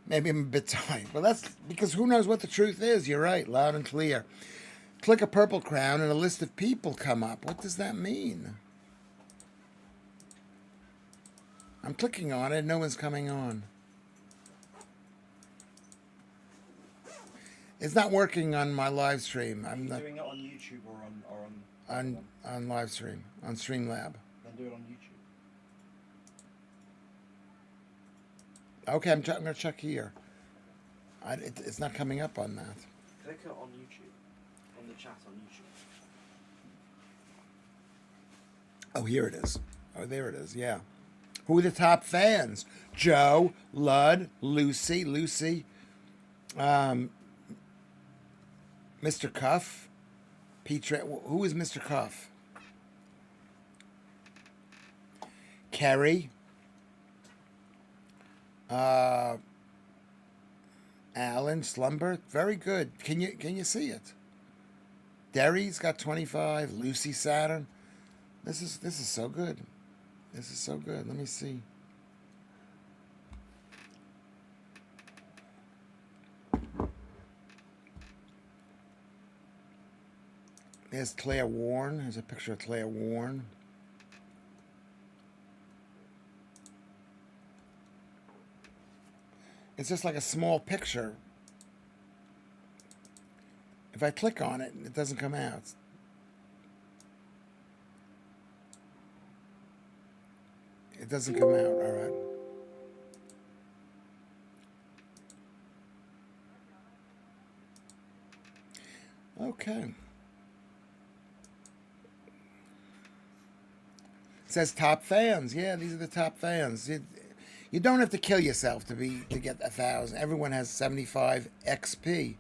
Speaker 1: Maybe I'm a bit tired. Well, that's because who knows what the truth is. You're right, loud and clear. Click a purple crown and a list of people come up. What does that mean? I'm clicking on it. No one's coming on. It's not working on my live stream. I'm not
Speaker 3: doing it on YouTube or
Speaker 1: on live stream, on Streamlab.
Speaker 3: Then do it on YouTube.
Speaker 1: Okay, I'm going to check here. It's not coming up on that.
Speaker 3: Click it on YouTube, on the chat on YouTube.
Speaker 1: Oh, here it is. Oh, there it is. Yeah. Who are the top fans? Joe, Lud, Lucy, Mr. Cuff, Petra. Who is Mr. Cuff? Kerry. Alan Slumber, very good. Can you see it? Derry's got 25. Lucy Saturn. This is so good. This is so good. Let me see. There's Claire Warren. There's a picture of Claire Warren. It's just like a small picture. If I click on it, it doesn't come out. It doesn't come out. All right. Okay. It says top fans. Yeah, these are the top fans. You don't have to kill yourself to get 1,000. Everyone has 75 XP.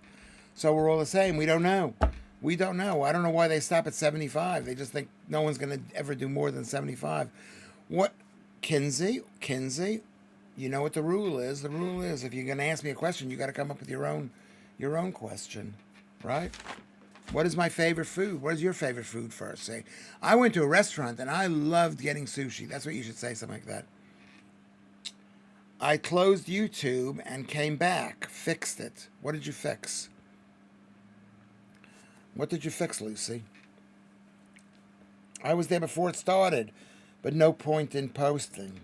Speaker 1: So we're all the same. We don't know. We don't know. I don't know why they stop at 75. They just think no one's going to ever do more than 75. What, Kinsey, you know what the rule is. The rule is if you're going to ask me a question, you got to come up with your own question, right? What is my favorite food? What is your favorite food first? Say, I went to a restaurant and I loved getting sushi. That's what you should say, something like that. I closed YouTube and came back, fixed it. What did you fix? What did you fix, Lucy? I was there before it started, but no point in posting.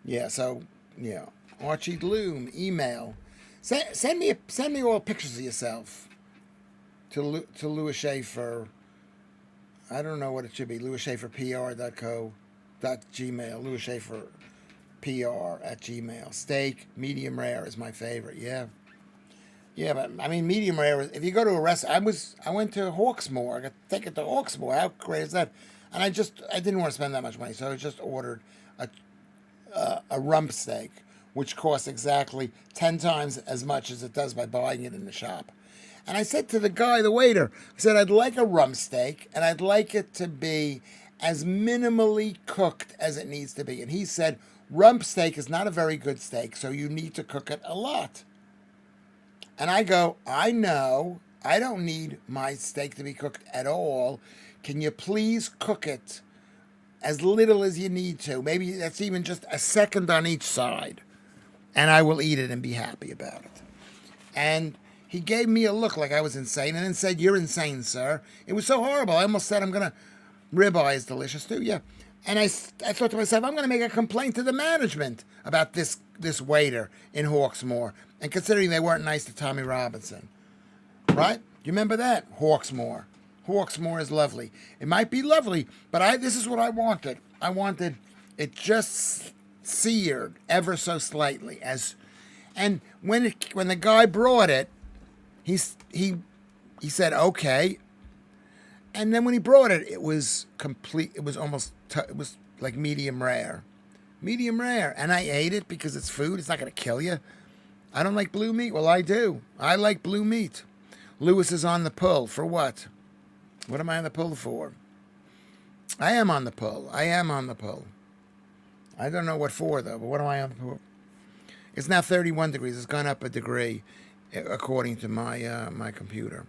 Speaker 1: Yeah, so, yeah. Archie Gloom, email. Send me all pictures of yourself to Lewis Schaffer. I don't know what it should be. LewisSchafferPR.co.gmail. Lewis Schaffer PR@gmail. Steak, medium rare is my favorite. Yeah, but I mean medium rare. If you go to a restaurant, I went to Hawksmoor. I got taken to Hawksmoor. How great is that? And I didn't want to spend that much money, so I just ordered a rump steak, which costs exactly 10 times as much as it does by buying it in the shop. And I said to the guy, the waiter, I said I'd like a rump steak, and I'd like it to be as minimally cooked as it needs to be. And he said, rump steak is not a very good steak, so you need to cook it a lot. And I go, I know, I don't need my steak to be cooked at all. Can you please cook it as little as you need to? Maybe that's even just a second on each side. And I will eat it and be happy about it. And he gave me a look like I was insane and then said, you're insane, sir. It was so horrible. I almost said, ribeye is delicious too, yeah. And I thought to myself, I'm going to make a complaint to the management about this waiter in Hawksmoor. And considering they weren't nice to Tommy Robinson. Right? Do you remember that? Hawksmoor. Hawksmoor is lovely. It might be lovely, but this is what I wanted. I wanted it just seared ever so slightly. And when the guy brought it, he said, okay. And then when he brought it, it was complete. It was it was like medium rare. Medium rare. And I ate it because it's food. It's not going to kill you. I don't like blue meat. Well, I do. I like blue meat. Lewis is on the pull. For what? What am I on the pull for? I am on the pull. I don't know what for, though, but what am I on the pull? It's now 31 degrees. It's gone up a degree, according to my computer.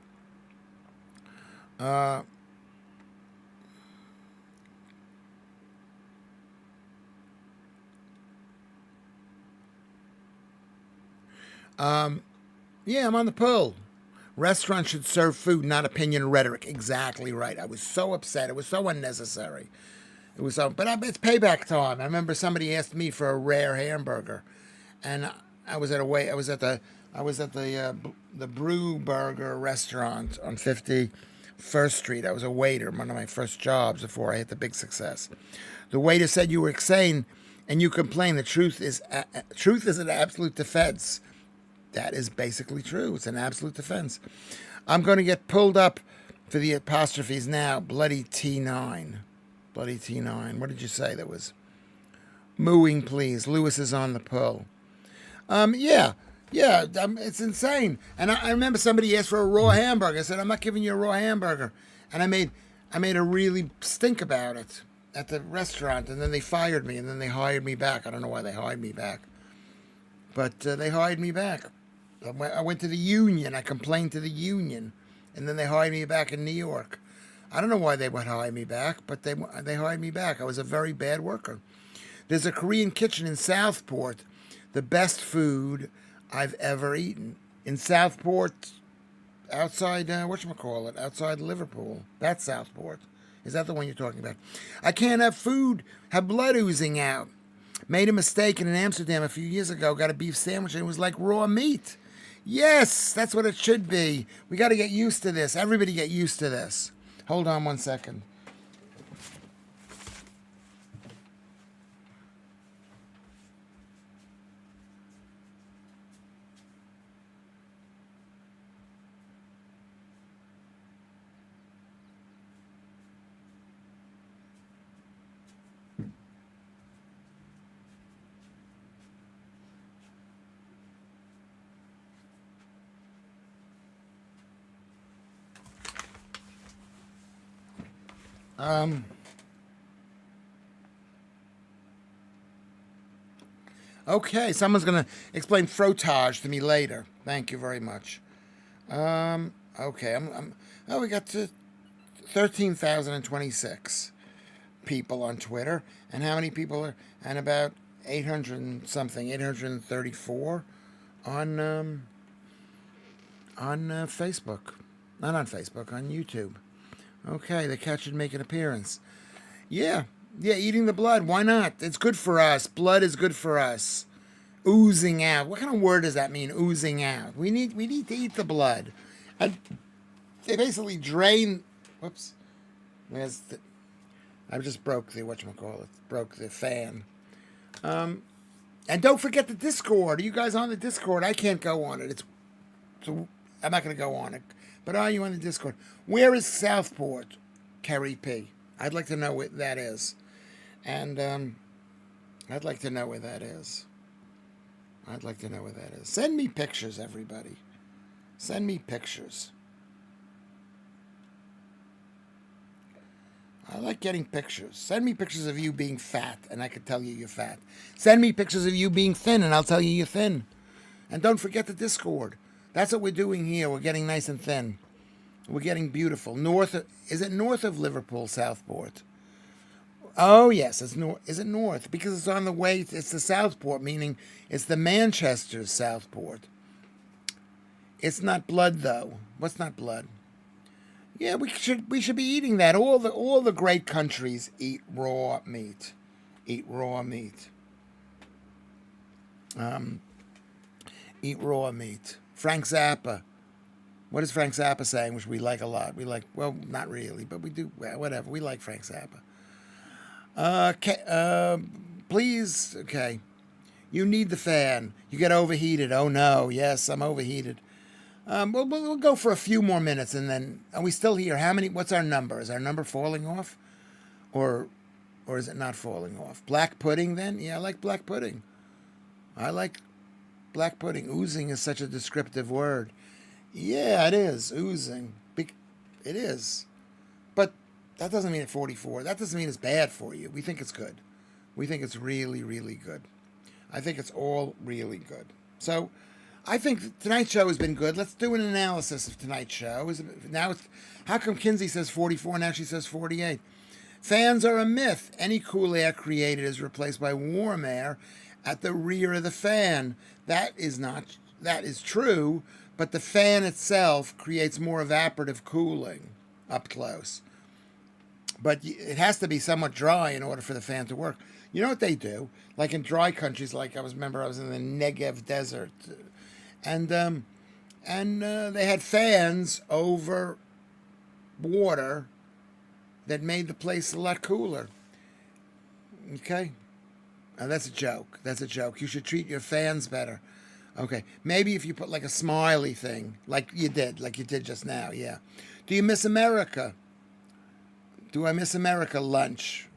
Speaker 1: Yeah, I'm on the pull. Restaurants should serve food, not opinion or rhetoric. Exactly right. I was so upset. It was so unnecessary. It was so, but it's payback time. I remember somebody asked me for a rare hamburger, and I was at the Brew Burger restaurant on 51st Street. I was a waiter, one of my first jobs before I hit the big success. The waiter said you were insane, and you complain. The truth is an absolute defense. That is basically true. It's an absolute defense. I'm going to get pulled up for the apostrophes now. Bloody T9. Bloody T9. What did you say? That was mooing, please. Lewis is on the pull. Yeah. It's insane. And I remember somebody asked for a raw hamburger. I said, I'm not giving you a raw hamburger. And I made a really stink about it at the restaurant. And then they fired me. And then they hired me back. I don't know why they hired me back. But they hired me back. I went to the union. I complained to the union. And then they hired me back in New York. I don't know why they would hire me back, but they hired me back. I was a very bad worker. There's a Korean kitchen in Southport. The best food I've ever eaten. In Southport, outside, outside Liverpool. That's Southport. Is that the one you're talking about? I can't have food, have blood oozing out. Made a mistake in Amsterdam a few years ago. Got a beef sandwich and it was like raw meat. Yes, that's what it should be. We got to get used to this. Everybody get used to this. Hold on one second. Okay, someone's going to explain frottage to me later. Thank you very much. Okay, we got to 13,026 people on Twitter. And how many people are, and about 800 and something, 834 on Facebook. Not on Facebook, on YouTube. Okay, the cat should make an appearance. Yeah, eating the blood. Why not? It's good for us. Blood is good for us. Oozing out. What kind of word does that mean? Oozing out. We need to eat the blood. And they basically drain. Whoops. I just broke the broke the fan. And don't forget the Discord. Are you guys on the Discord? I can't go on it. So I'm not going to go on it. But are you on the Discord? Where is Southport, Kerry P? I'd like to know what that is. And I'd like to know where that is. Send me pictures, everybody. Send me pictures. I like getting pictures. Send me pictures of you being fat, and I can tell you you're fat. Send me pictures of you being thin, and I'll tell you you're thin. And don't forget the Discord. That's what we're doing here. We're getting nice and thin. We're getting beautiful. Is it north of Liverpool, Southport? Oh, yes. Is it north? Because it's on the way. It's the Southport, meaning it's the Manchester Southport. It's not blood, though. What's not blood? Yeah, we should be eating that. All the great countries eat raw meat. Eat raw meat. Eat raw meat. Frank Zappa. What is Frank Zappa saying, which we like a lot? We like, well, not really, but we do, well, whatever. We like Frank Zappa. Please, okay. You need the fan. You get overheated. Oh, no. Yes, I'm overheated. We'll go for a few more minutes, and then, are we still here? What's our number? Is our number falling off? Or is it not falling off? Black pudding, then? Yeah, I like black pudding. I like black pudding. Oozing is such a descriptive word. Yeah, it is. Oozing. It is. But that doesn't mean at 44. That doesn't mean it's bad for you. We think it's good. We think it's really, really good. I think it's all really good. So I think tonight's show has been good. Let's do an analysis of tonight's show. How come Kinsey says 44, now she says 48? Fans are a myth. Any cool air created is replaced by warm air at the rear of the fan. That is not that is true, but the fan itself creates more evaporative cooling up close. But it has to be somewhat dry in order for the fan to work. You know what they do? Like in dry countries, like I was in the Negev desert, and they had fans over water that made the place a lot cooler. Okay? Now that's a joke. That's a joke. You should treat your fans better. Okay. Maybe if you put like a smiley thing, like you did just now, yeah. Do you miss America? Do I miss America lunch?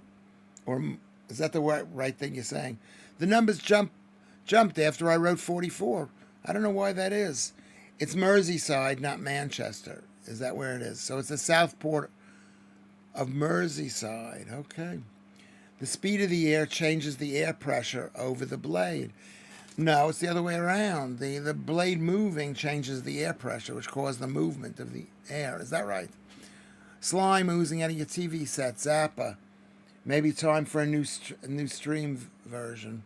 Speaker 1: Or is that the right thing you're saying? The numbers jumped after I wrote 44. I don't know why that is. It's Merseyside, not Manchester. Is that where it is? So it's the Southport of Merseyside. Okay. The speed of the air changes the air pressure over the blade. No, it's the other way around. The blade moving changes the air pressure, which causes the movement of the air. Is that right? Slime oozing out of your TV set. Zappa. Maybe time for a new stream version.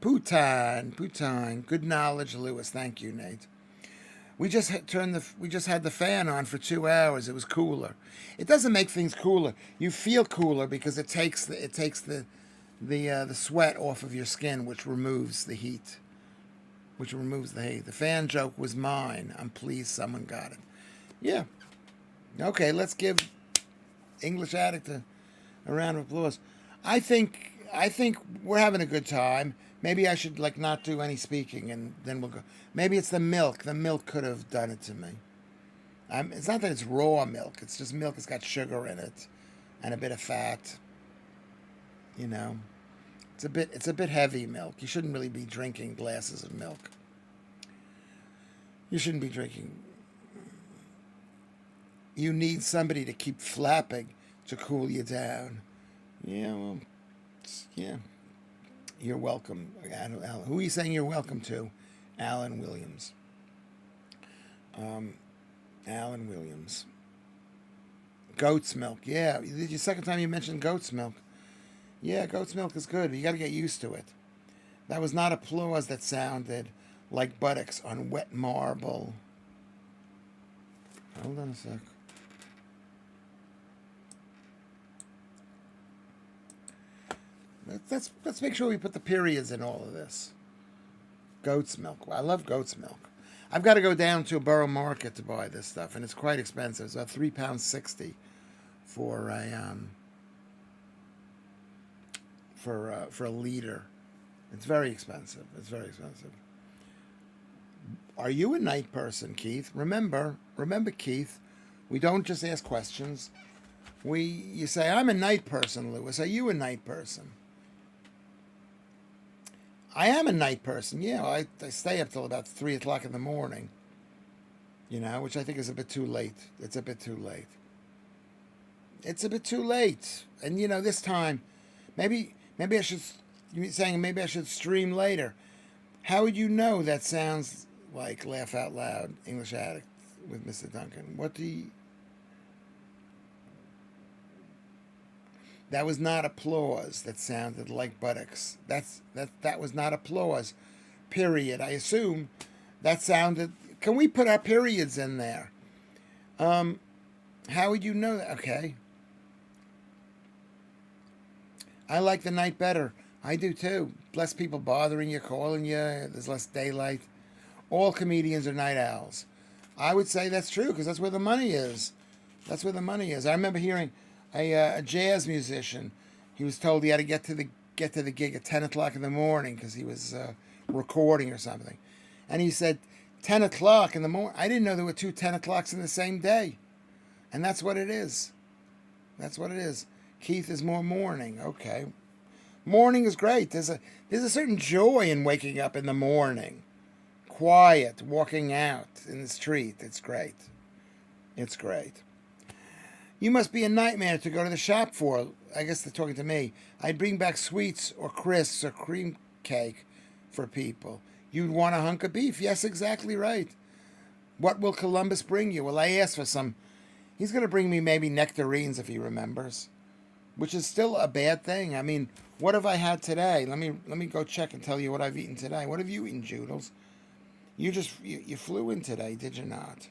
Speaker 1: Poutine. Good knowledge, Lewis. Thank you, Nate. We just had the fan on for 2 hours. It was cooler. It doesn't make things cooler. You feel cooler because it takes the sweat off of your skin, which removes the heat. The fan joke was mine. I'm pleased someone got it. Yeah. Okay, let's give English Addict a round of applause. I think we're having a good time. Maybe I should not do any speaking, and then we'll go. Maybe it's the milk. The milk could have done it to me. It's not that it's raw milk. It's just milk that's got sugar in it, and a bit of fat. You know, it's a bit heavy milk. You shouldn't really be drinking glasses of milk. You shouldn't be drinking. You need somebody to keep flapping to cool you down. Yeah, well, yeah. You're welcome, Alan. Who are you saying you're welcome to? Alan Williams. Alan Williams. Goat's milk. Yeah, the second time you mentioned goat's milk. Yeah, goat's milk is good. You got to get used to it. That was not applause that sounded like buttocks on wet marble. Hold on a sec. Let's make sure we put the periods in all of this. Goat's milk. I love goat's milk. I've got to go down to a borough market to buy this stuff, and it's quite expensive. It's about £3.60 for a liter. It's very expensive. Are you a night person, Keith? Remember, Keith, we don't just ask questions. You say, I'm a night person, Lewis. Are you a night person? I am a night person, yeah. I stay up till about 3 o'clock in the morning, which I think is a bit too late. It's a bit too late. And, this time, maybe I should, you're saying maybe I should stream later. How would you know that sounds like Laugh Out Loud, English Addict with Mr. Duncan? That was not applause that sounded like buttocks. That was not applause. Period. I assume that sounded... Can we put our periods in there? How would you know that? Okay. I like the night better. I do too. Less people bothering you, calling you. There's less daylight. All comedians are night owls. I would say that's true because that's where the money is. I remember hearing... A jazz musician. He was told he had to get to the gig at 10 o'clock in the morning because he was recording or something. And he said, 10 o'clock in the morning. I didn't know there were 2 10 o'clocks in the same day. And that's what it is. Keith is more morning. Okay. Morning is great. There's a certain joy in waking up in the morning. Quiet, walking out in the street. It's great. You must be a nightmare to go to the shop for. I guess they're talking to me. I'd bring back sweets or crisps or cream cake for people. You'd want a hunk of beef. Yes, exactly right. What will Columbus bring you? Well, I asked for some. He's going to bring me maybe nectarines if he remembers, which is still a bad thing. I mean, what have I had today? Let me go check and tell you what I've eaten today. What have you eaten, Joodles? You flew in today, did you not?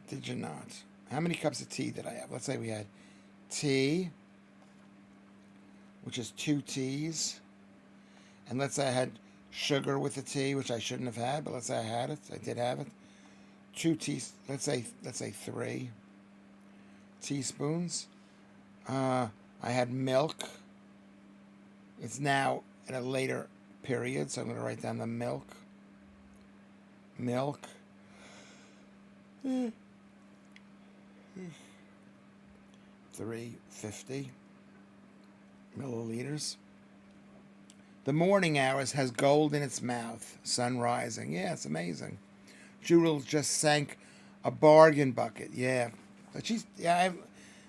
Speaker 1: Did you not? How many cups of tea did I have? Let's say we had tea, which is 2 teas. And let's say I had sugar with the tea, which I shouldn't have had, but let's say I had it. I did have it. 2 teas. Let's say 3 teaspoons. I had milk. It's now at a later period, so I'm going to write down the milk. Milk. 350 milliliters. The morning hours has gold in its mouth, sun rising. Yeah, it's amazing. Judel just sank a bargain bucket. Yeah, but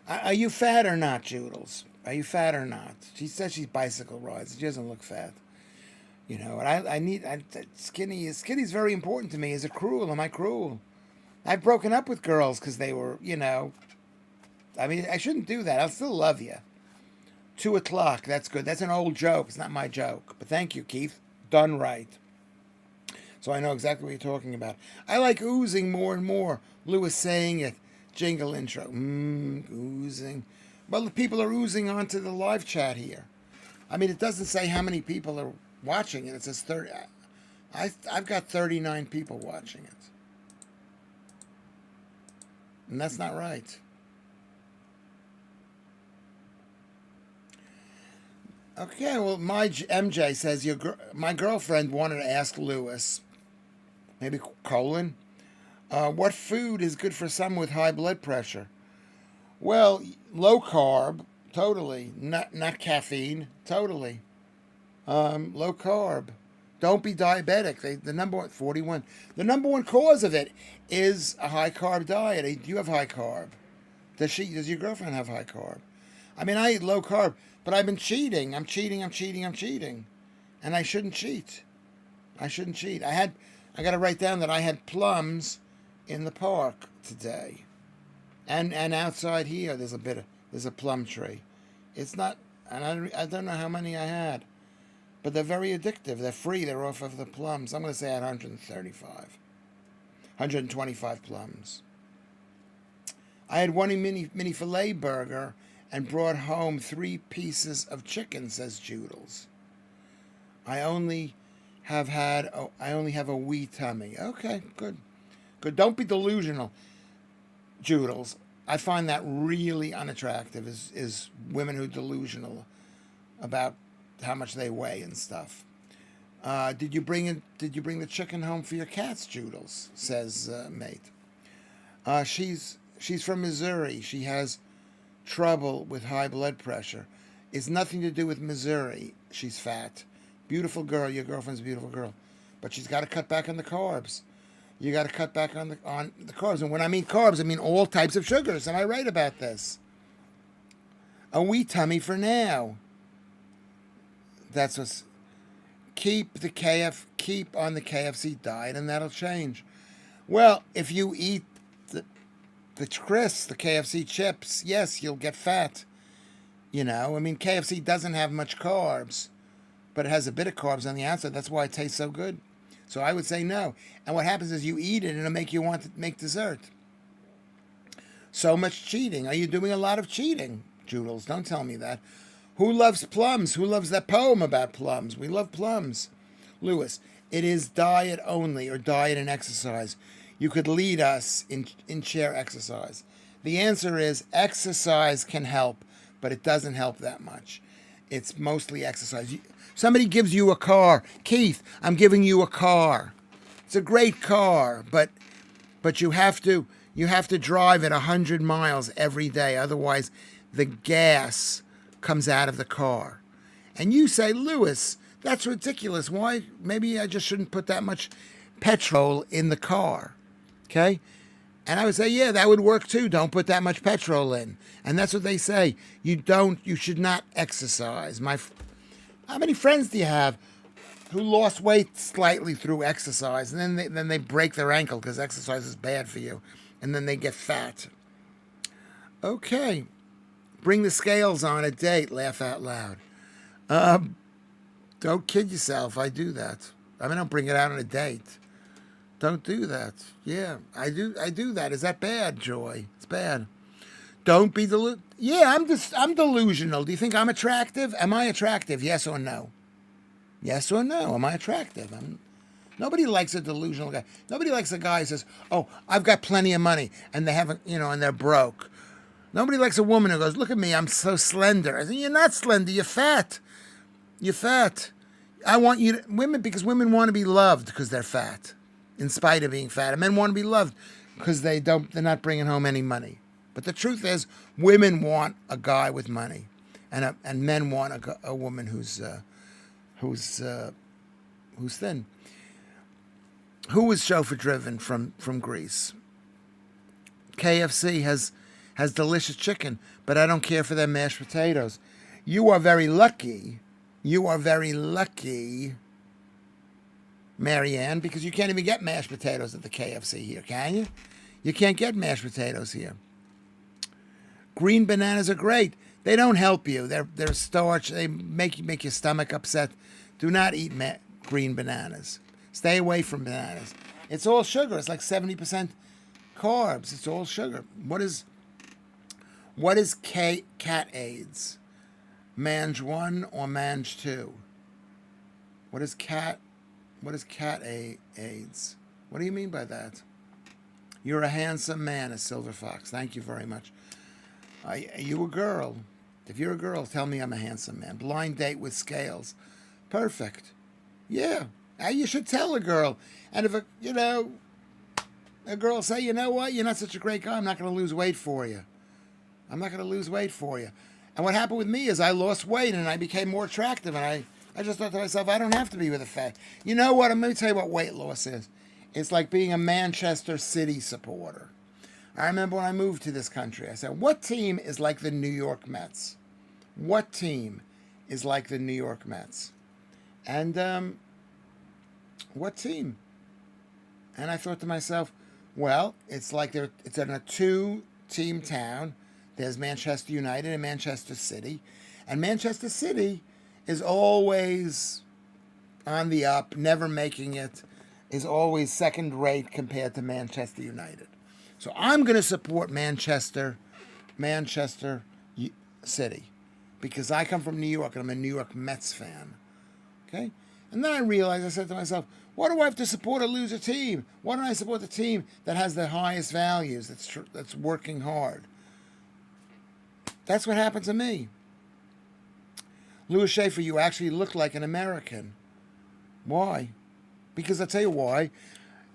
Speaker 1: are you fat or not, Judels? Are you fat or not? She says she's bicycle rides. She doesn't look fat. You know, and skinny. Skinny's very important to me. Is it cruel? Am I cruel? I've broken up with girls because they were, you know. I mean, I shouldn't do that. I'll still love you. 2 o'clock. That's good. That's an old joke. It's not my joke. But thank you, Keith. Done right. So I know exactly what you're talking about. I like oozing more and more. Lewis saying it. Jingle intro. Oozing. Well, the people are oozing onto the live chat here. I mean, it doesn't say how many people are watching it. It says 30. I've got 39 people watching it. And that's not right. Okay, well, my MJ says my girlfriend wanted to ask Lewis, maybe colon, what food is good for someone with high blood pressure? Well, low carb, totally. Not caffeine, totally. Low carb. Don't be diabetic. The number one, 41. The number one cause of it is a high carb diet. Do you have high carb? Does your girlfriend have high carb? I mean, I eat low carb, but I've been cheating. I'm cheating. And I shouldn't cheat. I got to write down that I had plums in the park today. And outside here, there's a plum tree. It's not, and I don't know how many I had. But they're very addictive. They're free. They're off of the plums. I'm going to say I had 125 plums. I had one mini filet burger and brought home 3 pieces of chicken, says Judels. I only have a wee tummy. Okay, good. Don't be delusional, Judels. I find that really unattractive is women who are delusional about how much they weigh and stuff. Did you bring the chicken home for your cats, Judels? Says mate. She's from Missouri. She has trouble with high blood pressure. It's nothing to do with Missouri. She's fat. Beautiful girl. Your girlfriend's a beautiful girl, but she's got to cut back on the carbs. You got to cut back on the carbs. And when I mean carbs, I mean all types of sugars. Am I right about this? A wee tummy for now. That's what's keep on the KFC diet, and that'll change. Well, if you eat the crisps, the KFC chips, yes, you'll get fat. You know, I mean, KFC doesn't have much carbs, but it has a bit of carbs on the outside. That's why it tastes so good. So I would say no. And what happens is you eat it, and it'll make you want to make dessert. So much cheating. Are you doing a lot of cheating, Judels? Don't tell me that. Who loves plums? Who loves that poem about plums? We love plums. Lewis, it is diet only or diet and exercise. You could lead us in chair exercise. The answer is exercise can help, but it doesn't help that much. It's mostly exercise. Somebody gives you a car. Keith, I'm giving you a car. It's a great car, but you have to drive at 100 miles every day. Otherwise, the gas comes out of the car. And you say, Lewis, that's ridiculous. Why? Maybe I just shouldn't put that much petrol in the car. Okay? And I would say, yeah, that would work too. Don't put that much petrol in. And that's what they say. You should not exercise. How many friends do you have who lost weight slightly through exercise, and then they break their ankle because exercise is bad for you, and then they get fat? Okay. Bring the scales on a date. Laugh out loud. Don't kid yourself. I do that. I mean, I don't bring it out on a date. Don't do that. Yeah, I do that. Is that bad, Joy? It's bad. Don't be Yeah, I'm delusional. Do you think I'm attractive? Am I attractive? Yes or no? Yes or no? Am I attractive? Nobody likes a delusional guy. Nobody likes a guy who says, "Oh, I've got plenty of money," and they haven't, and they're broke. Nobody likes a woman who goes, "Look at me, I'm so slender." I say, "You're not slender. You're fat. You're fat." I want you to because women want to be loved because they're fat, in spite of being fat. And men want to be loved because they're not bringing home any money. But the truth is, women want a guy with money, and men want a woman who's thin. Who was chauffeur driven from Greece? KFC has delicious chicken, but I don't care for their mashed potatoes. You are very lucky. You are very lucky, Marianne, because you can't even get mashed potatoes at the KFC here, can you? You can't get mashed potatoes here. Green bananas are great. They don't help you. They're starch. They make your stomach upset. Do not eat green bananas. Stay away from bananas. It's all sugar. It's like 70% carbs. It's all sugar. What is cat AIDS? Mange 1 or mange 2? What is cat AIDS? What do you mean by that? You're a handsome man, a silver fox. Thank you very much. Are you a girl? If you're a girl, tell me I'm a handsome man. Blind date with scales. Perfect. Yeah. You should tell a girl. And if a girl say, "You know what? You're not such a great guy. I'm not going to lose weight for you. I'm not going to lose weight for you." And what happened with me is I lost weight and I became more attractive. And I just thought to myself, I don't have to be with a fat. You know what? Let me tell you what weight loss is. It's like being a Manchester City supporter. I remember when I moved to this country, I said, what team is like the New York Mets? What team is like the New York Mets? And what team? And I thought to myself, well, it's like it's in a 2-team town. There's Manchester United and Manchester City. And Manchester City is always on the up, never making it, is always second rate compared to Manchester United. So I'm going to support Manchester City because I come from New York and I'm a New York Mets fan. Okay? And then I realized, I said to myself, why do I have to support a loser team? Why don't I support the team that has the highest values, that's working hard? That's what happened to me. Lewis Schaffer, you actually look like an American. Why? Because I'll tell you why.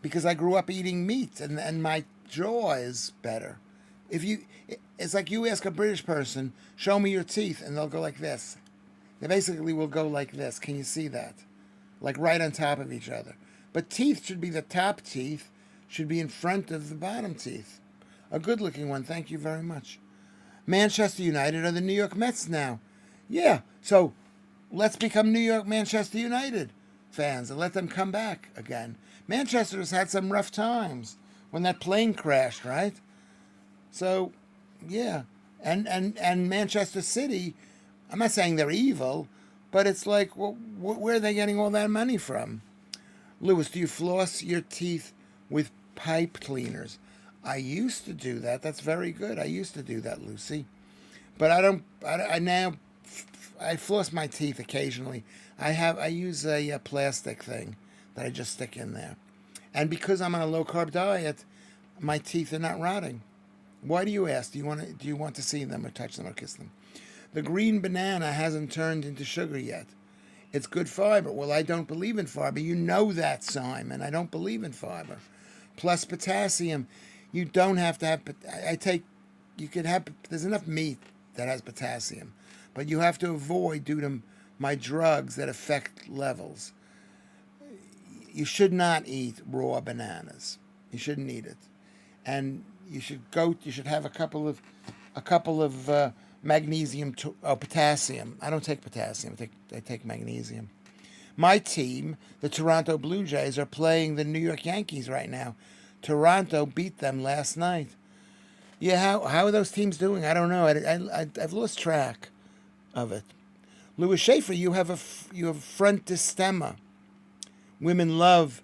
Speaker 1: Because I grew up eating meat and my jaw is better. It's like you ask a British person, show me your teeth, and they'll go like this. They basically will go like this. Can you see that? Like right on top of each other. But teeth should be the top teeth, should be in front of the bottom teeth. A good-looking one, thank you very much. Manchester United are the New York Mets now. Yeah, so let's become Manchester United fans and let them come back again. Manchester has had some rough times when that plane crashed, right? So, yeah. And Manchester City, I'm not saying they're evil, but it's like, well, where are they getting all that money from? Lewis, do you floss your teeth with pipe cleaners? I used to do that. That's very good. I used to do that, Lucy. But I don't. I floss my teeth occasionally. I use a plastic thing that I just stick in there. And because I'm on a low carb diet, my teeth are not rotting. Why do you ask? Do you want to see them or touch them or kiss them? The green banana hasn't turned into sugar yet. It's good fiber. Well, I don't believe in fiber. You know that, Simon. I don't believe in fiber. Plus potassium. You don't have to have. You could have. There's enough meat that has potassium, but you have to avoid due to my drugs that affect levels. You should not eat raw bananas. You shouldn't eat it, and you should have a couple of magnesium potassium. I don't take potassium. I take magnesium. My team, the Toronto Blue Jays, are playing the New York Yankees right now. Toronto beat them last night. Yeah, how are those teams doing? I don't know. I've lost track of it. Lewis Schaffer, you have front stemma. Women love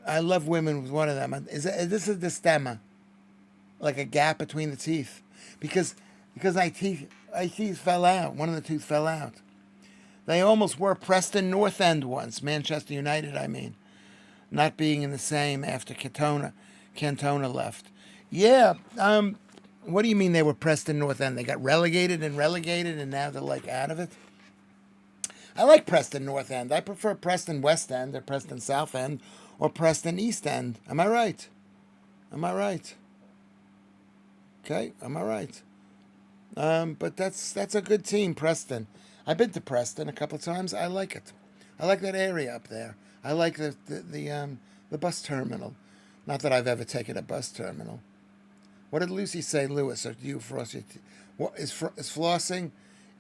Speaker 1: I love women with one of them. Is this a distema? Like a gap between the teeth? Because my teeth fell out. One of the teeth fell out. They almost were Preston North End once. Manchester United, I mean. Not being in the same after Cantona left. Yeah, what do you mean they were Preston North End? They got relegated, and now they're like out of it? I like Preston North End. I prefer Preston West End or Preston South End or Preston East End. Am I right? Okay, am I right? But that's a good team, Preston. I've been to Preston a couple of times. I like it. I like that area up there. I like the bus terminal. Not that I've ever taken a bus terminal. What did Lucy say, Lewis? Or do you floss your teeth? What is flossing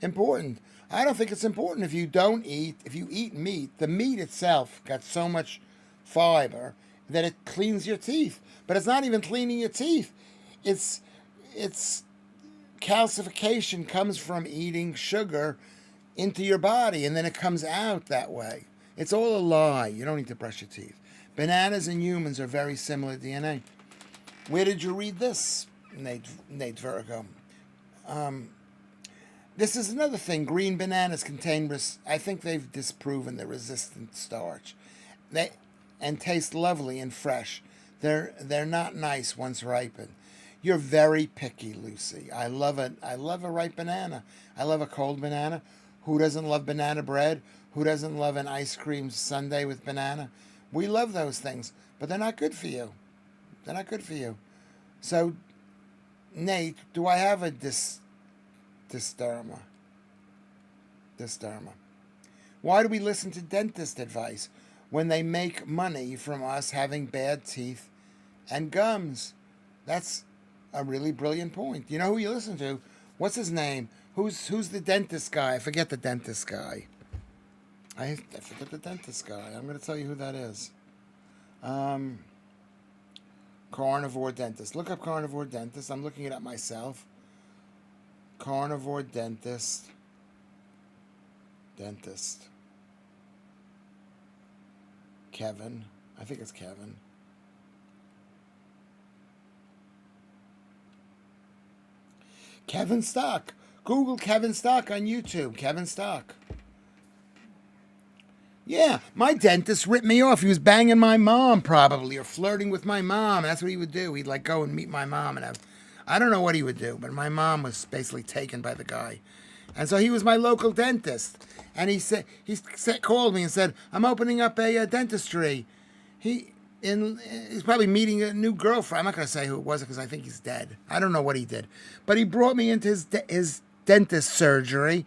Speaker 1: important? I don't think it's important if you don't eat. If you eat meat, the meat itself got so much fiber that it cleans your teeth. But it's not even cleaning your teeth. It's calcification comes from eating sugar into your body, and then it comes out that way. It's all a lie. You don't need to brush your teeth. Bananas and humans are very similar DNA. Where did you read this, Nate Virgo? This is another thing. Green bananas contain, I think they've disproven the resistant starch. And taste lovely and fresh. They're not nice once ripened. You're very picky, Lucy. I love it. I love a ripe banana. I love a cold banana. Who doesn't love banana bread? Who doesn't love an ice cream sundae with banana? We love those things, but they're not good for you. They're not good for you. So, Nate, do I have a dysderma? Why do we listen to dentist advice when they make money from us having bad teeth and gums? That's a really brilliant point. You know who you listen to? What's his name? Who's the dentist guy? I forget the dentist guy. I forget the dentist guy. I'm going to tell you who that is. Carnivore dentist. Look up carnivore dentist. I'm looking it up myself. Carnivore dentist. Kevin. I think it's Kevin. Kevin Stock. Google Kevin Stock on YouTube. Kevin Stock. Yeah, my dentist ripped me off. He was banging my mom, probably, or flirting with my mom. That's what he would do. He'd go and meet my mom, and I don't know what he would do, but my mom was basically taken by the guy, and so he was my local dentist. And he called me and said, "I'm opening up a dentistry." He's probably meeting a new girlfriend. I'm not going to say who it was because I think he's dead. I don't know what he did, but he brought me into his dentist surgery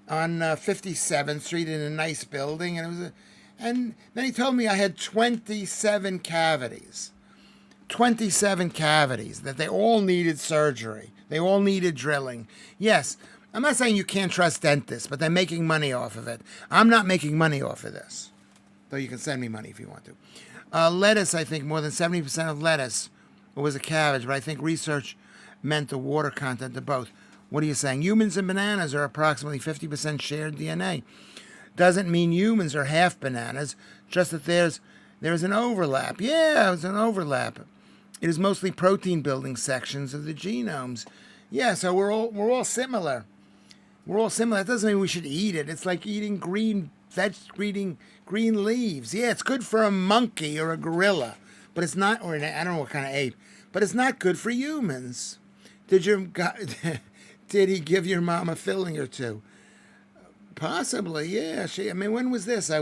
Speaker 1: on 57th Street in a nice building, and then he told me I had 27 cavities. 27 cavities, that they all needed surgery. They all needed drilling. Yes, I'm not saying you can't trust dentists, but they're making money off of it. I'm not making money off of this, though you can send me money if you want to. Lettuce, I think more than 70% of lettuce was a cabbage, but I think research meant the water content of both. What are you saying? Humans and bananas are approximately 50% shared DNA. Doesn't mean humans are half bananas, just that there's an overlap. Yeah, there's an overlap. It is mostly protein building sections of the genomes. Yeah, so we're all similar. We're all similar. That doesn't mean we should eat it. It's like eating green leaves. Yeah, it's good for a monkey or a gorilla, but it's not, or I don't know what kind of ape, but it's not good for humans. Did he give your mom a filling or two? Possibly, yeah. When was this?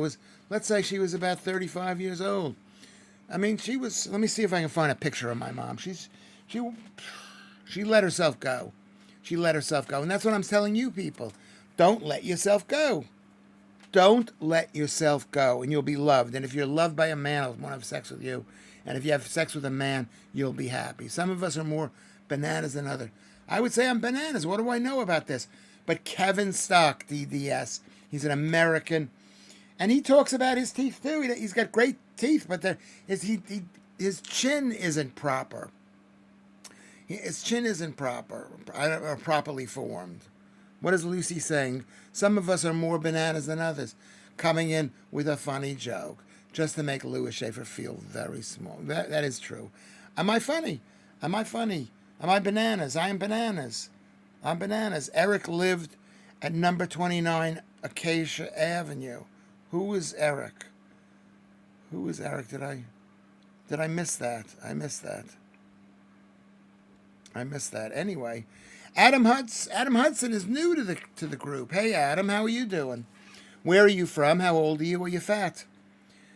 Speaker 1: Let's say she was about 35 years old. Let me see if I can find a picture of my mom. She let herself go. And that's what I'm telling you people. Don't let yourself go. Don't let yourself go, and you'll be loved. And if you're loved by a man, I'll want to have sex with you. And if you have sex with a man, you'll be happy. Some of us are more bananas than others. I would say I'm bananas. What do I know about this? But Kevin Stock, DDS, he's an American, and he talks about his teeth too. He's got great teeth, but his chin isn't proper. His chin isn't proper, or properly formed. What is Lucy saying? Some of us are more bananas than others. Coming in with a funny joke. just to make Lewis Schaffer feel very small. That is true. Am I funny? Am I funny? Am I bananas? I am bananas. I'm bananas. Eric lived at number 29 Acacia Avenue. Who is Eric? Who is Eric? Did I miss that? I missed that. Anyway, Adam Hudson is new to the group. Hey Adam, how are you doing? Where are you from? How old are you? Are you fat?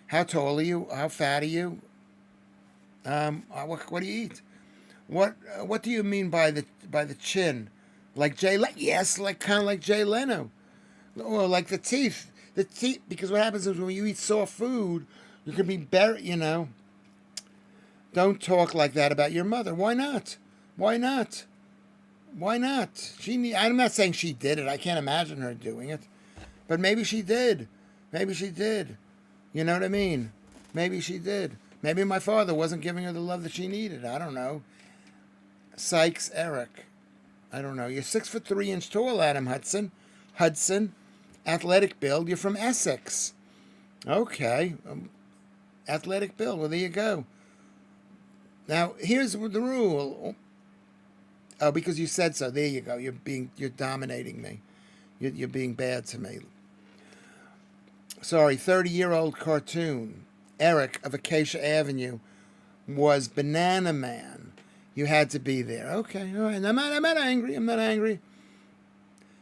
Speaker 1: How tall are you? How fat are you? What do you eat? What do you mean by the chin? Like Jay Leno? Yes, kind of like Jay Leno. Or like the teeth. The teeth, because what happens is when you eat soft food, you can be buried, Don't talk like that about your mother. Why not? Why not? Why not? I'm not saying she did it. I can't imagine her doing it. But maybe she did. Maybe she did. You know what I mean? Maybe she did. Maybe my father wasn't giving her the love that she needed. I don't know. Sykes Eric. I don't know. You're 6'3" tall, Adam Hudson. Athletic build. You're from Essex. Okay. Athletic build. Well, there you go. Now, here's the rule. Oh, because you said so. There you go. You're dominating me. You're being bad to me. Sorry, 30-year-old cartoon. Eric of Acacia Avenue was Banana Man. You had to be there. Okay, all right. I'm not angry.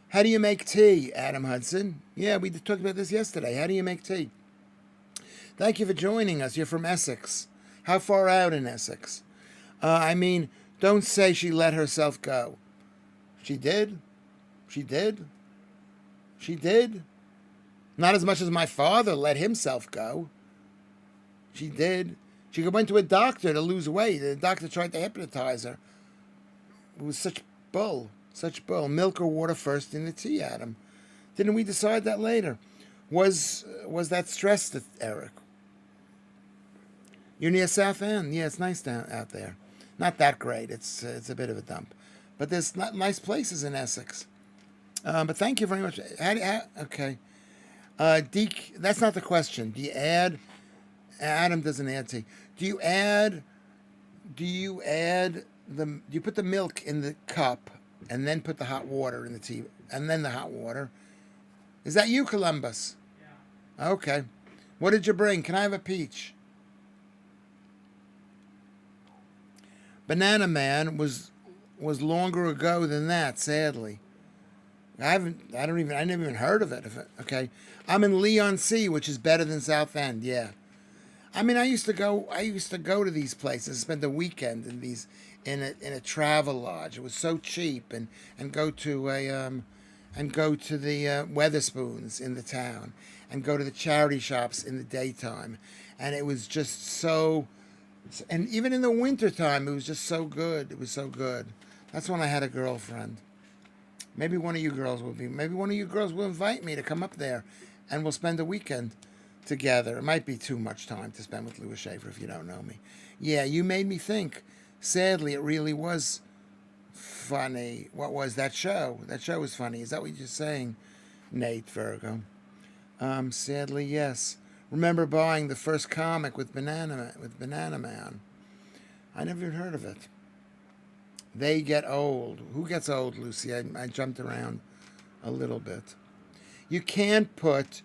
Speaker 1: How do you make tea, Adam Hudson? Yeah, we talked about this yesterday. How do you make tea? Thank you for joining us. You're from Essex. How far out in Essex? Don't say she let herself go. She did. Not as much as my father let himself go. She did. She went to a doctor to lose weight. The doctor tried to hypnotize her. It was such bull. Milk or water first in the tea, Adam. Didn't we decide that later? Was that stress, Eric? You're near South End. Yeah, it's nice out there. Not that great. It's a bit of a dump. But there's nice places in Essex. But thank you very much. Okay. That's not the question. Do you add... Adam doesn't add tea. Do you put the milk in the cup and then put the hot water in the tea and then the hot water? Is that you, Columbus? Yeah. Okay. What did you bring? Can I have a peach? Banana Man was longer ago than that, sadly. I never even heard of it. Okay. I'm in Leon C, which is better than South End, yeah. I used to go to these places, spend the weekend in a travel lodge. It was so cheap, and go to the Weatherspoons in the town, and go to the charity shops in the daytime, and it was just so. And even in the wintertime, it was just so good. It was so good. That's when I had a girlfriend. Maybe one of you girls will invite me to come up there, and we'll spend a weekend together. It might be too much time to spend with Lewis Schaffer if you don't know me. Yeah, you made me think. Sadly, it really was funny. What was that show? That show was funny. Is that what you're saying, Nate Virgo? Sadly, yes. Remember buying the first comic with Banana Man. I never even heard of it. They get old. Who gets old, Lucy? I jumped around a little bit. You can't put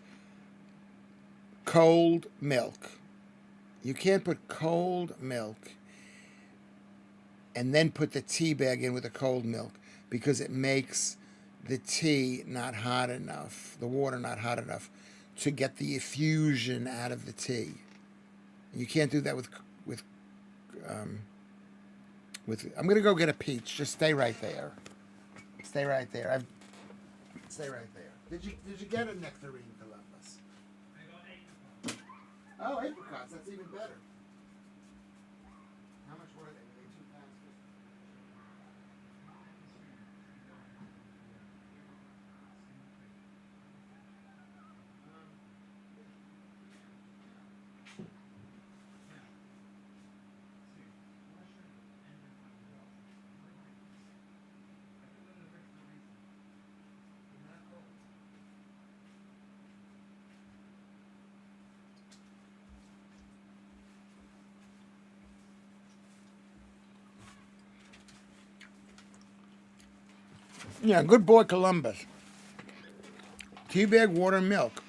Speaker 1: cold milk. You can't put cold milk and then put the tea bag in with the cold milk because it makes the tea not hot enough, the water not hot enough to get the effusion out of the tea. You can't do that with I'm going to go get a peach. Just stay right there. Stay right there. Stay right there. Did you get a nectarine, Columbus? Oh, apricots. That's even better. How much were they? Were they £2.50? Yeah, good boy, Columbus. Tea bag, water, milk.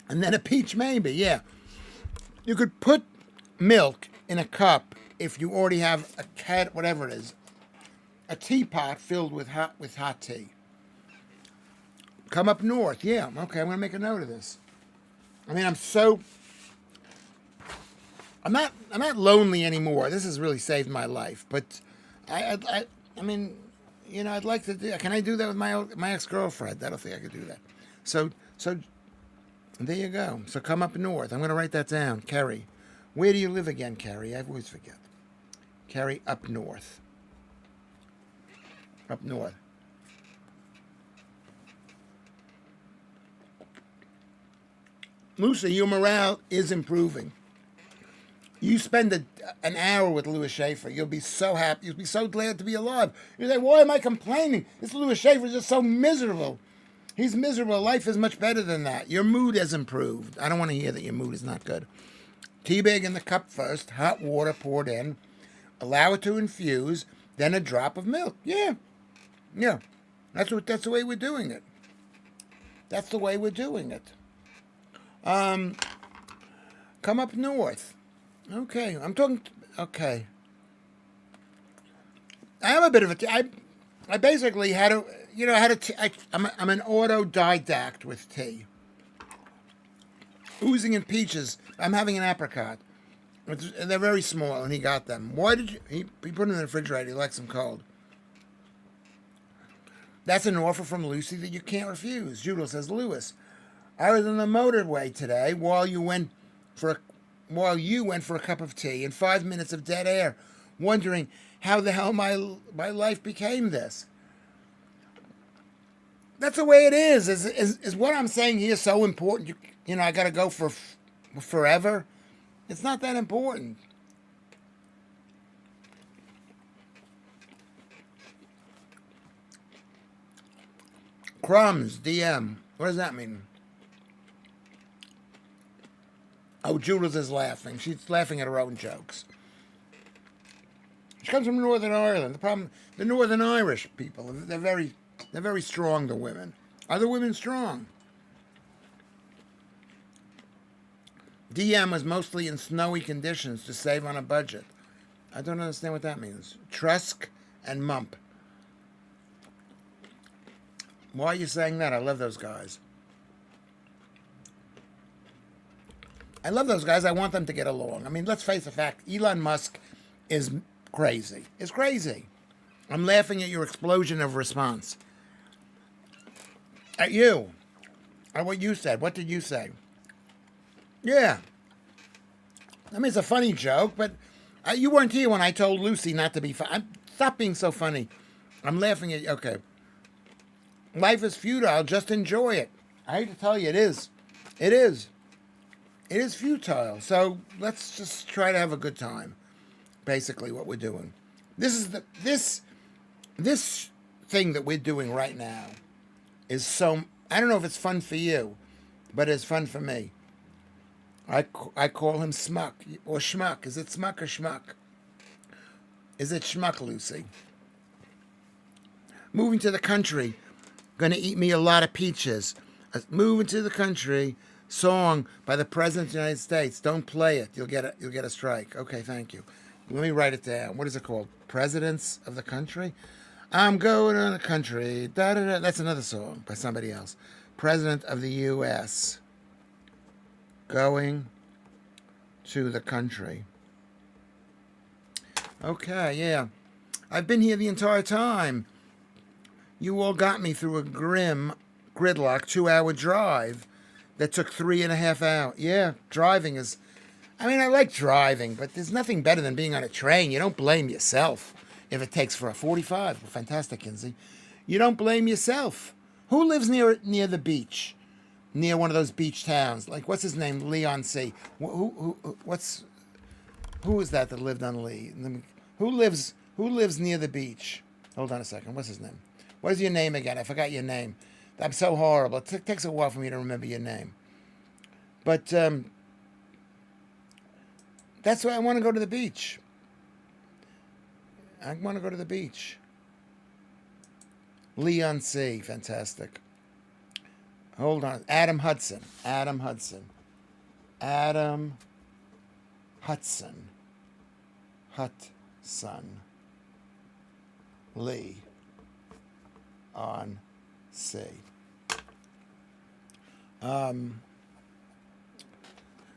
Speaker 1: And then a peach, maybe, yeah. You could put milk in a cup if you already have a cat, whatever it is, a teapot filled with hot tea. Come up north, yeah. Okay, I'm gonna make a note of this. I mean, I'm not lonely anymore. This has really saved my life. But I mean, you know, I'd like to do. Can I do that with my ex-girlfriend? I don't think I could do that. So there you go. So come up north. I'm gonna write that down, Kerry. Where do you live again, Kerry? I always forget. Kerry, up north. Up north. Lucy, your morale is improving. You spend an hour with Lewis Schaffer, you'll be so happy. You'll be so glad to be alive. You say, why am I complaining? This Lewis Schaffer is just so miserable. He's miserable. Life is much better than that. Your mood has improved. I don't want to hear that your mood is not good. Tea bag in the cup first, hot water poured in, allow it to infuse, then a drop of milk. Yeah. That's the way we're doing it. That's the way we're doing it. Come up north. Okay, I'm talking. Okay, I have a bit of a. I basically had a. You know, I'm an autodidact with tea. Oozing and peaches. I'm having an apricot. They're very small, and he got them. Why did you? He put them in the refrigerator. He likes them cold. That's an offer from Lucy that you can't refuse. Judel says, Lewis, I was on the motorway today while you went for a cup of tea and 5 minutes of dead air, wondering how the hell my life became this. That's the way it is. Is what I'm saying here so important? You know, I got to go for forever. It's not that important. Crumbs, DM. What does that mean? Oh, Judith is laughing. She's laughing at her own jokes. She comes from Northern Ireland. The problem, the Northern Irish people, they're very strong, the women. Are the women strong? DM was mostly in snowy conditions to save on a budget. I don't understand what that means. Trusk and Mump. Why are you saying that? I love those guys. I love those guys. I want them to get along. I mean, let's face the fact. Elon Musk is crazy. It's crazy. I'm laughing at your explosion of response. At you. At what you said. What did you say? Yeah. I mean, it's a funny joke, but you weren't here when I told Lucy not to be funny. Stop being so funny. I'm laughing at you. Okay. Life is futile. Just enjoy it. I hate to tell you, it is. It is. It is futile. So let's just try to have a good time. Basically, what we're doing. This thing that we're doing right now is so. I don't know if it's fun for you, but it's fun for me. I call him Smuck or Schmuck. Is it Smuck or Schmuck? Is it Schmuck, Lucy? Moving to the country. Going to eat me a lot of peaches. Moving to the country. Song by the President of the United States. Don't play it. You'll get a strike. Okay, thank you. Let me write it down. What is it called? Presidents of the Country? I'm going on the country. Da, da, da. That's another song by somebody else. President of the U.S. Going to the country. Okay, yeah. I've been here the entire time. You all got me through a grim, gridlock 2-hour drive that took 3.5 hours. Yeah, driving is... I mean, I like driving, but there's nothing better than being on a train. You don't blame yourself if it takes for a 45. Fantastic, Kinsey. You don't blame yourself. Who lives near the beach? Near one of those beach towns? Like, what's his name? Leon C. Who is that lived on Lee? Who lives near the beach? Hold on a second. What's his name? What is your name again? I forgot your name. I'm so horrible. It takes a while for me to remember your name. But that's why I want to go to the beach. I want to go to the beach. Lee on Sea, fantastic. Hold on, Adam Hudson. Adam Hudson. Adam Hudson. Hudson. Lee on Sea.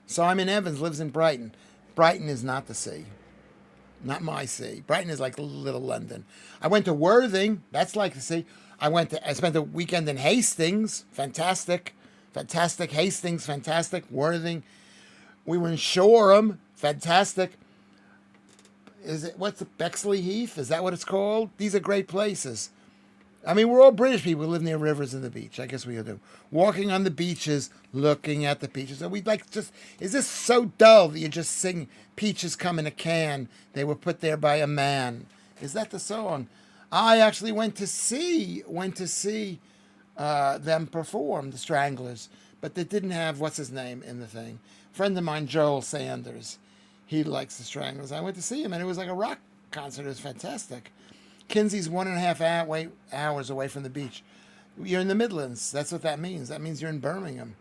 Speaker 1: Simon Evans lives in Brighton. Brighton is not the sea. Not my sea. Brighton is like little London. I went to Worthing. That's like the sea. I spent a weekend in Hastings. Fantastic. Fantastic. Hastings. Fantastic. Worthing. We were in Shoreham. Fantastic. What's the Bexley Heath? Is that what it's called? These are great places. I mean, we're all British people who live near rivers and the beach. I guess we do. Walking on the beaches, looking at the beaches. And we'd like is this so dull that you just sing Peaches Come in a Can? They were put there by a man. Is that the song? I actually went to see them perform, the Stranglers. But they didn't have, what's his name, in the thing. A friend of mine, Joel Sanders, he likes the Stranglers. I went to see him, and it was like a rock concert. It was fantastic. Kinsey's 1.5 hours away from the beach. You're in the Midlands. That's what that means. That means you're in Birmingham.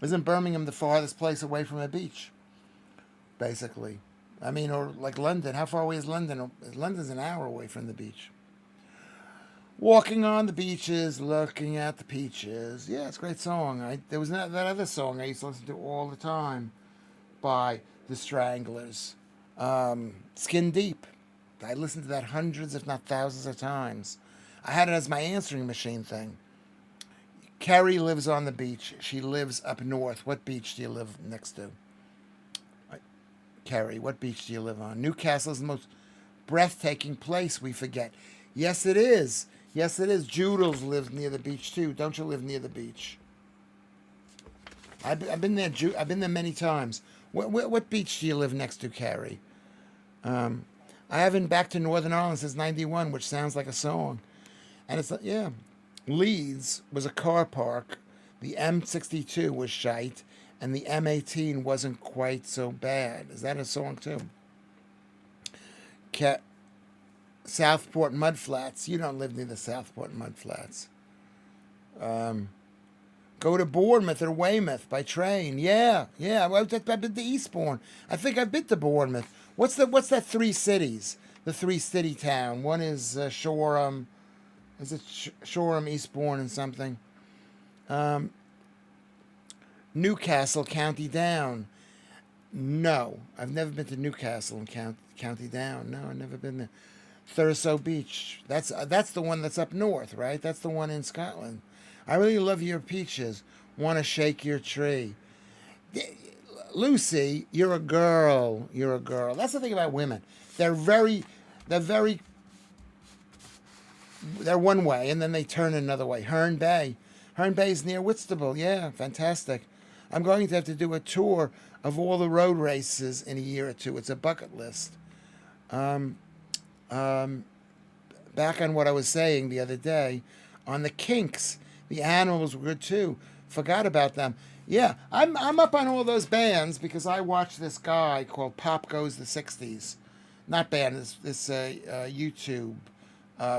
Speaker 1: Isn't Birmingham the farthest place away from a beach? Basically. I mean, or like London. How far away is London? London's an hour away from the beach. Walking on the beaches, looking at the peaches. Yeah, it's a great song. There was that other song I used to listen to all the time by the Stranglers. Skin Deep. I listened to that hundreds, if not thousands of times. I had it as my answering machine thing. Kerry lives on the beach. She lives up north. What beach do you live next to? Kerry, what beach do you live on? Newcastle is the most breathtaking place, we forget. Yes, it is. Yes, it is. Judels lives near the beach, too. Don't you live near the beach? I've been there. I've been there many times. What beach do you live next to, Kerry? I haven't been back to Northern Ireland since '91, which sounds like a song. And it's like, yeah. Leeds was a car park. The M62 was shite, and the M18 wasn't quite so bad. Is that a song, too? Southport Mudflats. You don't live near the Southport Mudflats. Go to Bournemouth or Weymouth by train. Yeah. I've been to Eastbourne. I think I've been to Bournemouth. What's that 3 cities? The 3-city town. One is Shoreham. Is it Shoreham, Eastbourne, and something? Newcastle, County Down. No, I've never been to Newcastle and County Down. No, I've never been there. Thurso Beach. That's the one that's up north, right? That's the one in Scotland. I really love your peaches. Want to shake your tree. Lucy, you're a girl. You're a girl. That's the thing about women. They're one way, and then they turn another way. Herne Bay. Herne Bay is near Whitstable. Yeah, fantastic. I'm going to have to do a tour of all the road races in a year or two. It's a bucket list. Back on what I was saying the other day, on the Kinks, the Animals were good too. Forgot about them. Yeah, I'm up on all those bands because I watch this guy called Pop Goes the 60s. Not band, this YouTube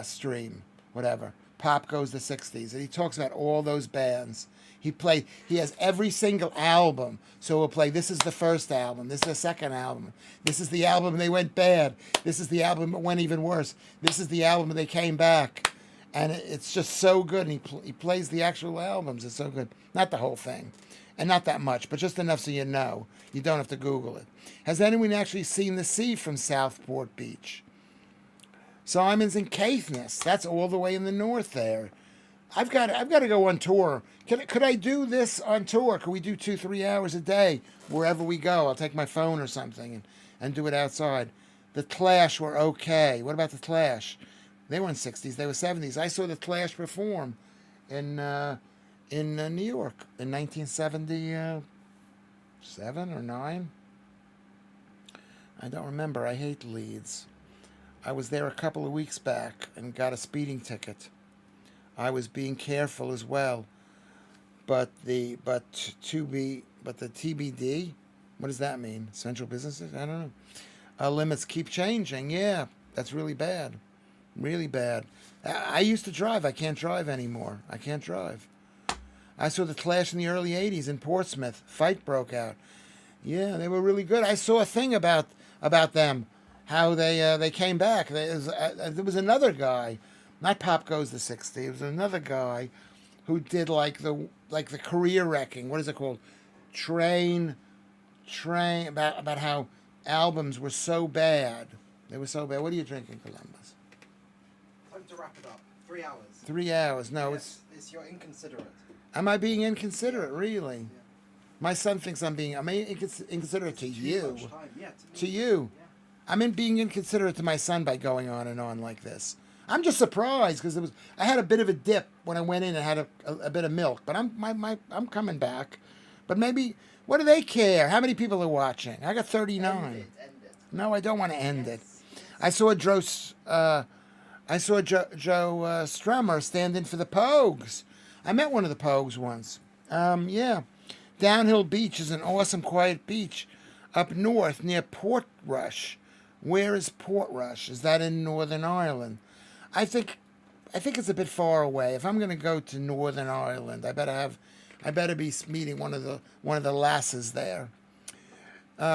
Speaker 1: stream, whatever. Pop Goes the 60s. And he talks about all those bands. He has every single album. So he'll play, this is the first album. This is the second album. This is the album they went bad. This is the album that went even worse. This is the album they came back. And it's just so good. And he plays the actual albums. It's so good. Not the whole thing. And not that much, but just enough so you know. You don't have to Google it. Has anyone actually seen the sea from Southport Beach? Simon's in Caithness. That's all the way in the north there. I've got to go on tour. Could I do this on tour? Could we do 2-3 hours a day wherever we go? I'll take my phone or something and do it outside. The Clash were okay. What about the Clash? They were in 60s. They were 70s. I saw the Clash perform in New York in 1977 or 9. I don't remember. I hate Leeds. I was there a couple of weeks back and got a speeding ticket. I was being careful as well. But the TBD, what does that mean? Central businesses? I don't know. Limits keep changing. Yeah, that's really bad. Really bad. I used to drive. I can't drive anymore. I can't drive. I saw the Clash in the early 80s in Portsmouth. Fight broke out. Yeah, they were really good. I saw a thing about them, how they came back. There was another guy, not Pop Goes the 60. It was another guy who did like the career wrecking. What is it called? Train about how albums were so bad. They were so bad. What are you drinking, Columbus?
Speaker 3: Time to wrap it up. 3 hours.
Speaker 1: 3 hours. No,
Speaker 3: Yes, it's you're inconsiderate.
Speaker 1: Am I being inconsiderate? Really?
Speaker 3: Yeah.
Speaker 1: My son thinks I'm inconsiderate to you.
Speaker 3: Too much time. Yeah, to me.
Speaker 1: To you.
Speaker 3: Yeah.
Speaker 1: I'm being inconsiderate to my son by going on and on like this. I'm just surprised because I had a bit of a dip when I went in and had a bit of milk, but I'm coming back. But maybe, what do they care? How many people are watching? I got 39.
Speaker 3: End it.
Speaker 1: No, I don't want to end it.
Speaker 3: Yes.
Speaker 1: I saw Joe Strummer stand in for the Pogues. I met one of the Pogues once. Yeah. Downhill Beach is an awesome, quiet beach up north near Portrush. Where is Portrush? Is that in Northern Ireland? I think it's a bit far away. If I'm going to go to Northern Ireland, I better be meeting one of the lasses there.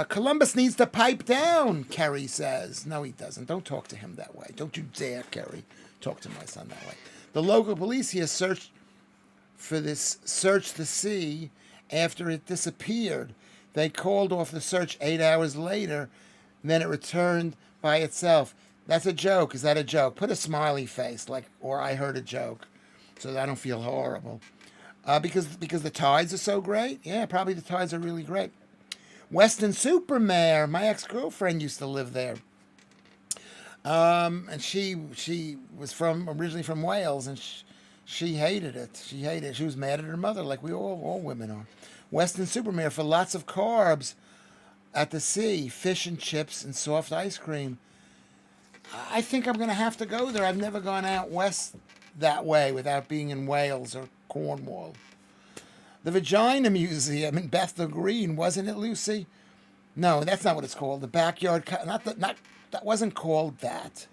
Speaker 1: Columbus needs to pipe down, Kerry says. No, he doesn't. Don't talk to him that way. Don't you dare, Kerry, talk to my son that way. The local police here searched the sea after it disappeared. They called off the search 8 hours later, and then it returned by itself. That's a joke. Is that a joke? Put a smiley face, or I heard a joke, so that I don't feel horrible. Because the tides are so great? Yeah, probably the tides are really great. Weston Supermare, my ex-girlfriend used to live there. And she was originally from Wales, and she hated it. She was mad at her mother, like we all women are. Weston Supermare for lots of carbs at the sea, fish and chips and soft ice cream. I think I'm going to have to go there. I've never gone out west that way without being in Wales or Cornwall. The Vagina Museum in Bethnal Green, wasn't it, Lucy? No, that's not what it's called. The backyard, that wasn't called that.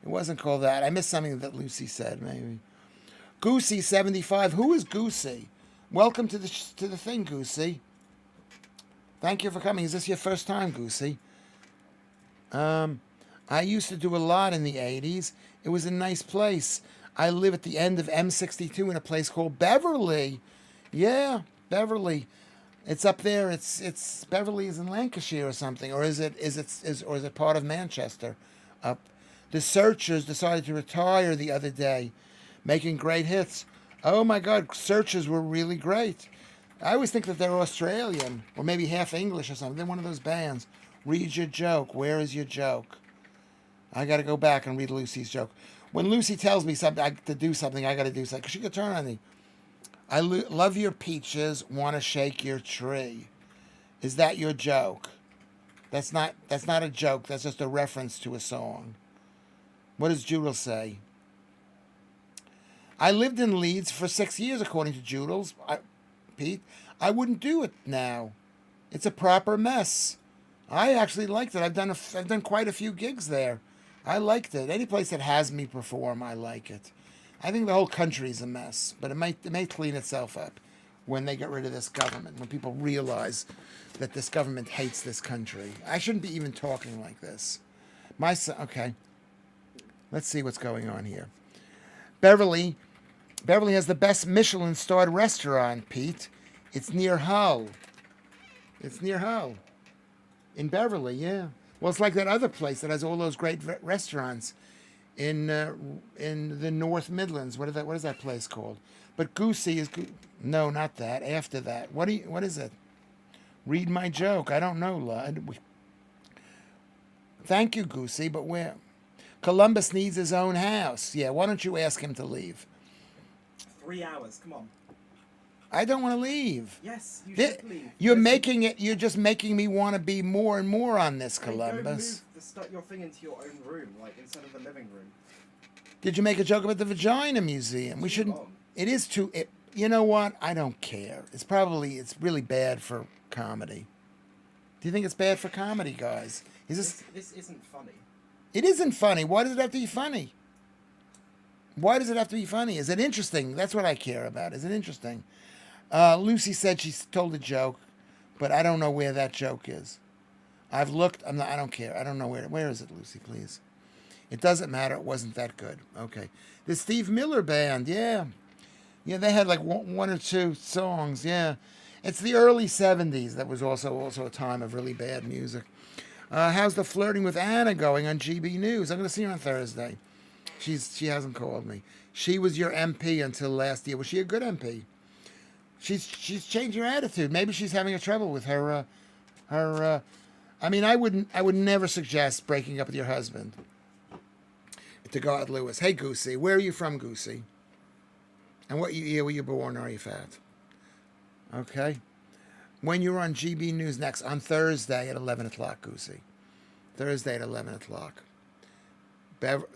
Speaker 1: It wasn't called that. I missed something that Lucy said, maybe. Goosey 75. Who is Goosey? Welcome to the thing, Goosey. Thank you for coming. Is this your first time, Goosey? I used to do a lot in the 80s. It was a nice place. I live at the end of M62 in a place called Beverly. Yeah, Beverly. It's up there. It's Beverly is in Lancashire or something, or is it part of Manchester? Up. The Searchers decided to retire the other day, making great hits. Oh my God, Searchers were really great. I always think that they're Australian or maybe half English or something. They're one of those bands. Read your joke. Where is your joke? I got to go back and read Lucy's joke. When Lucy tells me something to do something, I got to do something. She could turn on me. I love your peaches. Want to shake your tree. Is that your joke? That's not a joke. That's just a reference to a song. What does Judel say? I lived in Leeds for 6 years, according to Judels. Pete, I wouldn't do it now. It's a proper mess. I actually liked it. I've done quite a few gigs there. I liked it. Any place that has me perform, I like it. I think the whole country's a mess, but it may clean itself up when they get rid of this government, when people realize that this government hates this country. I shouldn't be even talking like this. My son, okay. Let's see what's going on here. Beverly has the best Michelin-starred restaurant, Pete. It's near Hull. In Beverly, yeah. Well, it's like that other place that has all those great restaurants in the North Midlands. What is that place called? But Goosey is no, not that. After that, what is it? Read my joke. I don't know, lad. Thank you, Goosey. But where? Columbus needs his own house. Yeah. Why don't you ask him to leave?
Speaker 3: 3 hours. Come on.
Speaker 1: I don't want to leave.
Speaker 3: Yes, you should leave.
Speaker 1: You're just making me want to be more and more on this, Columbus.
Speaker 3: Go move your thing into your own room, like instead of the living room.
Speaker 1: Did you make a joke about the Vagina Museum? We shouldn't. It is too. You know what? I don't care. It's really bad for comedy. Do you think it's bad for comedy, guys?
Speaker 3: This isn't funny.
Speaker 1: It isn't funny. Why does it have to be funny? Why does it have to be funny? Is it interesting? That's what I care about. Is it interesting? Lucy said she told a joke, but I don't know where that joke is. I've looked. I don't care. I don't know where. Where is it, Lucy? Please. It doesn't matter. It wasn't that good. Okay. The Steve Miller Band. Yeah. Yeah, they had like one or two songs. Yeah. It's the early 70s. That was also a time of really bad music. How's the Flirting with Anna going on GB News? I'm going to see her on Thursday. She hasn't called me. She was your MP until last year. Was she a good MP? She's changed her attitude. Maybe she's having a trouble with her. I mean, I would never suggest breaking up with your husband. To God, Lewis. Hey, Goosey, where are you from, Goosey? And what year were you born? Are you fat? Okay. When you're on GB News next, on Thursday at 11 o'clock, Goosey. Thursday at 11 o'clock.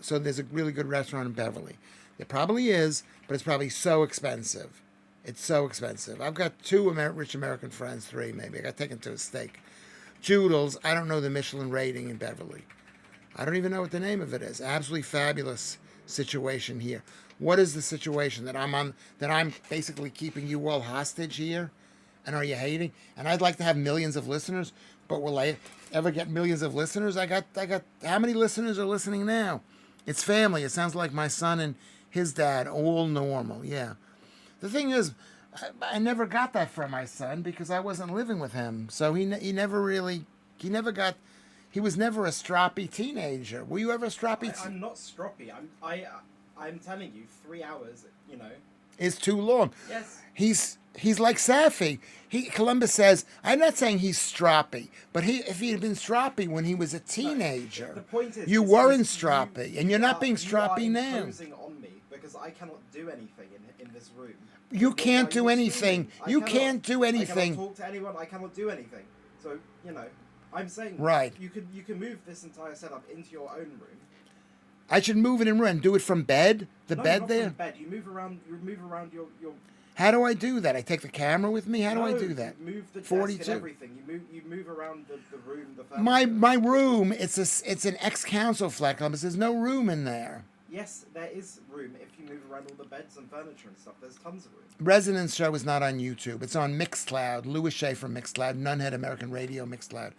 Speaker 1: So there's a really good restaurant in Beverly. There probably is, but it's probably so expensive. It's so expensive. I've got two rich American friends, three maybe. I got taken to a steak. Joodles, I don't know the Michelin rating in Beverly. I don't even know what the name of it is. Absolutely fabulous situation here. What is the situation that I'm on? That I'm basically keeping you all hostage here? And are you hating? And I'd like to have millions of listeners, but will I ever get millions of listeners? I got. How many listeners are listening now? It's family. It sounds like my son and his dad, all normal. Yeah. The thing is, I never got that from my son because I wasn't living with him. So he never got. He was never a stroppy teenager. Were you ever a stroppy?
Speaker 3: I'm not stroppy. I'm telling you, 3 hours.
Speaker 1: Is too long.
Speaker 3: Yes.
Speaker 1: He's like Safi. Columbus says, I'm not saying he's stroppy, but if he had been stroppy when he was a teenager,
Speaker 3: the point is,
Speaker 1: you weren't stroppy, and you're not being stroppy now.
Speaker 3: You are imposing on me because I cannot do anything in this room.
Speaker 1: You can't do anything. You can't do anything.
Speaker 3: I cannot talk to anyone. I cannot do anything. So I'm saying
Speaker 1: right.
Speaker 3: You can move this entire setup into your own room.
Speaker 1: I should move it and run. Do it from bed. The bed
Speaker 3: not
Speaker 1: there.
Speaker 3: From bed. You move around. You move around your.
Speaker 1: How do I do that? I take the camera with me. How do I do that?
Speaker 3: You move the desk
Speaker 1: 42.
Speaker 3: and everything. You move around the room. The furniture.
Speaker 1: My room. It's an ex-council flat, Columbus. There's no room in there.
Speaker 3: Yes, there is room if you move around all the beds and furniture and stuff. There's tons of room.
Speaker 1: Resonance Show is not on YouTube. It's on Mixcloud. Lewis Schaffer Mixcloud. Nunhead American Radio Mixcloud.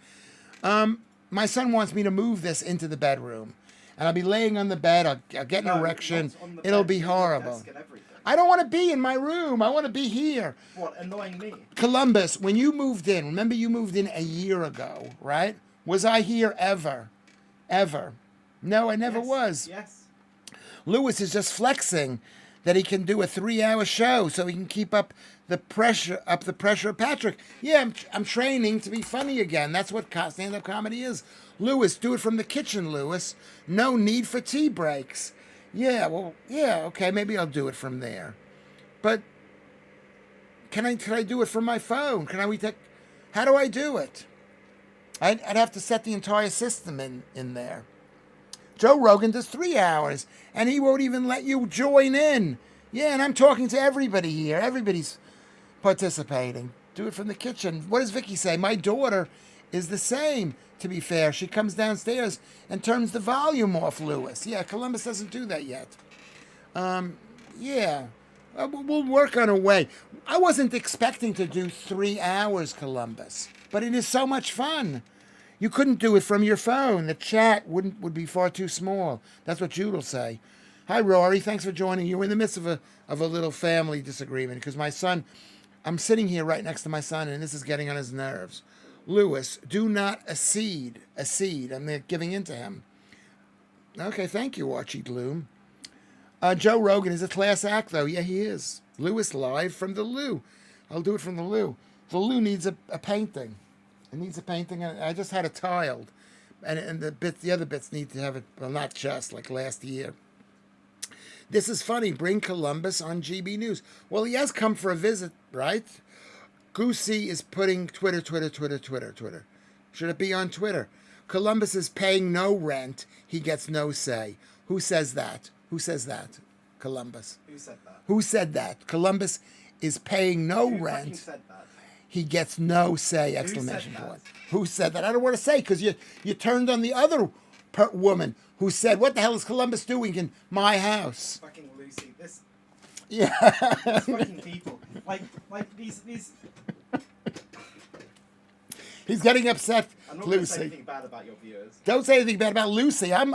Speaker 1: My son wants me to move this into the bedroom. And I'll be laying on the bed. I'll get an erection. It'll be horrible. I don't want to be in my room. I want to be here.
Speaker 3: What, annoying me?
Speaker 1: Columbus, when you moved in, remember you moved in a year ago, right? Was I here ever? Ever? No, I never was.
Speaker 3: Yes.
Speaker 1: Lewis is just flexing that he can do a 3-hour show so he can keep up the pressure of Patrick. Yeah, I'm training to be funny again. That's what stand-up comedy is. Lewis, do it from the kitchen, Lewis. No need for tea breaks. Yeah, well, yeah, okay, maybe I'll do it from there. But can I do it from my phone? How do I do it? I'd have to set the entire system in there. Joe Rogan does 3 hours, and he won't even let you join in. Yeah, and I'm talking to everybody here. Everybody's participating. Do it from the kitchen. What does Vicky say? My daughter is the same, to be fair. She comes downstairs and turns the volume off, Lewis. Yeah, Columbus doesn't do that yet. Yeah. We'll work on a way. I wasn't expecting to do 3 hours, Columbus, but it is so much fun. You couldn't do it from your phone. The chat would be far too small. That's what Jude will say. Hi, Rory. Thanks for joining. You're in the midst of a little family disagreement because my son, I'm sitting here right next to my son, and this is getting on his nerves. Lewis, do not accede. I'm giving in to him. Okay, thank you, Archie Gloom. Joe Rogan is a class act, though. Yeah, he is. Lewis live from the loo. I'll do it from the loo. The loo needs a painting. It needs a painting. I just had it tiled. And the other bits need to have it, well, not just like last year. This is funny. Bring Columbus on GB News. Well, he has come for a visit, right? Goosey is putting Twitter. Should it be on Twitter? Columbus is paying no rent. He gets no say. Who says that? Columbus.
Speaker 3: Who said that?
Speaker 1: Who said that? Columbus is paying no rent.
Speaker 3: Who said that?
Speaker 1: He gets no say! Exclamation point. Who said that? I don't want to say because you turned on the other woman who said, "What the hell is Columbus doing in my house?"
Speaker 3: Fucking
Speaker 1: Yeah.
Speaker 3: These fucking people. Like these.
Speaker 1: He's getting upset,
Speaker 3: I'm not going to
Speaker 1: Lucy.
Speaker 3: say anything bad about your viewers.
Speaker 1: Don't say anything bad about Lucy. I'm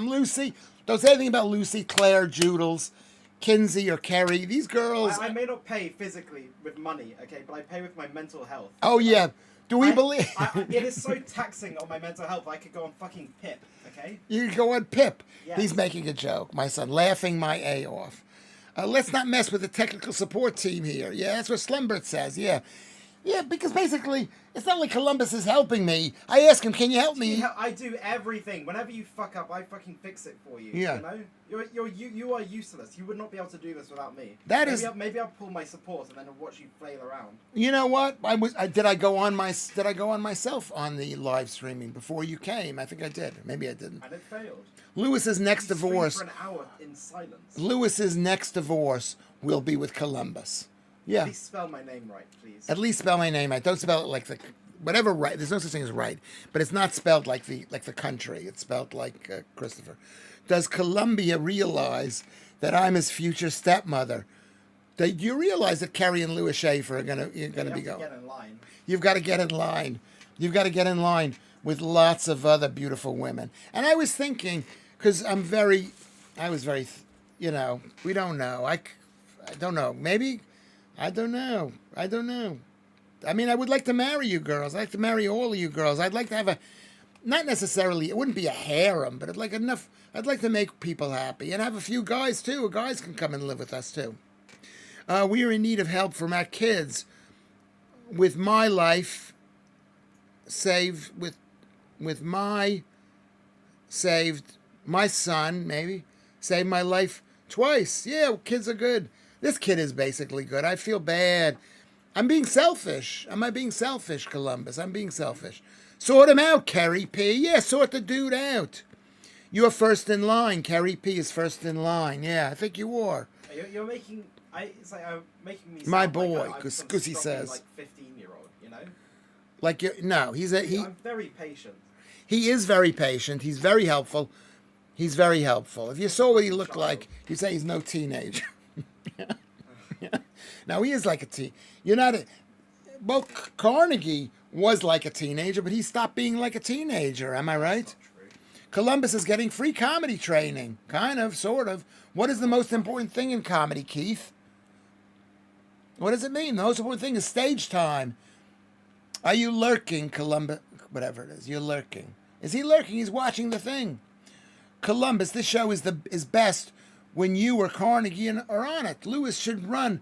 Speaker 1: Lucy. Don't say anything about Lucy, Claire, Joodles, Kinsey, or Kerry. These girls.
Speaker 3: I may not pay physically with money, okay, but I pay with my mental health.
Speaker 1: Oh yeah. Do we believe?
Speaker 3: It is so taxing on my mental health. I could go on fucking Pip, okay?
Speaker 1: You go on Pip.
Speaker 3: Yes.
Speaker 1: He's making a joke. My son laughing my A off. Let's not mess with the technical support team here. Yeah, that's what Slumbert says. Yeah. Yeah, because basically, it's not like Columbus is helping me. I ask him, can you help me?
Speaker 3: I do everything. Whenever you fuck up, I fucking fix it for you.
Speaker 1: Yeah.
Speaker 3: You know? You are useless. You would not be able to do this without me. Maybe I'll pull my support and then I'll watch you flail around.
Speaker 1: You know what? Did I go on myself on the live streaming before you came? I think I did. Maybe I didn't.
Speaker 3: And it failed.
Speaker 1: Lewis's next
Speaker 3: You streamed
Speaker 1: divorce.
Speaker 3: for an hour in silence.
Speaker 1: Lewis's next divorce will be with Columbus. Yeah.
Speaker 3: Please spell my name right, please.
Speaker 1: At least spell my name right. Don't spell it like the whatever right. There's no such thing as right, but it's not spelled like the country. It's spelled like Christopher. Does Columbia realize that I'm his future stepmother? Do you realize that Kerry and Lewis Schaffer are gonna be going?
Speaker 3: Get in line.
Speaker 1: You've got to get in line. You've got to get in line with lots of other beautiful women. And I was thinking, because I was very, we don't know. I don't know. Maybe. I don't know. I mean, I would like to marry you girls. I'd like to marry all of you girls. I'd like to have not necessarily, it wouldn't be a harem, but I'd like to make people happy and have a few guys too. Guys can come and live with us too. We are in need of help from our kids with my life saved, my son, maybe, saved my life twice. Yeah, kids are good. This kid is basically good. I feel bad. I'm being selfish. Am I being selfish, Columbus? I'm being selfish. Sort him out, Kerry P. Yeah, sort the dude out. You're first in line. Kerry P is first in line. Yeah, I think you are.
Speaker 3: You're making... It's like I'm making me
Speaker 1: My
Speaker 3: sound
Speaker 1: boy,
Speaker 3: like I'm
Speaker 1: because he says...
Speaker 3: like 15-year-old, you know?
Speaker 1: Like, no,
Speaker 3: I'm very patient.
Speaker 1: He is very patient. He's very helpful. He's very helpful. If you saw what he looked like, you'd say he's no teenager. Now he is like a teen. Well, Carnegie was like a teenager, but he stopped being like a teenager. Am I right? Columbus is getting free comedy training. Kind of, sort of. What is the most important thing in comedy, Keith? What does it mean? The most important thing is stage time. Are you lurking, Columbus? Whatever it is, you're lurking. Is he lurking? He's watching the thing. Columbus, this show is best when you or Carnegie are on it. Lewis should run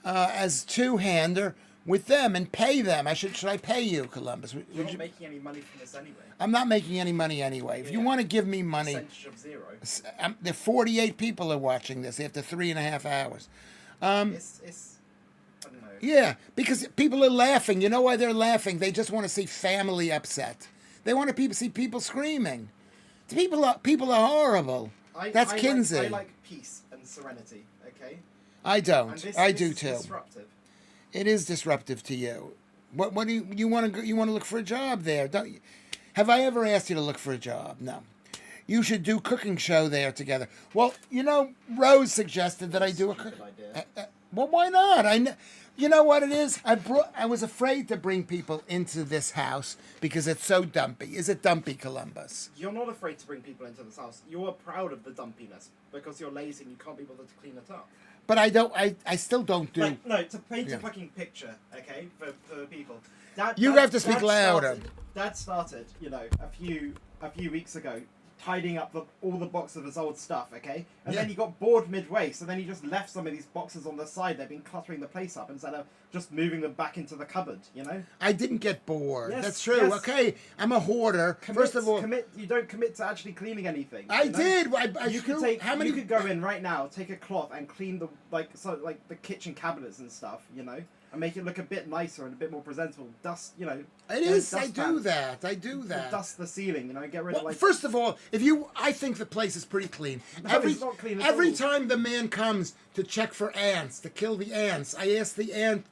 Speaker 1: as two-hander with them and pay them. Should I pay you, Columbus?
Speaker 3: You're not making any money from this anyway.
Speaker 1: I'm not making any money anyway. If you want to give me money...
Speaker 3: Percentage of zero.
Speaker 1: There 48 people are watching this after 3.5 hours.
Speaker 3: It's I don't know.
Speaker 1: Yeah, because people are laughing. You know why they're laughing? They just want to see family upset. They want to see people screaming. People are horrible. That's Kinsey.
Speaker 3: I like peace and serenity, okay?
Speaker 1: I don't.
Speaker 3: This
Speaker 1: do too.
Speaker 3: Disruptive.
Speaker 1: It is disruptive to you. What do you want to look for a job there? Don't you? Have I ever asked you to look for a job? No. You should do cooking show there together. Well, Rose suggested that I do a cooking. Well, why not? You know what it is? I was afraid to bring people into this house because it's so dumpy. Is it dumpy, Columbus?
Speaker 3: You're not afraid to bring people into this house. You are proud of the dumpiness because you're lazy and you can't be bothered to clean it up.
Speaker 1: But I don't. I still don't do.
Speaker 3: No, to paint a fucking picture, okay, for people.
Speaker 1: You have to speak louder.
Speaker 3: Dad started, a few weeks ago, tidying up all the boxes of his old stuff, okay? And then he got bored midway, so then he just left some of these boxes on the side. They've been cluttering the place up instead of just moving them back into the cupboard,
Speaker 1: I didn't get bored.
Speaker 3: Yes,
Speaker 1: That's true.
Speaker 3: yes.
Speaker 1: Okay, I'm a hoarder. First of all,
Speaker 3: you don't commit to actually cleaning anything.
Speaker 1: I did.
Speaker 3: You could go in right now, take a cloth and clean the the kitchen cabinets and stuff, and make it look a bit nicer and a bit more presentable. Dust,
Speaker 1: It is. I do that.
Speaker 3: Dust the ceiling, get rid of
Speaker 1: First of all, I think the place is pretty clean.
Speaker 3: No, it's not clean at
Speaker 1: every
Speaker 3: all.
Speaker 1: time the man comes to check for ants, to kill the ants, I ask the ant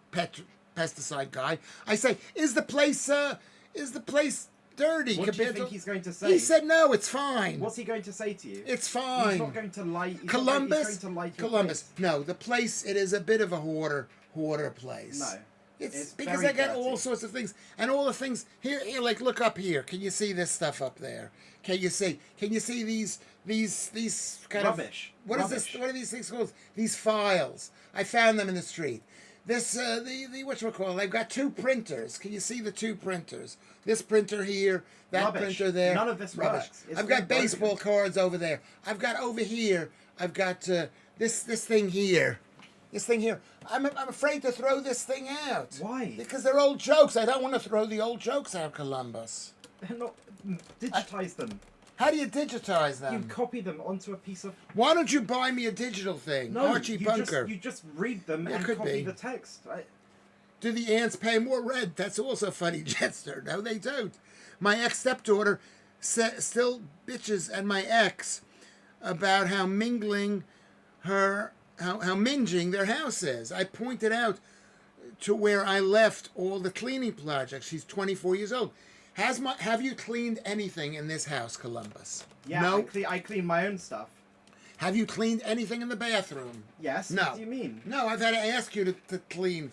Speaker 1: pesticide guy. I say, "Is the place dirty
Speaker 3: What do you
Speaker 1: compared
Speaker 3: think
Speaker 1: to.
Speaker 3: he's going to say?
Speaker 1: He said no, it's fine.
Speaker 3: What's he going to say to you?
Speaker 1: It's fine.
Speaker 3: He's not going to lie. He's
Speaker 1: Columbus.
Speaker 3: He's going to light your
Speaker 1: Columbus.
Speaker 3: face.
Speaker 1: No, the place. It is a bit of a hoarder place.
Speaker 3: No.
Speaker 1: It's
Speaker 3: It's
Speaker 1: because
Speaker 3: very
Speaker 1: I got
Speaker 3: dirty.
Speaker 1: all sorts of things, and all the things here. Like look up here. Can you see this stuff up there? Can you see? Can you see these kind
Speaker 3: Rubbish.
Speaker 1: of what is
Speaker 3: Rubbish.
Speaker 1: this? What are these things called? These files. I found them in the street. This the whatchamacallit. I've got 2 printers. Can you see the 2 printers? This printer here, that
Speaker 3: Rubbish.
Speaker 1: printer there.
Speaker 3: None of this
Speaker 1: Rubbish.
Speaker 3: works. It's
Speaker 1: I've got
Speaker 3: very
Speaker 1: baseball
Speaker 3: broken.
Speaker 1: cards over there. I've got over here. I've got this thing here. This thing here. I'm afraid to throw this thing out.
Speaker 3: Why?
Speaker 1: Because they're old jokes. I don't want to throw the old jokes out, Columbus.
Speaker 3: They're not. Digitize them.
Speaker 1: How do you digitize
Speaker 3: You
Speaker 1: them?
Speaker 3: copy them onto a piece of.
Speaker 1: Why don't you buy me a digital thing?
Speaker 3: No,
Speaker 1: Archie
Speaker 3: you
Speaker 1: Bunker.
Speaker 3: you just read them
Speaker 1: It
Speaker 3: and
Speaker 1: could
Speaker 3: copy
Speaker 1: be.
Speaker 3: the text.
Speaker 1: Do the ants pay more rent? That's also funny, Jester. No, they don't. My ex-stepdaughter still bitches at my ex about how mingling how minging their house is. I pointed out to where I left all the cleaning projects. She's 24 years old. Have you cleaned anything in this house, Columbus?
Speaker 3: Yeah,
Speaker 1: No.
Speaker 3: I clean my own stuff.
Speaker 1: Have you cleaned anything in the bathroom?
Speaker 3: Yes.
Speaker 1: No.
Speaker 3: What do you mean?
Speaker 1: No, I've had to ask you to clean.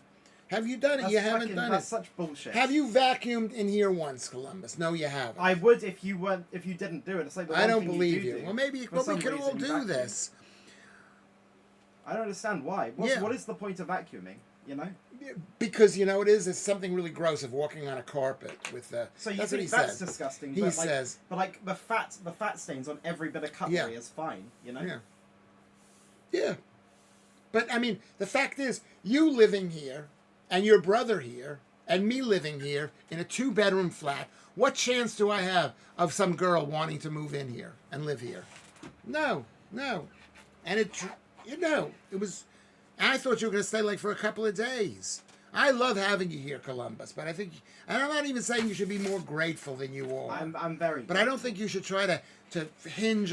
Speaker 1: Have you done it? You haven't done
Speaker 3: That's
Speaker 1: it.
Speaker 3: such bullshit.
Speaker 1: Have you vacuumed in here once, Columbus? No, you haven't.
Speaker 3: I would if you didn't do it. It's like the
Speaker 1: I
Speaker 3: one
Speaker 1: don't
Speaker 3: thing
Speaker 1: believe
Speaker 3: you.
Speaker 1: you.
Speaker 3: Do
Speaker 1: Well, maybe
Speaker 3: For
Speaker 1: we
Speaker 3: some
Speaker 1: could all
Speaker 3: reason,
Speaker 1: do
Speaker 3: vacuum.
Speaker 1: this.
Speaker 3: I don't understand why.
Speaker 1: Yeah.
Speaker 3: What is the point of vacuuming? You know.
Speaker 1: Because you know it is. It's something really gross of walking on a carpet with.
Speaker 3: So you
Speaker 1: That's what he
Speaker 3: think that's
Speaker 1: says.
Speaker 3: disgusting?
Speaker 1: He
Speaker 3: but
Speaker 1: says.
Speaker 3: But like the fat stains on every bit of cutlery
Speaker 1: Yeah.
Speaker 3: is fine. You know.
Speaker 1: Yeah. Yeah. But I mean, the fact is, you living here, and your brother here, and me living here in a 2-bedroom flat. What chance do I have of some girl wanting to move in here and live here? No, no. And it was. I thought you were going to stay like for a couple of days. I love having you here, Columbus, but I think, and I'm not even saying you should be more grateful than you are.
Speaker 3: I'm very.
Speaker 1: But I don't think you should try to hinge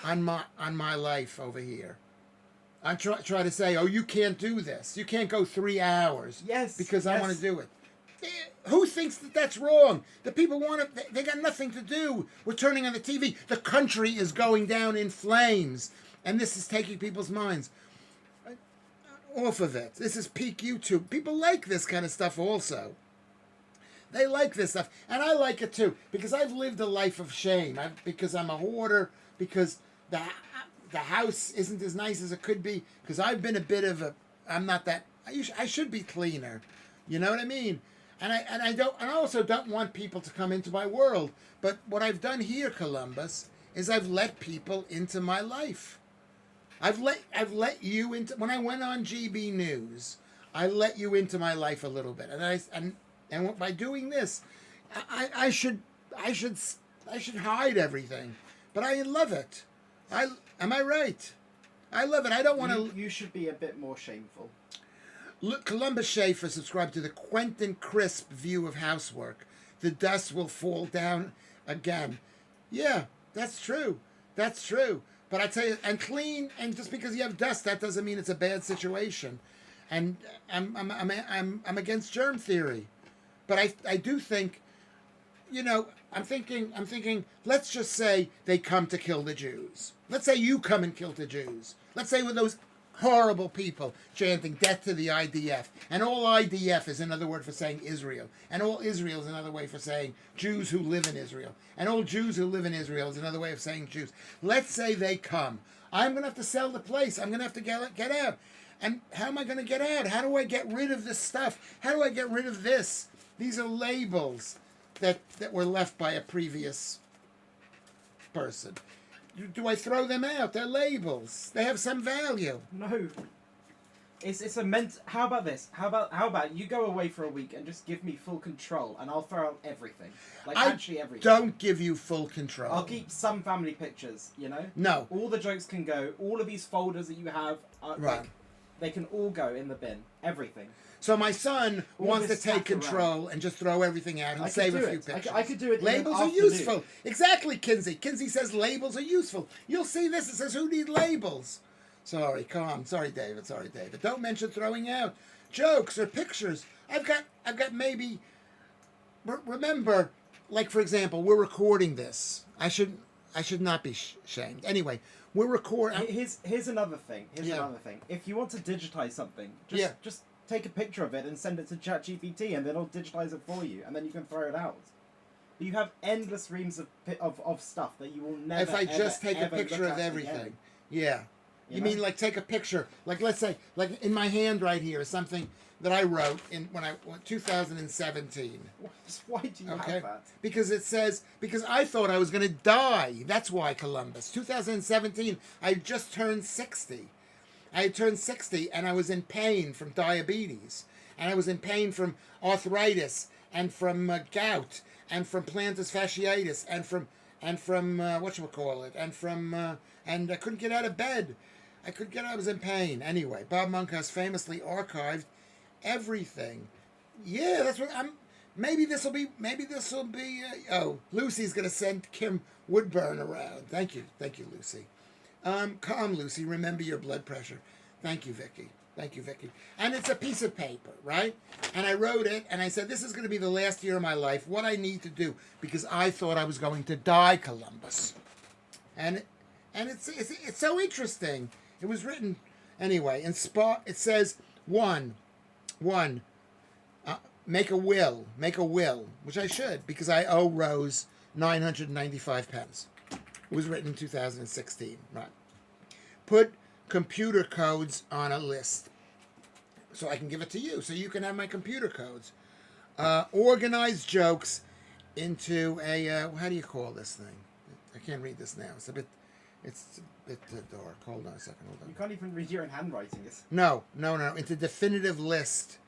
Speaker 1: on my life over here. I try to say, oh, you can't do this. You can't go 3 hours.
Speaker 3: Yes,
Speaker 1: Because I
Speaker 3: yes.
Speaker 1: want to do it. Who thinks that that's wrong? The people want to. They got nothing to do with turning on the TV. The country is going down in flames, and this is taking people's minds off of it. This is peak YouTube. People like this kind of stuff also. They like this stuff, and I like it too because I've lived a life of shame. Because I'm a hoarder. Because the house isn't as nice as it could be. Because I've been a bit of a. I'm not that. I should be cleaner. You know what I mean? And I also don't want people to come into my world. But what I've done here, Columbus, is I've let people into my life. I've let you into. When I went on GB News, I let you into my life a little bit, and by doing this, I should hide everything, but I love it. Am I right? I love it. I don't want to.
Speaker 3: You should be a bit more shameful.
Speaker 1: Look, Columbus Schaffer subscribed to the Quentin Crisp view of housework. The dust will fall down again. Yeah, that's true. That's true. But I tell you, and clean, and just because you have dust, that doesn't mean it's a bad situation. And I'm against germ theory, but I do think, you know, I'm thinking. Let's just say they come to kill the Jews. Let's say you come and kill the Jews. Let's say with those horrible people chanting death to the IDF, and all IDF is another word for saying Israel, and all Israel is another way for saying Jews who live in Israel, and all Jews who live in Israel is another way of saying Jews. Let's say they come. I'm going to have to sell the place. I'm going to have to get out. And how am I going to get out? How do I get rid of this stuff? How do I get rid of this? These are labels that were left by a previous person. Do I throw them out? They're labels. They have some value.
Speaker 3: No. It's a How about this? How about you go away for a week and just give me full control, and I'll throw out everything. Actually everything.
Speaker 1: Don't give you full control.
Speaker 3: I'll keep some family pictures. You know.
Speaker 1: No.
Speaker 3: All the jokes can go. All of these folders that you have,
Speaker 1: Right.
Speaker 3: they can all go in the bin. Everything.
Speaker 1: So my son
Speaker 3: All
Speaker 1: wants to
Speaker 3: this
Speaker 1: take
Speaker 3: stuff
Speaker 1: control and just throw everything out and
Speaker 3: I could
Speaker 1: save a
Speaker 3: do
Speaker 1: few
Speaker 3: it.
Speaker 1: pictures.
Speaker 3: I could do it in
Speaker 1: Labels
Speaker 3: an
Speaker 1: are
Speaker 3: afternoon.
Speaker 1: useful. Exactly, Kinsey. Kinsey says labels are useful. You'll see this. It says, who needs labels? Sorry, calm. Sorry, David. Sorry, David. Don't mention throwing out jokes or pictures. I've got maybe remember, like for example, we're recording this. I should not be shamed. Anyway, we're recording.
Speaker 3: Here's another thing.
Speaker 1: Yeah.
Speaker 3: Another thing. If you want to digitize something,
Speaker 1: Yeah.
Speaker 3: just take a picture of it and send it to ChatGPT, and then it'll digitize it for you, and then you can throw it out. But you have endless reams of stuff that you will never.
Speaker 1: If I just take a
Speaker 3: ever
Speaker 1: picture
Speaker 3: look
Speaker 1: of
Speaker 3: at
Speaker 1: everything,
Speaker 3: again.
Speaker 1: yeah. You
Speaker 3: know?
Speaker 1: mean like take a picture? Like let's say, like in my hand right here is something that I wrote in 2017.
Speaker 3: Why do you
Speaker 1: Okay,
Speaker 3: have that?
Speaker 1: because it says because I thought I was going to die. That's why Columbus. 2017. I just turned 60. I had turned 60 and I was in pain from diabetes, and I was in pain from arthritis and from gout and from plantar fasciitis and from whatchamacallit and I couldn't get out of bed. I was in pain. Anyway, Bob Monkhouse famously archived everything. Yeah, that's what I'm. Maybe this will be. Oh, Lucy's gonna send Kim Woodburn around. Thank you, Lucy. Calm, Lucy. Remember your blood pressure. Thank you, Vicky. And it's a piece of paper, right? And I wrote it, and I said, this is going to be the last year of my life. What I need to do, because I thought I was going to die, Columbus. And it's so interesting. It was written anyway. In Spa, it says one. Make a will, which I should, because I owe Rose 995 pence. It was written in 2016, right? Put computer codes on a list so I can give it to you, so you can have my computer codes. Organize jokes into a how do you call this thing? I can't read this now. It's a bit dark. Hold on a second.
Speaker 3: You can't even read your own handwriting.
Speaker 1: No. Into definitive list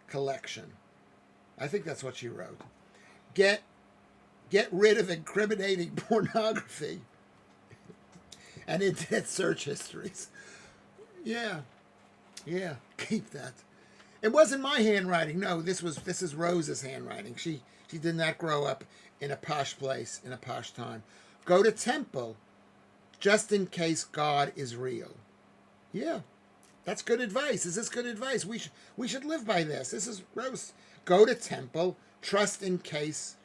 Speaker 1: collection. I think that's what she wrote. Get rid of incriminating pornography and internet search histories. Yeah. Keep that. It wasn't my handwriting. No, this is Rose's handwriting. She did not grow up in a posh place in a posh time. Go to temple, just in case God is real. Yeah, that's good advice. Is this good advice? We should live by this. This is Rose. Go to temple, just in case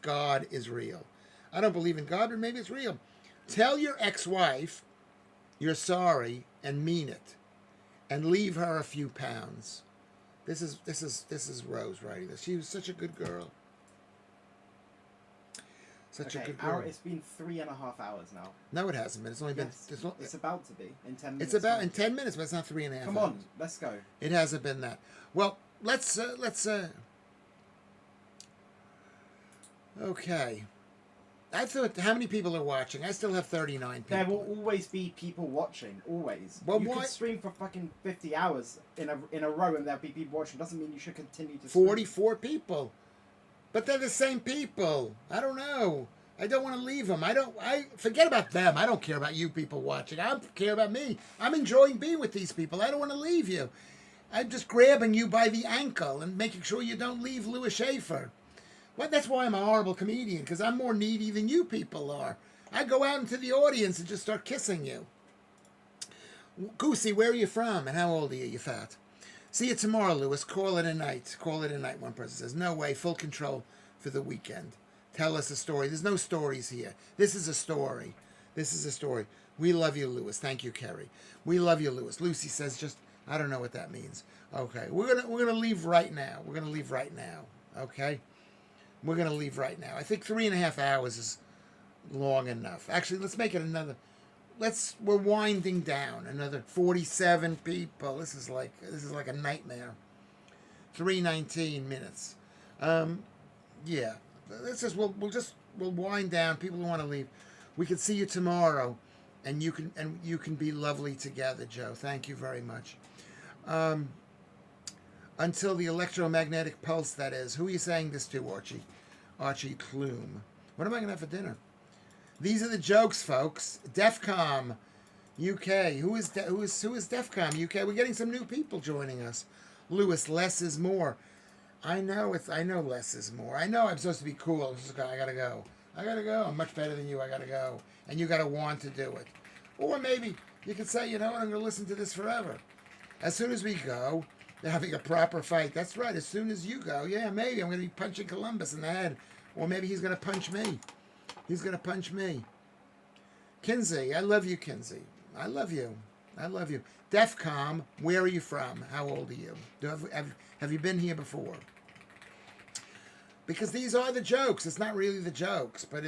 Speaker 1: God is real. I don't believe in God, but maybe it's real. Tell your ex-wife you're sorry and mean it, and leave her a few pounds. This is Rose writing this. She was such a good girl. Such a good girl.
Speaker 3: It's been 3.5 hours now.
Speaker 1: No, it hasn't been. It's only been.
Speaker 3: It's about to be in 10 minutes.
Speaker 1: It's about in 10 minutes, but it's not 3.5
Speaker 3: Come
Speaker 1: hours.
Speaker 3: on, let's go.
Speaker 1: It hasn't been that. Well, let's. Okay. I thought, how many people are watching? I still have 39 people.
Speaker 3: There will always be people watching, always.
Speaker 1: Well,
Speaker 3: you
Speaker 1: why?
Speaker 3: could stream for fucking 50 hours in a row and there'll be people watching. Doesn't mean you should continue to stream.
Speaker 1: 44 people. But they're the same people. I don't know. I don't want to leave them. I forget about them. I don't care about you people watching. I care about me. I'm enjoying being with these people. I don't want to leave you. I'm just grabbing you by the ankle and making sure you don't leave Lewis Schaffer. Well, that's why I'm a horrible comedian, because I'm more needy than you people are. I go out into the audience and just start kissing you. Goosey, where are you from? And how old are you, you fat? See you tomorrow, Lewis. Call it a night. Call it a night, one person says. No way. Full control for the weekend. Tell us a story. There's no stories here. This is a story. We love you, Lewis. Thank you, Kerry. We love you, Lewis. Lucy says I don't know what that means. Okay. We're gonna leave right now. Okay? We're going to leave right now. I think 3.5 hours is long enough. Actually, let's make it another. We're winding down. Another 47 people. This is like a nightmare. 3:19 minutes. Yeah. We'll wind down. People who want to leave. We can see you tomorrow, and you can be lovely together, Joe. Thank you very much. Until the electromagnetic pulse, that is. Who are you saying this to, Archie? Archie Klume. What am I going to have for dinner? These are the jokes, folks. DEFCON UK. Who is DEFCON UK? We're getting some new people joining us. Lewis, less is more. I know less is more. I know I'm supposed to be cool. I gotta go. I'm much better than you. I gotta go. And you gotta want to do it. Or maybe you could say, you know what, I'm going to listen to this forever. As soon as we go, They're having a proper fight. That's right. As soon as you go, yeah, maybe I'm going to be punching Columbus in the head. Or maybe he's going to punch me. He's going to punch me. Kinsey, I love you, Kinsey. I love you. I love you. Defcom, where are you from? How old are you? Have you been here before? Because these are the jokes. It's not really the jokes, but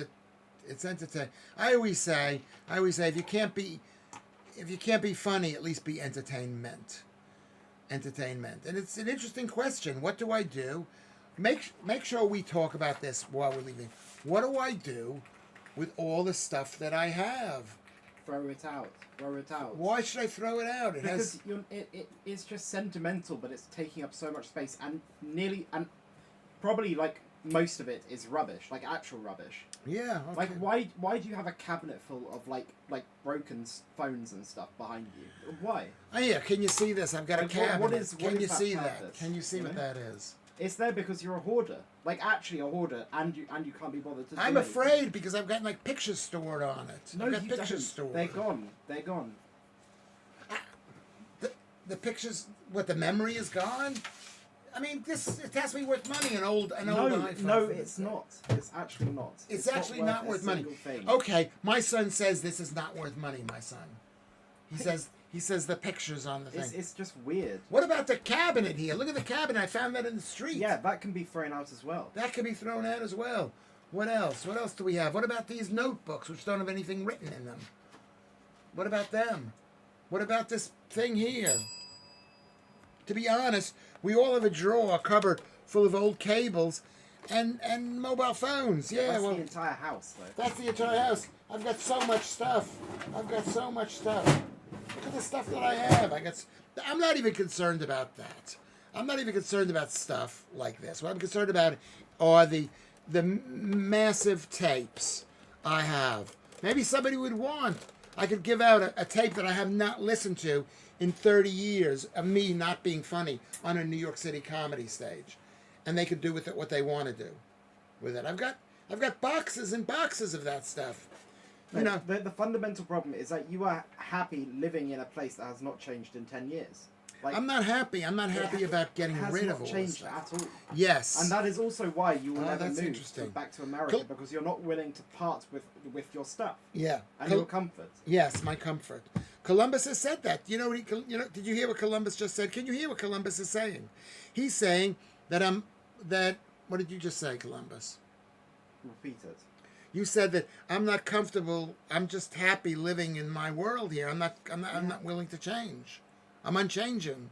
Speaker 1: it's entertaining. I always say, if you can't be funny, at least be entertainment. Entertainment. And it's an interesting question. What do I do? Make sure we talk about this while we're leaving. What do I do with all the stuff that I have?
Speaker 3: Throw it out. Throw it out.
Speaker 1: Why should I throw it out?
Speaker 3: It's just sentimental, but it's taking up so much space, and probably like most of it is rubbish, like actual rubbish.
Speaker 1: Yeah. Okay.
Speaker 3: Like why do you have a cabinet full of like broken phones and stuff behind you? Why?
Speaker 1: Oh yeah, can you see this? I've got a cabinet. Can you see that?
Speaker 3: purpose?
Speaker 1: Can you see what that is?
Speaker 3: It's there because you're a hoarder, like actually a hoarder, and you can't be bothered to.
Speaker 1: I'm
Speaker 3: do
Speaker 1: afraid
Speaker 3: anything.
Speaker 1: because I've got like pictures stored on it.
Speaker 3: No,
Speaker 1: I've got
Speaker 3: you
Speaker 1: pictures
Speaker 3: don't.
Speaker 1: stored.
Speaker 3: They're gone. They're gone.
Speaker 1: The pictures, what the memory is gone. I mean, it has to be worth money. An old iPhone.
Speaker 3: No, it's not. It's actually not.
Speaker 1: It's actually not worth money.
Speaker 3: Thing.
Speaker 1: Okay, my son says this is not worth money. My son, he says the pictures on the thing.
Speaker 3: It's just weird.
Speaker 1: What about the cabinet here? Look at the cabinet. I found that in the street.
Speaker 3: Yeah, that can be thrown out as well.
Speaker 1: That can be thrown out as well. What else? What else do we have? What about these notebooks which don't have anything written in them? What about them? What about this thing here? To be honest, we all have a drawer, a cupboard full of old cables and mobile phones. Yeah,
Speaker 3: That's the entire house, though.
Speaker 1: That's the entire house. I've got so much stuff. Look at the stuff that I have. I'm not even concerned about that. I'm not even concerned about stuff like this. What I'm concerned about are the massive tapes I have. Maybe somebody would want. I could give out a tape that I have not listened to in 30 years of me not being funny on a New York City comedy stage, and they could do with it what they want to do with it. I've got boxes and boxes of that stuff. You know,
Speaker 3: the fundamental problem is that you are happy living in a place that has not changed in 10 years. Like,
Speaker 1: I'm not happy. I'm not happy about getting rid of all this
Speaker 3: changed
Speaker 1: stuff.
Speaker 3: at all.
Speaker 1: Yes.
Speaker 3: And that is also why you will never
Speaker 1: that's
Speaker 3: move
Speaker 1: interesting.
Speaker 3: back to America, because you're not willing to part with your stuff.
Speaker 1: Yeah.
Speaker 3: And your comfort.
Speaker 1: Yes, my comfort. Columbus has said that. Did you hear what Columbus just said? Can you hear what Columbus is saying? He's saying that what did you just say, Columbus?
Speaker 3: Repeat it.
Speaker 1: You said that I'm not comfortable. I'm just happy living in my world here. I'm not willing to change. I'm unchanging.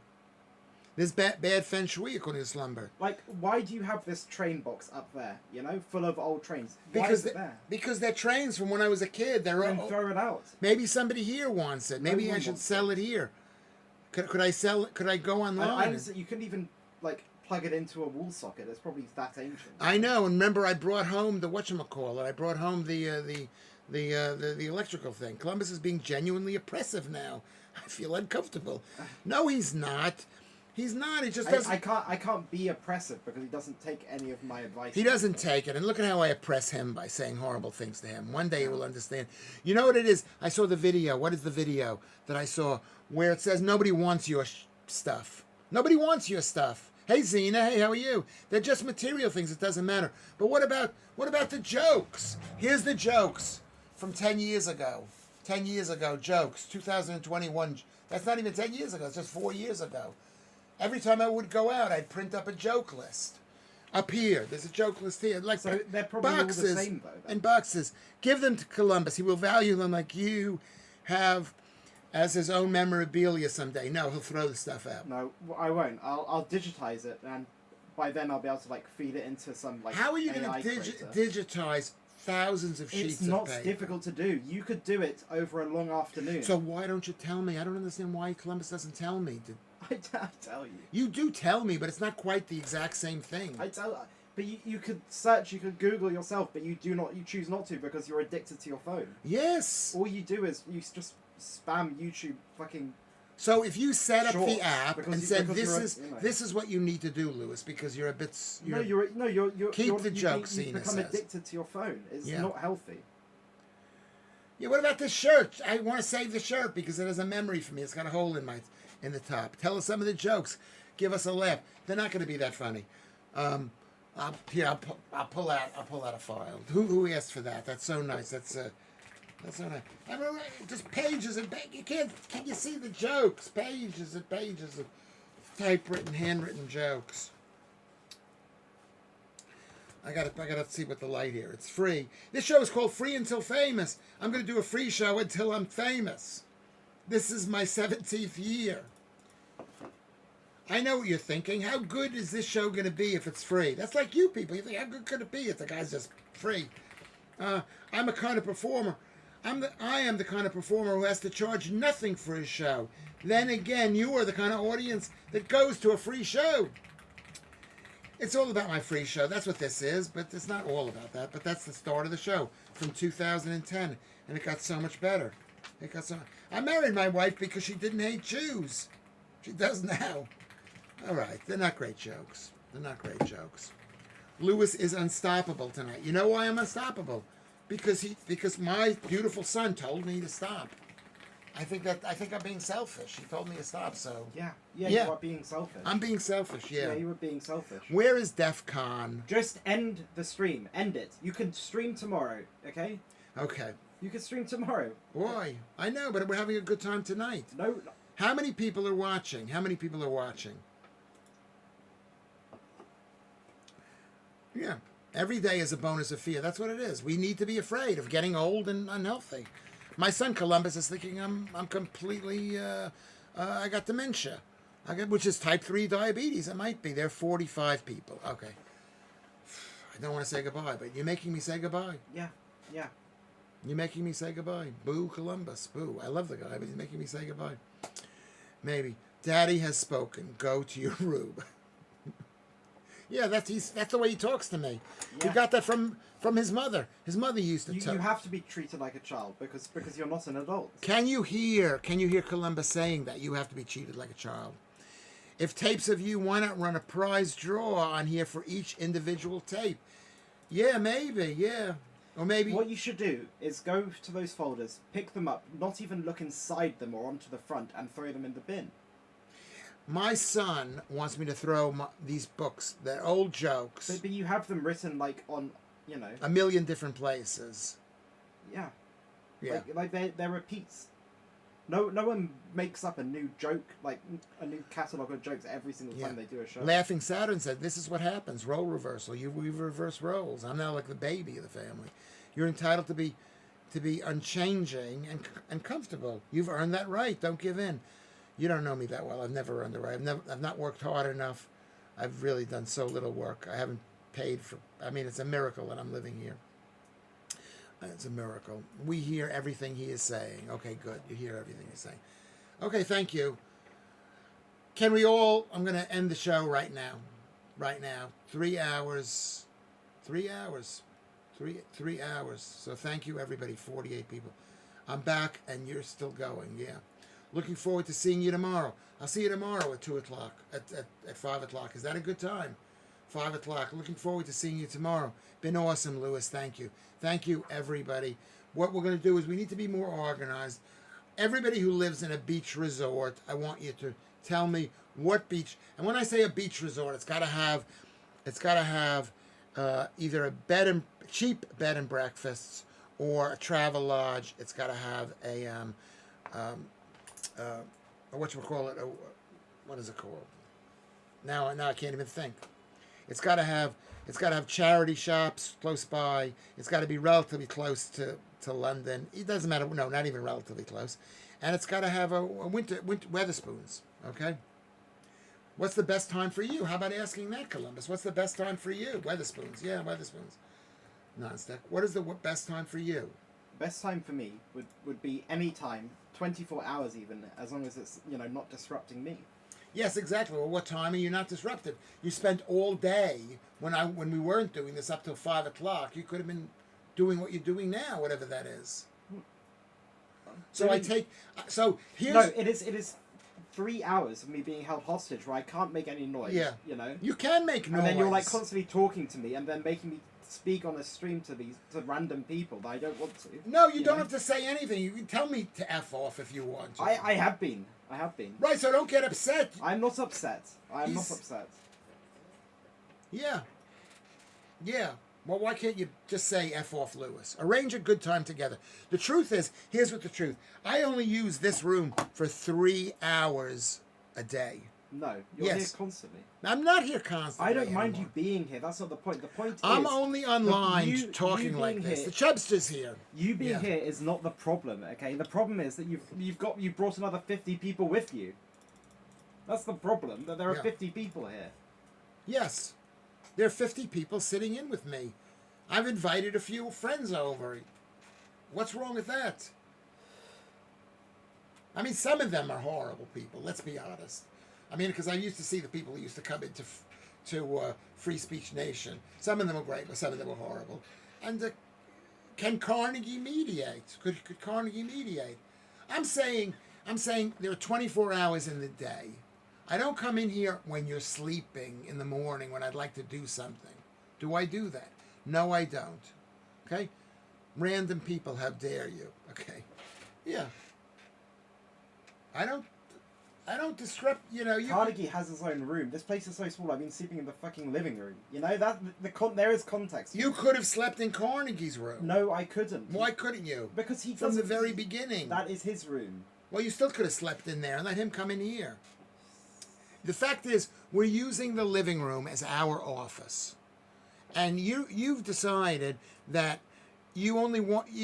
Speaker 1: There's bad feng shui according to Slumber.
Speaker 3: Like, why do you have this train box up there, full of old trains? Why
Speaker 1: Because
Speaker 3: is it there?
Speaker 1: Because they're trains from when I was a kid.
Speaker 3: Then throw it out.
Speaker 1: Maybe somebody here wants it. Maybe I should sell it here. Could I sell it? Could I go online?
Speaker 3: You couldn't even plug it into a wall socket. It's probably that ancient.
Speaker 1: I know. And remember, I brought home the whatchamacallit. I brought home the electrical thing. Columbus is being genuinely oppressive now. I feel uncomfortable. No, he's not. He's not. He just doesn't.
Speaker 3: I can't be oppressive because he doesn't take any of my advice.
Speaker 1: He doesn't take it. And look at how I oppress him by saying horrible things to him. One day he will understand. You know what it is? I saw the video. What is the video that I saw where it says nobody wants your stuff? Nobody wants your stuff. Hey, Zena. Hey, how are you? They're just material things. It doesn't matter. But what about the jokes? Here's the jokes from 10 years ago. 10 years ago, jokes. 2021. That's not even 10 years ago. It's just 4 years ago. Every time I would go out, I'd print up a joke list. Up here, there's a joke list here. Like
Speaker 3: so they're probably
Speaker 1: boxes
Speaker 3: all the same, though. Then.
Speaker 1: And boxes. Give them to Columbus. He will value them like you have as his own memorabilia someday. No, he'll throw the stuff out.
Speaker 3: No, I won't. I'll digitize it, and by then I'll be able to feed it into some
Speaker 1: How are you
Speaker 3: going to
Speaker 1: digitize thousands of sheets of paper?
Speaker 3: It's not difficult to do. You could do it over a long afternoon.
Speaker 1: So why don't you tell me? I don't understand why Columbus doesn't tell me.
Speaker 3: I tell you.
Speaker 1: You do tell me, but it's not quite the exact same thing.
Speaker 3: But you could search, you could Google yourself, but you choose not to because you're addicted to your phone.
Speaker 1: Yes.
Speaker 3: All you do is you just spam YouTube fucking.
Speaker 1: So if you set up
Speaker 3: shorts
Speaker 1: the app and said this is what you need to do, Lewis, because you're a bit.
Speaker 3: You're
Speaker 1: keep the jokes.
Speaker 3: You become addicted to your phone. It's not healthy.
Speaker 1: Yeah. What about this shirt? I want to save the shirt because it has a memory for me. It's got a hole in the top. Tell us some of the jokes. give us a laugh. They're not going to be that funny. I'll pull out a file. Who asked for that? That's so nice. That's so nice. I mean, just pages and you can't. Can you see the jokes? Pages and pages of typewritten, handwritten jokes. I gotta see what the light here. It's free. This show is called Free Until Famous. I'm gonna do a free show until I'm famous. This is my 17th year. I know what you're thinking. How good is this show gonna be if it's free? That's like you people. You think, how good could it be if the guy's just free? I'm a kind of performer. I am the kind of performer who has to charge nothing for his show. Then again, you are the kind of audience that goes to a free show. It's all about my free show. That's what this is, but it's not all about that. But that's the start of the show from 2010, and it got so much better. I married my wife because she didn't hate Jews. She does now. All right, they're not great jokes. Lewis is unstoppable tonight. You know why I'm unstoppable? Because my beautiful son told me to stop. I think I'm being selfish. He told me to stop, so...
Speaker 3: Yeah, you are being selfish.
Speaker 1: I'm being selfish, yeah.
Speaker 3: Yeah, you were being selfish.
Speaker 1: Where is DEF CON?
Speaker 3: Just end the stream. End it. You can stream tomorrow, okay?
Speaker 1: Okay.
Speaker 3: You can stream tomorrow.
Speaker 1: Why? I know, but we're having a good time tonight.
Speaker 3: No.
Speaker 1: How many people are watching? Yeah. Every day is a bonus of fear. That's what it is. We need to be afraid of getting old and unhealthy. My son Columbus is thinking I'm completely I got dementia, which is type 3 diabetes. It might be. There are 45 people. Okay. I don't want to say goodbye, but you're making me say goodbye.
Speaker 3: Yeah.
Speaker 1: You're making me say goodbye. Boo Columbus. Boo. I love the guy, but he's making me say goodbye. Maybe. Daddy has spoken. Go to your room. Yeah, that's the way he talks to me.
Speaker 3: Yeah.
Speaker 1: He got that from his mother. His mother used to
Speaker 3: You have to be treated like a child because you're not an adult.
Speaker 1: Can you hear Columbus saying that you have to be treated like a child? If tapes of you, why not run a prize draw on here for each individual tape? Yeah, maybe, yeah. Or maybe...
Speaker 3: What you should do is go to those folders, pick them up, not even look inside them or onto the front, and throw them in the bin.
Speaker 1: My son wants me to throw these books. They're old jokes.
Speaker 3: But you have them written, like, on, you know...
Speaker 1: a million different places.
Speaker 3: Yeah.
Speaker 1: Yeah.
Speaker 3: Like they're repeats. No one makes up a new joke, like a new catalogue of jokes every single time they do a show.
Speaker 1: Laughing Saturn said, this is what happens. Role reversal. We reverse roles. I'm now like the baby of the family. You're entitled to be unchanging and comfortable. You've earned that right. Don't give in. You don't know me that well. I've never earned the right. I've not worked hard enough. I've really done so little work. I haven't paid for... I mean, it's a miracle that I'm living here. It's a miracle. We hear everything he is saying. Okay, good. You hear everything he's saying. Okay, thank you. Can we all... I'm going to end the show right now. Right now. 3 hours. 3 hours. 3 hours. So thank you, everybody. 48 people. I'm back, and you're still going. Yeah. Looking forward to seeing you tomorrow. I'll see you tomorrow at 2 o'clock, at 5 o'clock. Is that a good time? 5 o'clock. Looking forward to seeing you tomorrow. Been awesome, Lewis. Thank you. Thank you, everybody. What we're going to do is we need to be more organized. Everybody who lives in a beach resort, I want you to tell me what beach. And when I say a beach resort, it's got to have either a cheap bed and breakfasts or a travel lodge. It's got to have a whatchamacallit, what is it called? Now I can't even think. It's got to have charity shops close by. It's got to be relatively close to London. It doesn't matter. No, not even relatively close. And it's got to have a winter Weatherspoons. Okay. What's the best time for you? How about asking that, Columbus? What's the best time for you? Weatherspoons. Yeah, Weatherspoons. Non-stick. What is the best time for you?
Speaker 3: Best time for me would be any time, 24 hours even, as long as it's, not disrupting me.
Speaker 1: Yes, exactly. Well, what time are you not disrupted? You spent all day when we weren't doing this up till 5 o'clock. You could have been doing what you're doing now, whatever that is. So here's...
Speaker 3: No, it is 3 hours of me being held hostage where I can't make any noise.
Speaker 1: Yeah.
Speaker 3: You know.
Speaker 1: You can make noise.
Speaker 3: And then you're constantly talking to me and then making me speak on a stream to random people that I don't want to.
Speaker 1: No, you don't
Speaker 3: know?
Speaker 1: have to say anything. You can tell me to F off if you want to.
Speaker 3: I have been.
Speaker 1: Right, so don't get upset.
Speaker 3: I'm not upset. I'm not upset.
Speaker 1: Yeah. Yeah. Well, why can't you just say F off Lewis? Arrange a good time together. The truth is, here's what the truth. I only use this room for 3 hours a day.
Speaker 3: No, you're
Speaker 1: Yes.
Speaker 3: here constantly.
Speaker 1: I'm not here constantly
Speaker 3: I don't mind
Speaker 1: anymore.
Speaker 3: you being here. That's not the point. The point
Speaker 1: I'm
Speaker 3: is...
Speaker 1: only online
Speaker 3: you
Speaker 1: talking like
Speaker 3: being
Speaker 1: this.
Speaker 3: here-
Speaker 1: The Chubster's here.
Speaker 3: You being
Speaker 1: Yeah.
Speaker 3: here is not the problem, okay? The problem is that you brought another 50 people with you. That's the problem, that there are
Speaker 1: Yeah.
Speaker 3: 50 people here.
Speaker 1: Yes. There are 50 people sitting in with me. I've invited a few friends over. What's wrong with that? I mean, some of them are horrible people, let's be honest. I mean, because I used to see the people who used to come into Free Speech Nation. Some of them were great, but some of them were horrible. And can Carnegie mediate? Could Carnegie mediate? I'm saying there are 24 hours in the day. I don't come in here when you're sleeping in the morning when I'd like to do something. Do I do that? No, I don't. Okay? Random people, how dare you? Okay? Yeah. I don't disrupt, you know.
Speaker 3: Carnegie has his own room. This place is so small, I've been sleeping in the fucking living room. You know, there is context.
Speaker 1: You could have slept in Carnegie's room.
Speaker 3: No, I couldn't.
Speaker 1: Why couldn't you?
Speaker 3: Because he
Speaker 1: From the
Speaker 3: doesn't-
Speaker 1: very beginning.
Speaker 3: That is his room.
Speaker 1: Well, you still could have slept in there and let him come in here. The fact is, we're using the living room as our office. And you've decided that you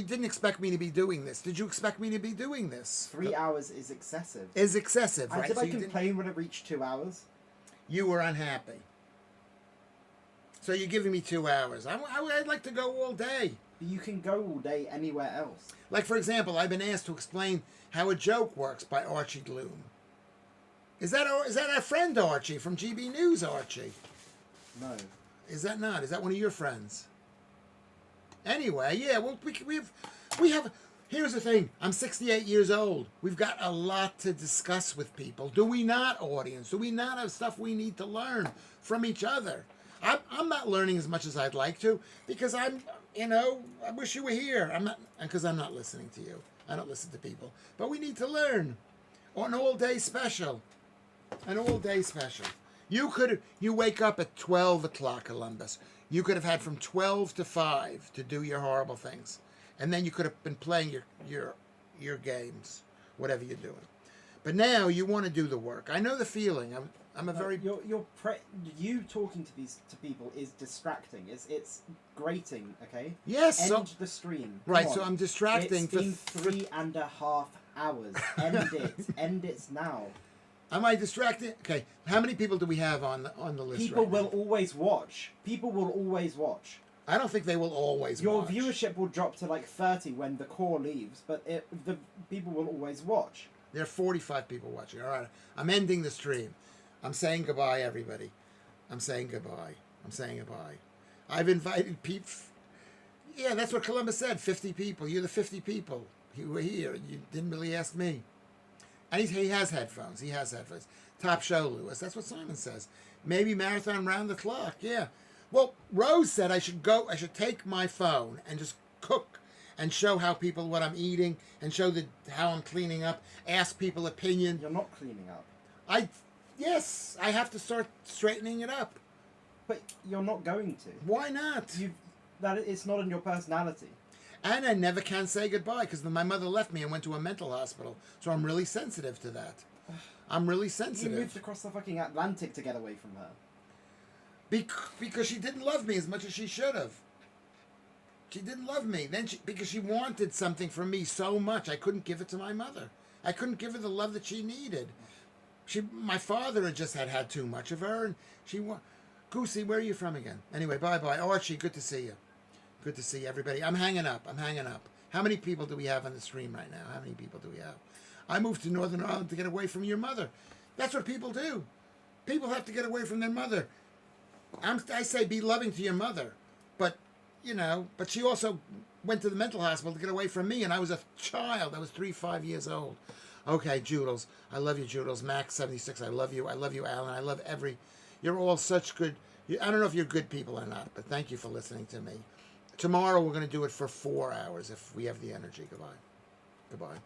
Speaker 1: didn't expect me to be doing this. Did you expect me to be doing this?
Speaker 3: 3 hours is excessive.
Speaker 1: Is excessive, right?
Speaker 3: Did
Speaker 1: So
Speaker 3: I
Speaker 1: you didn't-
Speaker 3: complain when it reached 2 hours?
Speaker 1: You were unhappy. So you're giving me 2 hours. I'd like to go all day.
Speaker 3: You can go all day anywhere else.
Speaker 1: Like, for example, I've been asked to explain how a joke works by Archie Gloom. Is that our friend Archie from GB News, Archie?
Speaker 3: No.
Speaker 1: Is that not? Is that one of your friends? Anyway, yeah, well, we have, here's the thing. I'm 68 years old. We've got a lot to discuss with people. Do we not, audience? Do we not have stuff we need to learn from each other? I'm not learning as much as I'd like to because I wish you were here. Because I'm not listening to you. I don't listen to people. But we need to learn. An all-day special. An all-day special. You wake up at 12 o'clock, Columbus. You could have had from 12 to 5 to do your horrible things. And then you could have been playing your games, whatever you're doing. But now you want to do the work. I know the feeling. I'm a very...
Speaker 3: You talking to people is distracting. It's grating, okay?
Speaker 1: Yes.
Speaker 3: End the stream.
Speaker 1: Right,
Speaker 3: Come
Speaker 1: so
Speaker 3: on.
Speaker 1: I'm distracting
Speaker 3: It's been 3.5 hours. End it. End it now.
Speaker 1: Am I distracted? Okay. How many people do we have on the list?
Speaker 3: People
Speaker 1: right
Speaker 3: will
Speaker 1: now?
Speaker 3: always watch. People will always watch.
Speaker 1: I don't think they will always
Speaker 3: Your
Speaker 1: watch.
Speaker 3: viewership will drop to like 30 when the core leaves, but the people will always watch.
Speaker 1: There are 45 people watching. All right. I'm ending the stream. I'm saying goodbye, everybody. I'm saying goodbye. I'm saying goodbye. I've invited people. Yeah, that's what Columbus said. 50 people. You're the 50 people who were here. You didn't really ask me. And he has headphones. He has headphones. Top show, Lewis. That's what Simon says. Maybe marathon round the clock. Yeah. Well, Rose said I should take my phone and just cook and show how people what I'm eating and show how I'm cleaning up. Ask people opinion.
Speaker 3: You're not cleaning up.
Speaker 1: Yes, I have to start straightening it up.
Speaker 3: But you're not going to.
Speaker 1: Why not?
Speaker 3: It's not in your personality.
Speaker 1: And I never can say goodbye because my mother left me and went to a mental hospital. So I'm really sensitive to that. I'm really
Speaker 3: You
Speaker 1: sensitive.
Speaker 3: moved across the fucking Atlantic to get away from her.
Speaker 1: Because she didn't love me as much as she should have. She didn't love me. Because she wanted something from me so much, I couldn't give it to my mother. I couldn't give her the love that she needed. My father had just had too much of her, and Goosey, where are you from again? Anyway, bye-bye. Archie, good to see you. Good to see everybody. I'm hanging up. How many people do we have on the stream right now? How many people do we have? I moved to Northern Ireland to get away from your mother. That's what people do. People have to get away from their mother. I say be loving to your mother. But she also went to the mental hospital to get away from me, and I was a child. I was 5 years old. Okay, Joodles. I love you, Joodles. Max76, I love you. I love you, Alan. I love you're all such good I don't know if you're good people or not, but thank you for listening to me. Tomorrow we're going to do it for 4 hours if we have the energy. Goodbye. Goodbye.